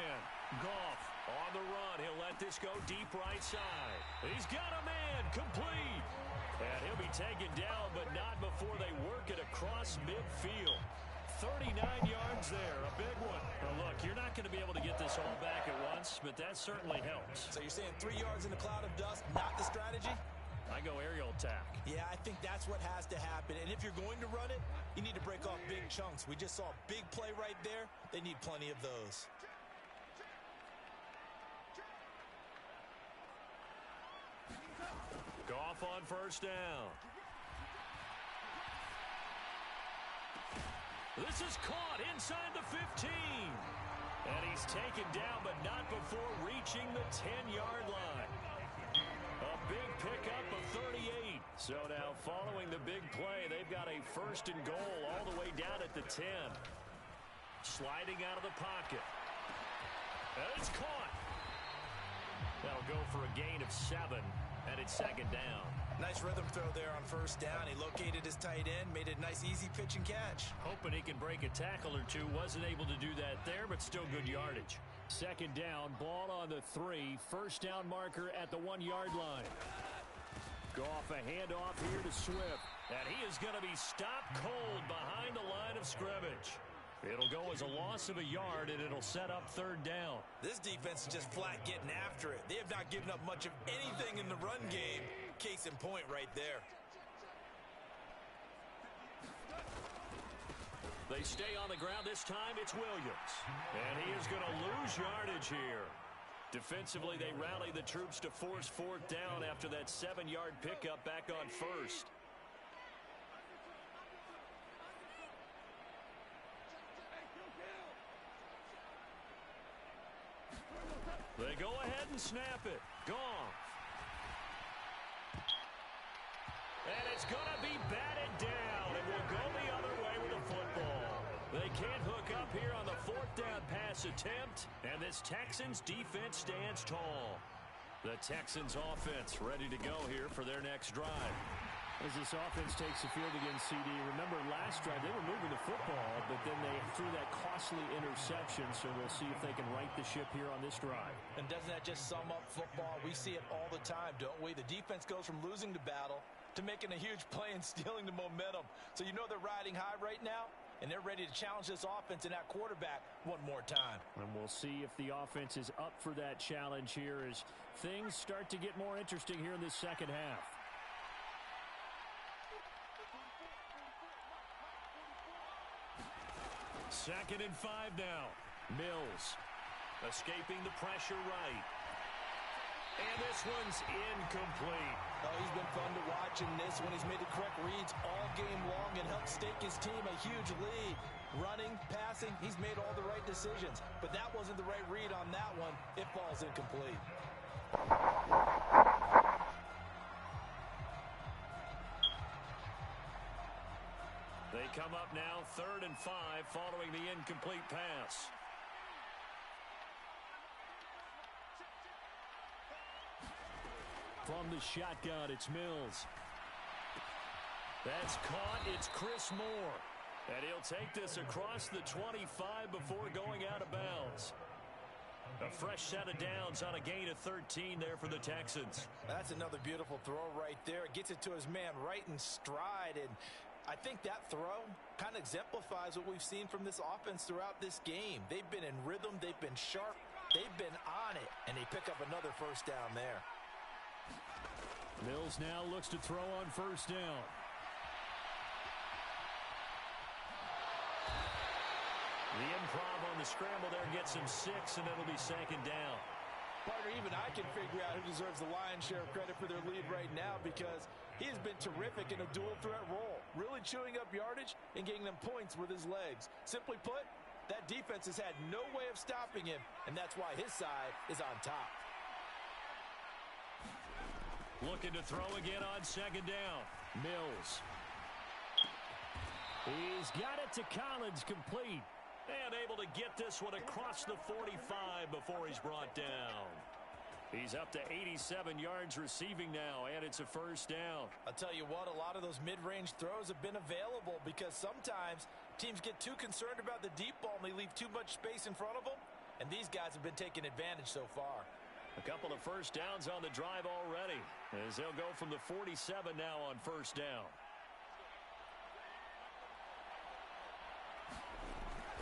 Goff on the run. He'll let this go deep right side. He's got a man complete. And he'll be taken down, but not before they work it across midfield. 39 yards there, a big one. Well, look, you're not going to be able to get this all back at once, but that certainly helps. So you're saying 3 yards in a cloud of dust, not the strategy? I go aerial attack. Yeah, I think that's what has to happen. And if you're going to run it, you need to break off big chunks. We just saw a big play right there. They need plenty of those. Goff on 1st down. This is caught inside the 15. And he's taken down, but not before reaching the 10-yard line. A big pickup of 38. So now following the big play, they've got a 1st and goal all the way down at the 10. Sliding out of the pocket. And it's caught. That'll go for a gain of 7, and it's 2nd down. Nice rhythm throw there on 1st down. He located his tight end, made it a nice, easy pitch and catch. Hoping he can break a tackle or 2. Wasn't able to do that there, but still good yardage. 2nd down, ball on the 3. 1st down marker at the 1-yard line. Goff a handoff here to Swift. And he is going to be stopped cold behind the line of scrimmage. It'll go as a loss of a yard, and it'll set up 3rd down. This defense is just flat getting after it. They have not given up much of anything in the run game. Case in point right there. They stay on the ground. This time it's Williams. And he is going to lose yardage here. Defensively, they rally the troops to force 4th down after that 7-yard pickup back on 1st. They go ahead and snap it. Goff. And it's going to be batted down, and will go the other way with the football. They can't hook up here on the 4th down pass attempt, and this Texans defense stands tall. The Texans offense ready to go here for their next drive. As this offense takes the field against CD, remember last drive they were moving the football, but then they threw that costly interception, so we'll see if they can right the ship here on this drive. And doesn't that just sum up football? We see it all the time, don't we? The defense goes from losing the battle to making a huge play and stealing the momentum. So you know they're riding high right now, and they're ready to challenge this offense and that quarterback one more time. And we'll see if the offense is up for that challenge here as things start to get more interesting here in this 2nd half. 2nd and 5 now. Mills escaping the pressure right. And this one's incomplete. Oh, he's been fun to watch in this one. He's made the correct reads all game long and helped stake his team a huge lead. Running, passing, he's made all the right decisions. But that wasn't the right read on that one. It falls incomplete. They come up now 3rd and 5 following the incomplete pass. From the shotgun, it's Mills. That's caught. It's Chris Moore. And he'll take this across the 25 before going out of bounds. A fresh set of downs on a gain of 13 there for the Texans. That's another beautiful throw right there. It gets it to his man right in stride. And I think that throw kind of exemplifies what we've seen from this offense throughout this game. They've been in rhythm. They've been sharp. They've been on it. And they pick up another 1st down there. Mills now looks to throw on 1st down. The improv on the scramble there gets him 6, and it'll be 2nd down. Partner, even I can figure out who deserves the lion's share of credit for their lead right now because he has been terrific in a dual threat role, really chewing up yardage and getting them points with his legs. Simply put, that defense has had no way of stopping him, and that's why his side is on top. Looking to throw again on 2nd down. Mills. He's got it to Collins, complete. And able to get this one across the 45 before he's brought down. He's up to 87 yards receiving now, and it's a 1st down. I'll tell you what, a lot of those mid-range throws have been available because sometimes teams get too concerned about the deep ball and they leave too much space in front of them, and these guys have been taking advantage so far. A couple of 1st downs on the drive already, as they'll go from the 47 now on 1st down.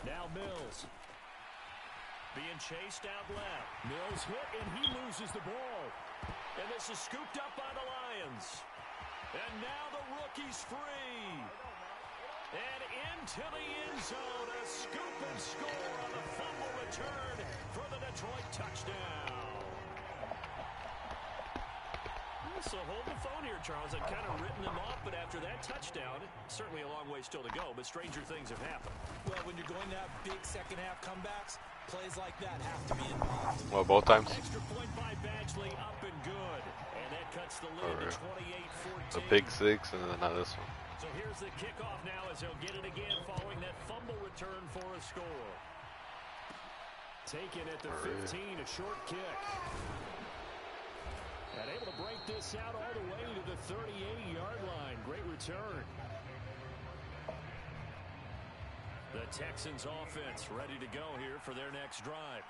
Now Mills. Being chased out left. Mills hit, and he loses the ball. And this is scooped up by the Lions. And now the rookie's free. And into the end zone, a scoop and score on the fumble return for the Detroit touchdown. So hold the phone here, Charles. I've kind of written them off, but after that touchdown, certainly a long way still to go, but stranger things have happened. Well, when you're going to have big second-half comebacks, plays like that have to be involved. Well, both times. Extra point by Badgley, up and good. And that cuts the lead to 28-14. The pick 6, and then now this one. So here's the kickoff now as they'll get it again following that fumble return for a score. Taken at the 15, a short kick. And able to break this out all the way to the 38-yard line. Great return. The Texans offense ready to go here for their next drive.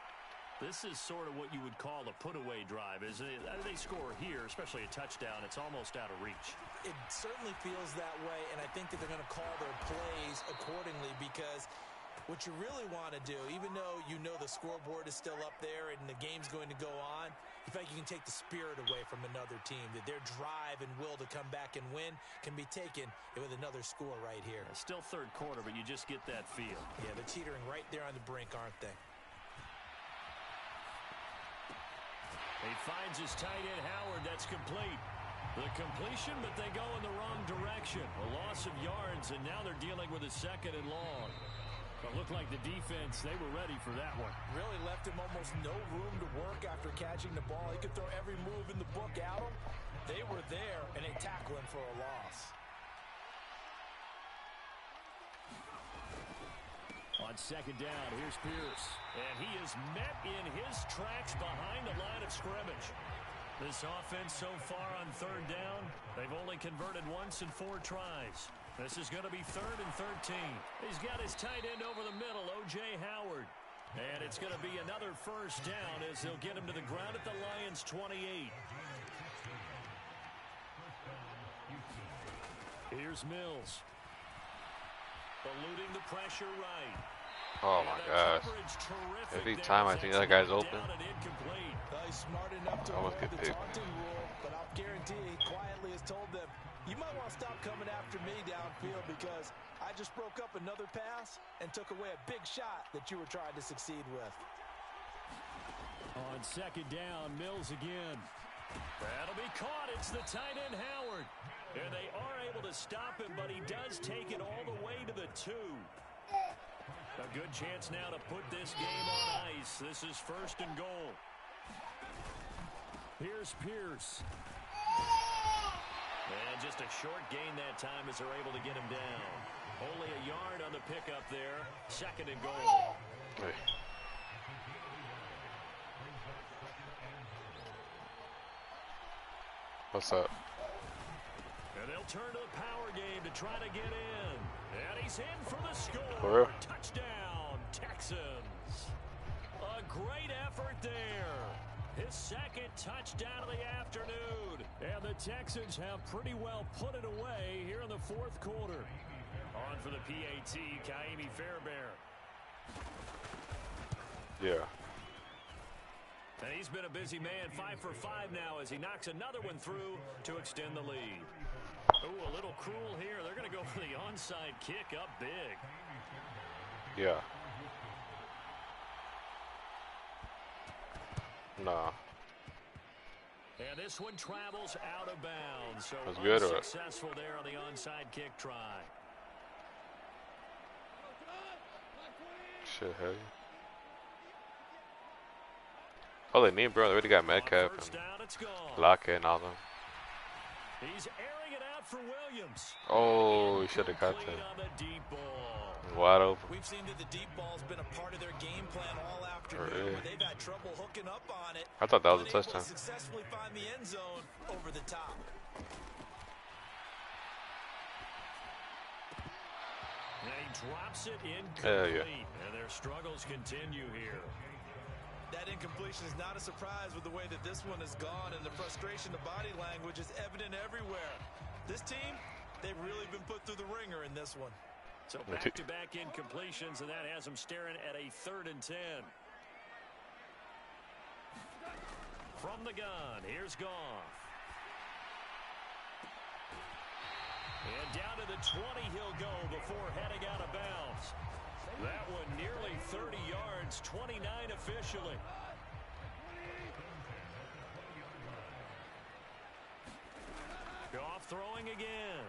This is sort of what you would call a put-away drive, isn't it? They score here, especially a touchdown. It's almost out of reach. It certainly feels that way, and I think that they're going to call their plays accordingly because what you really want to do, even though you know the scoreboard is still up there and the game's going to go on, you feel like you can take the spirit away from another team, that their drive and will to come back and win can be taken with another score right here. Still 3rd quarter, but you just get that feel. Yeah, they're teetering right there on the brink, aren't they? He finds his tight end, Howard. That's complete. The completion, but they go in the wrong direction. A loss of yards, and now they're dealing with a 2nd and long. It looked like the defense, they were ready for that one. Really left him almost no room to work after catching the ball. He could throw every move in the book at him. They were there, and they tackle him for a loss. On 2nd down, here's Pierce. And he is met in his tracks behind the line of scrimmage. This offense so far on 3rd down, they've only converted once in 4 tries. This is going to be 3rd and 13. He's got his tight end over the middle, O.J. Howard. And it's going to be another 1st down as they'll get him to the ground at the Lions' 28. Here's Mills. Eluding the pressure right. Oh my gosh. Every time I think that guy's open, He's smart enough to avoid the taunting rule, but I'll guarantee he quietly has told them, you might want to stop coming after me downfield because I just broke up another pass and took away a big shot that you were trying to succeed with. On 2nd down, Mills again. That'll be caught. It's the tight end, Howard. And they are able to stop him, but he does take it all the way to the 2. A good chance now to put this game on ice. This is 1st and goal. Here's Pierce. And just a short gain that time as they're able to get him down. Only a yard on the pickup there. 2nd and goal. Hey. What's up? And they'll turn to the power game to try to get in. And he's in for the score. For real? Touchdown, Texans. A great effort there. His 2nd touchdown of the afternoon. And the Texans have pretty well put it away here in the 4th quarter. On for the PAT, Kaimi Fairbairn. Yeah. And he's been a busy man, 5 for 5 now as he knocks another one through to extend the lead. Ooh, a little cruel here. They're going to go for the onside kick up big. Yeah. Nah. And this one travels out of bounds. So That's good, or unsuccessful there on the onside kick try. shit, heavy. Oh, they need, bro. They already got Metcalf and Lockett and all them. He's airing it out for Williams. Oh, he should have caught that. Wide open. We've seen that the deep ball's been a part of their game plan all afternoon. Where they've had trouble hooking up on it. I thought that was a touchdown. Successfully find the end zone over the top. And he drops it incomplete. Yeah. And their struggles continue here. That incompletion is not a surprise with the way that this one has gone, and the frustration of body language is evident everywhere. This team, they've really been put through the ringer in this one. So back-to-back incompletions, and that has them staring at a 3rd and 10. From the gun, here's Goff. And down to the 20 he'll go before heading out of bounds. That one nearly 30 yards, 29 officially. Goff throwing again.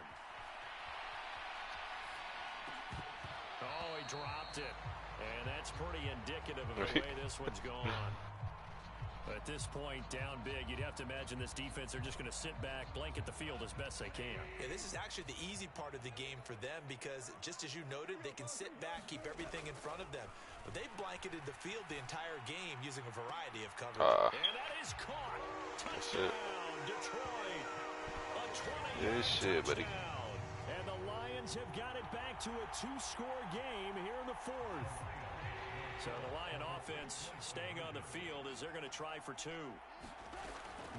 Oh, he dropped it. And that's pretty indicative of the way this one's gone. At this point, down big, you'd have to imagine this defense are just going to sit back, blanket the field as best they can. Yeah, this is actually the easy part of the game for them because, just as you noted, they can sit back, keep everything in front of them. But they blanketed the field the entire game using a variety of coverage. And that is caught. Touchdown, Detroit. A 20-yard shit, buddy. And the Lions have got it back to a 2-score game here in the 4th. So the Lion offense staying on the field as they're going to try for 2.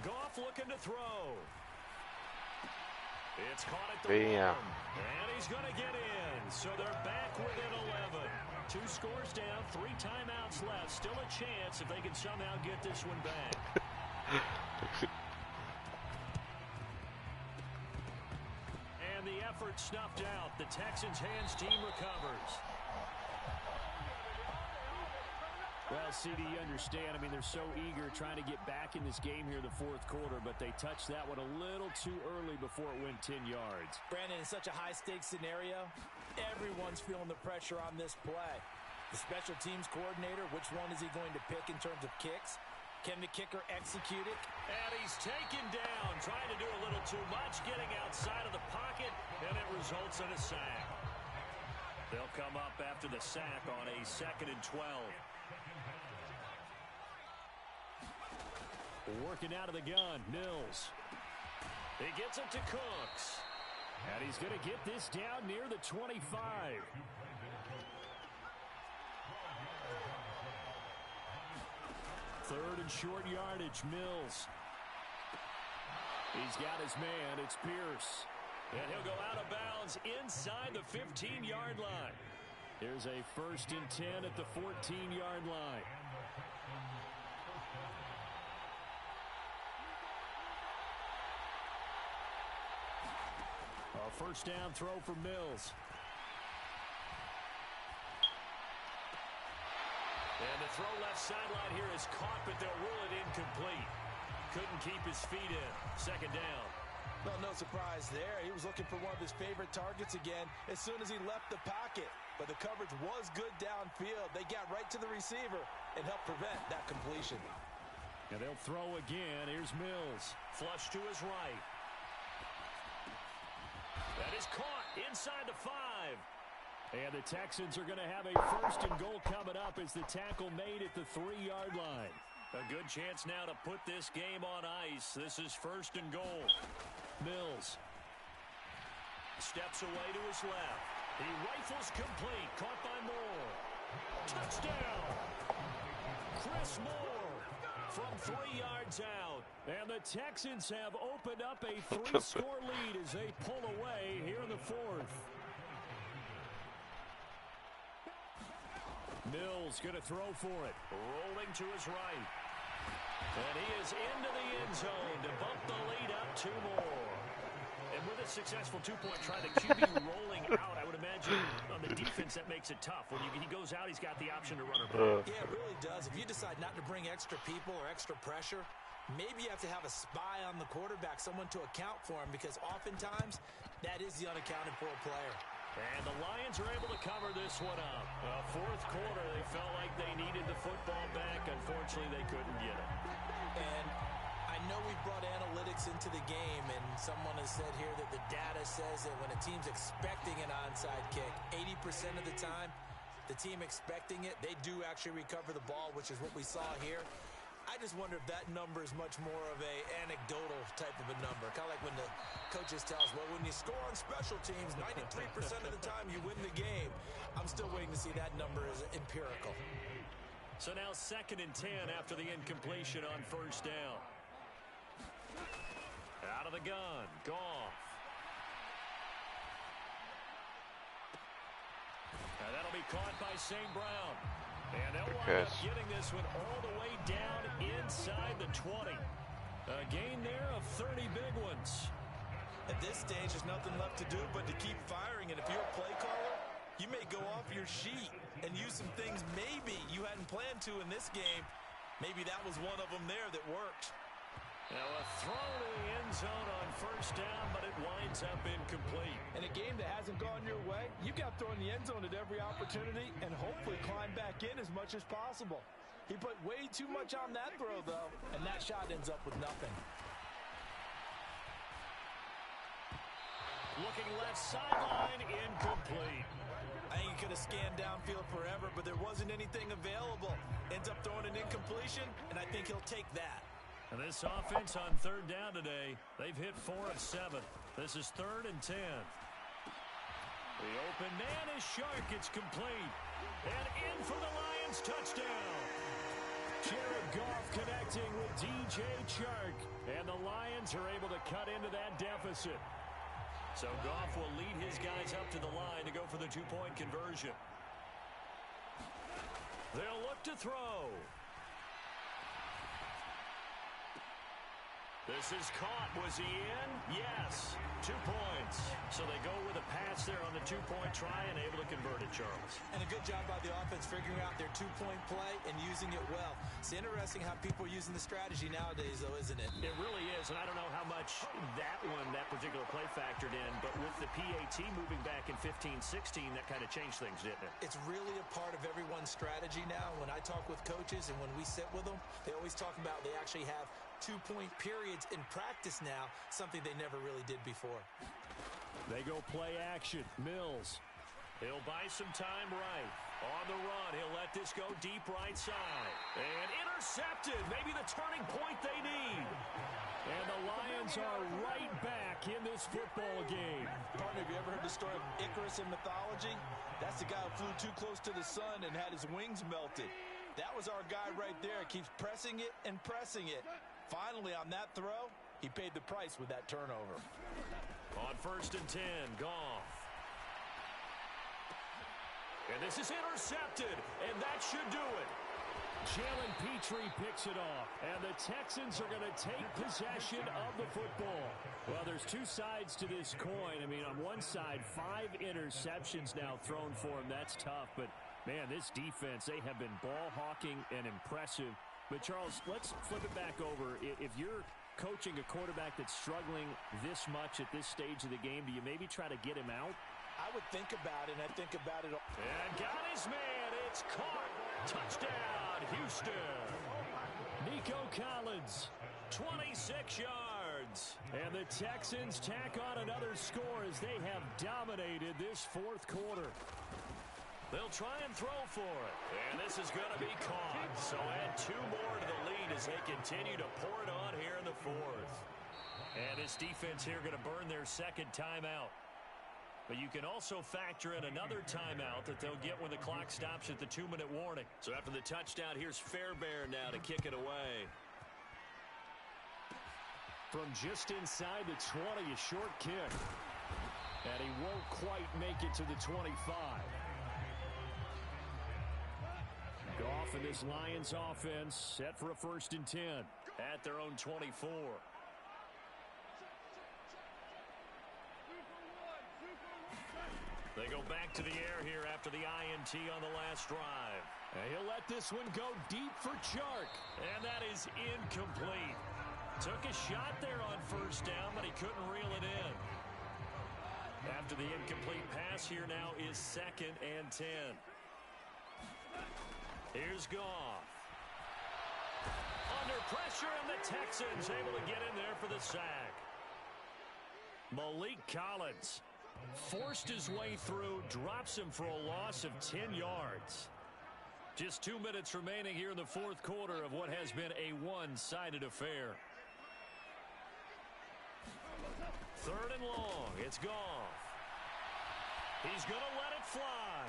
Goff looking to throw. It's caught at the 1. And he's going to get in. So they're back within 11. 2 scores down, 3 timeouts left. Still a chance if they can somehow get this one back. And the effort snuffed out. The Texans' hands team recovers. Well, CD, you understand. I mean, they're so eager trying to get back in this game here in the 4th quarter, but they touched that one a little too early before it went 10 yards. Brandon, in such a high-stakes scenario, everyone's feeling the pressure on this play. The special teams coordinator, which one is he going to pick in terms of kicks? Can the kicker execute it? And he's taken down, trying to do a little too much, getting outside of the pocket, and it results in a sack. They'll come up after the sack on a 2nd and 12. Working out of the gun, Mills. He gets it to Cooks. And he's going to get this down near the 25. Third and short yardage, Mills. He's got his man, it's Pierce. And he'll go out of bounds inside the 15-yard line. Here's a 1st and 10 at the 14-yard line. A 1st down throw for Mills. And the throw left sideline here is caught, but they'll rule it incomplete. Couldn't keep his feet in. 2nd down. Well, no surprise there. He was looking for one of his favorite targets again as soon as he left the pocket. But the coverage was good downfield. They got right to the receiver and helped prevent that completion. And they'll throw again. Here's Mills. Flush to his right. That is caught inside the 5. And the Texans are going to have a 1st and goal coming up as the tackle made at the 3-yard line. A good chance now to put this game on ice. This is 1st and goal. Mills steps away to his left. He rifles complete. Caught by Moore. Touchdown! Chris Moore from 3 yards out. And the Texans have opened up a 3-score lead as they pull away here in the 4th. Mills going to throw for it. Rolling to his right. And he is into the end zone to bump the lead up 2 more. And with a successful 2-point try, the QB rolling out, I would imagine imagine on the defense that makes it tough. When he goes out, he's got the option to run or play. Yeah, it really does. If you decide not to bring extra people or extra pressure, maybe you have to have a spy on the quarterback, someone to account for him, because oftentimes that is the unaccounted for player. And the Lions are able to cover this one up. Fourth quarter, they felt like they needed the football back. Unfortunately, they couldn't get it. And I know we brought analytics into the game, and someone has said here that the data says that when a team's expecting an onside kick, 80% of the time, the team expecting it, they do actually recover the ball, which is what we saw here. I just wonder if that number is much more of a anecdotal type of a number. Kind of like when the coaches tell us, well, when you score on special teams, 93% of the time you win the game. I'm still waiting to see that number is empirical. So now 2nd and 10 after the incompletion on first down. Out of the gun, Goff. And that'll be caught by St. Brown. And they'll wind up getting this one all the way down inside the 20. A gain there of 30 big ones. At this stage, there's nothing left to do but to keep firing. And if you're a play caller, you may go off your sheet and use some things maybe you hadn't planned to in this game. Maybe that was one of them there that worked. Now a throw to the end zone on first down, but it winds up incomplete. In a game that hasn't gone your way, you've got to throw in the end zone at every opportunity and hopefully climb back in as much as possible. He put way too much on that throw, though, and that shot ends up with nothing. Looking left sideline, incomplete. I think he could have scanned downfield forever, but there wasn't anything available. Ends up throwing an incompletion, and I think he'll take that. And this offense on third down today, they've hit 4 of 7. This is 3rd and 10. The open man is Shark. It's complete. And in for the Lions touchdown. Jared Goff connecting with DJ Chark. And the Lions are able to cut into that deficit. So Goff will lead his guys up to the line to go for the 2-point conversion. They'll look to throw. This is caught. Was he in? Yes. 2 points. So they go with a pass there on the 2-point try and able to convert it, Charles. And a good job by the offense figuring out their 2-point play and using it well. It's interesting how people are using the strategy nowadays, though, isn't it? It really is, and I don't know how much that particular play factored in, but with the PAT moving back in 15-16, that kind of changed things, didn't it? It's really a part of everyone's strategy now. When I talk with coaches and when we sit with them, they always talk about they actually have 2-point periods in practice now, something they never really did before. They go play action. Mills. He'll buy some time right. On the run, he'll let this go deep right side. And intercepted. Maybe the turning point they need. And the Lions are right back in this football game. Partner, have you ever heard the story of Icarus in mythology? That's the guy who flew too close to the sun and had his wings melted. That was our guy right there. Keeps pressing it and pressing it. Finally, on that throw, he paid the price with that turnover. On 1st and 10, Goff. And this is intercepted, and that should do it. Jalen Petrie picks it off, and the Texans are going to take possession of the football. Well, there's 2 sides to this coin. I mean, on one side, 5 interceptions now thrown for him. That's tough, but, man, this defense, they have been ball hawking and impressive. But, Charles, let's flip it back over. If you're coaching a quarterback that's struggling this much at this stage of the game, do you maybe try to get him out? I would think about it, and I think about it. And got his man. It's caught. Touchdown, Houston. Nico Collins, 26 yards. And the Texans tack on another score as they have dominated this 4th quarter. They'll try and throw for it. And this is going to be caught. So add 2 more to the lead as they continue to pour it on here in the 4th. And this defense here going to burn their 2nd timeout. But you can also factor in another timeout that they'll get when the clock stops at the 2-minute warning. So after the touchdown, here's Fairbairn now to kick it away. From just inside the 20, a short kick. And he won't quite make it to the 25. Goff and this Lions offense set for a 1st and 10 at their own 24. They go back to the air here after the INT on the last drive. And he'll let this one go deep for Chark. And that is incomplete. Took a shot there on first down, but he couldn't reel it in. After the incomplete pass, here now is 2nd and 10. Here's Goff. Under pressure, and the Texans able to get in there for the sack. Malik Collins forced his way through, drops him for a loss of 10 yards. Just 2 minutes remaining here in the fourth quarter of what has been a one-sided affair. 3rd and long. It's Goff. He's going to let it fly.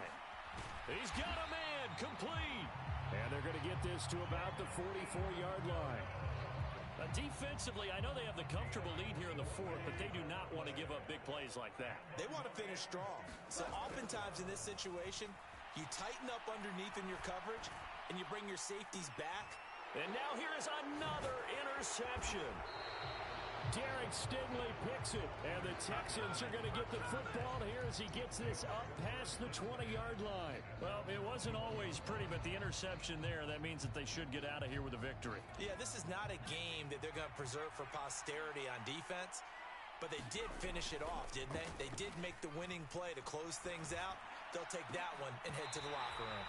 He's got a man complete. And they're going to get this to about the 44-yard line. Defensively, I know they have the comfortable lead here in the fourth, but they do not want to give up big plays like that. They want to finish strong. So oftentimes in this situation, you tighten up underneath in your coverage, and you bring your safeties back. And now here is another interception. Derek Stingley picks it, and the Texans are going to get the football here as he gets this up past the 20-yard line. Well, it wasn't always pretty, but the interception there, that means that they should get out of here with a victory. Yeah, this is not a game that they're going to preserve for posterity on defense, but they did finish it off, didn't they? They did make the winning play to close things out. They'll take that one and head to the locker room.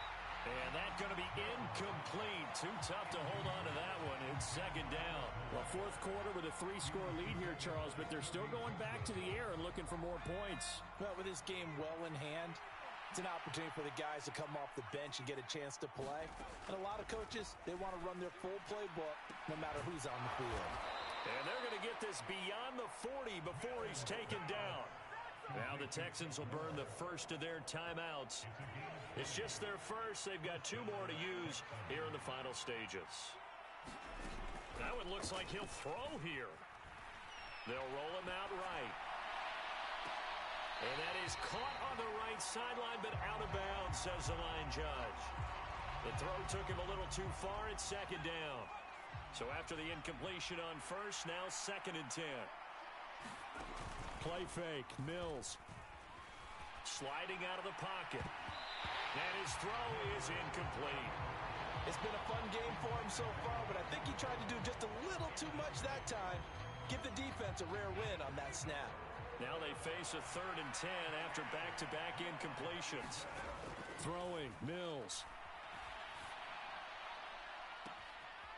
And that's going to be incomplete. Too tough to hold on to that one. It's 2nd down. Well, fourth quarter with a 3-score lead here, Charles, but they're still going back to the air and looking for more points. Well, with this game well in hand, it's an opportunity for the guys to come off the bench and get a chance to play. And a lot of coaches, they want to run their full playbook no matter who's on the field. And they're going to get this beyond the 40 before he's taken down. Now the Texans will burn the first of their timeouts. It's just their first. They've got 2 more to use here in the final stages. Now it looks like he'll throw here. They'll roll him out right. And that is caught on the right sideline, but out of bounds, says the line judge. The throw took him a little too far. It's 2nd down. So after the incompletion on first, now 2nd and 10. Play fake, Mills. Sliding out of the pocket. And his throw is incomplete. It's been a fun game for him so far, but I think he tried to do just a little too much that time. Give the defense a rare win on that snap. Now they face a 3rd and 10 after back-to-back incompletions. Throwing, Mills.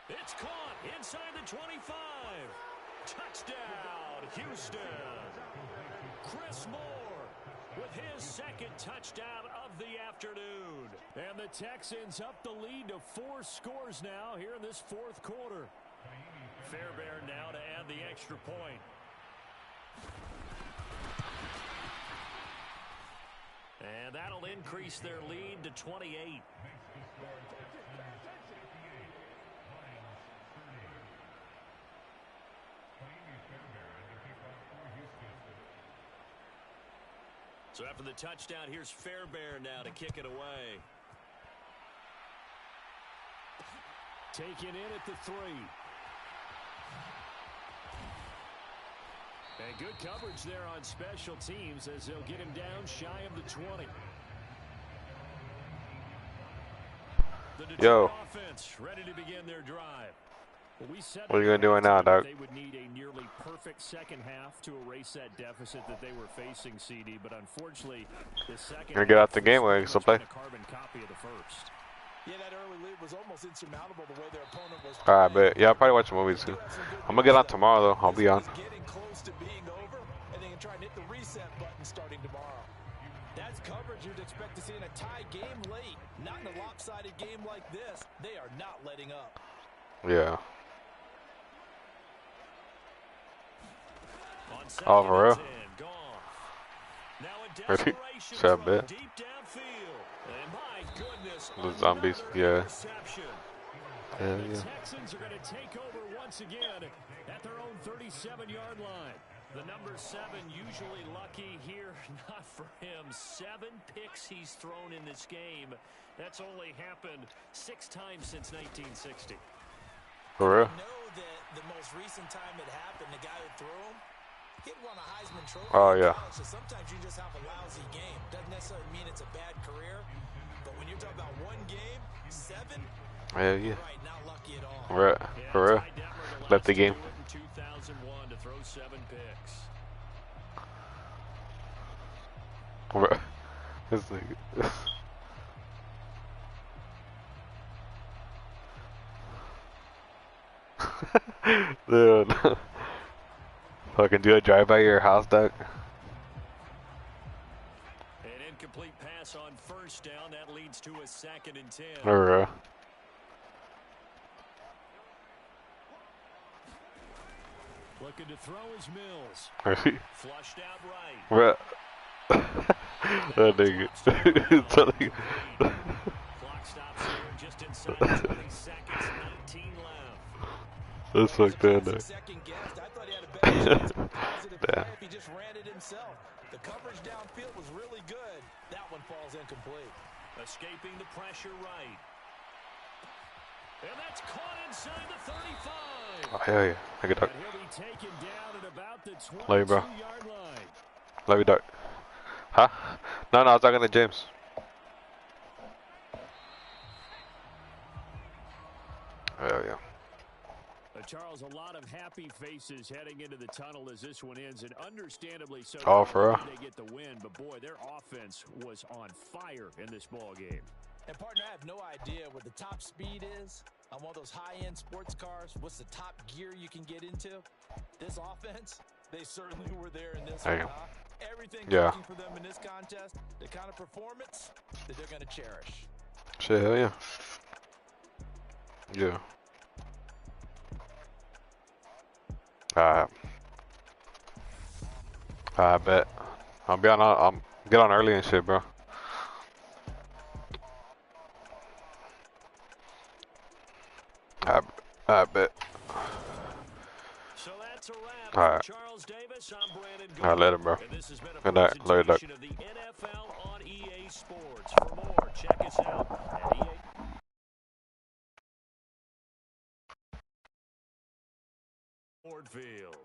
It's caught inside the 25. Touchdown, Houston. Chris Moore with his 2nd touchdown of the afternoon. And the Texans up the lead to 4 scores now here in this fourth quarter. Fairbairn now to add the extra point. And that'll increase their lead to 28. So after the touchdown, here's Fairbairn now to kick it away. Taken in at the 3. And good coverage there on special teams as they'll get him down shy of the 20. The Detroit offense ready to begin their drive. What are you going to do right now, Doc? They would need a nearly perfect second half to erase that deficit that they were facing, CD. But unfortunately, the second You're going to get out the game where you still play. A carbon copy of the first. Yeah, that early lead was almost insurmountable the way their opponent was. All right, but yeah, I'll probably watch movies too. I'm going to get on tomorrow, though. I'll be on. Getting close to being over, and they can try and hit the reset button starting tomorrow. That's coverage you'd expect to see in a tie game late. Not in a lopsided game like this. They are not letting up. Yeah. Oh, for real? Ready? Sad bit. The zombies, yeah. The Texans are going to take over once again at their own 37-yard line. The number 7 usually lucky here, not for him. 7 picks he's thrown in this game. That's only happened 6 times since 1960. For real? I know that the most recent time it happened, the guy who threw him, He'd won a Heisman Trophy. Oh, yeah. So sometimes you just have a lousy game. Doesn't necessarily mean it's a bad career. But when you're talking about one game, 7, Yeah, yeah. right, not lucky at all. Right, for real. Left the game. 2001 to throw 7 picks. Right. This nigga. Dude. Fucking do a drive by your house, dog. An incomplete pass on first down. That leads to a 2nd and 10. For Looking to throw his Mills. real. Flushed out right. Bruh. That nigga. Clock stops here just inside 20 seconds. 19 left. That's fucked up, though. Second guessed. I thought he had a better chance of a positive play if he just ran it himself. The coverage downfield was really good. That one falls incomplete. Escaping the pressure right. And that's caught inside the 35. Oh, hell yeah. Look at that. And he'll be taken down at about the Love you, bro. 22-yard line. Love you, dog. Huh? No, I was talking to James. Hell yeah. Charles, a lot of happy faces heading into the tunnel as this one ends, and understandably so. Oh, for real? They get the win, but boy, their offense was on fire in this ball game. And partner, I have no idea what the top speed is on one of those high-end sports cars. What's the top gear you can get into? This offense, they certainly were there in this one. Everything working for them in this contest, the kind of performance that they're going to cherish. Shit, hell yeah. Yeah. I bet. I'll get on early and shit, bro. I bet. So that's a wrap. Alright. Charles Davis, I'm Brandon Gould. Alright, later, bro. And this has been a Good night. Later, Doc. presentation of the NFL on EA Sports. For more, check us out at EA. Ford Field.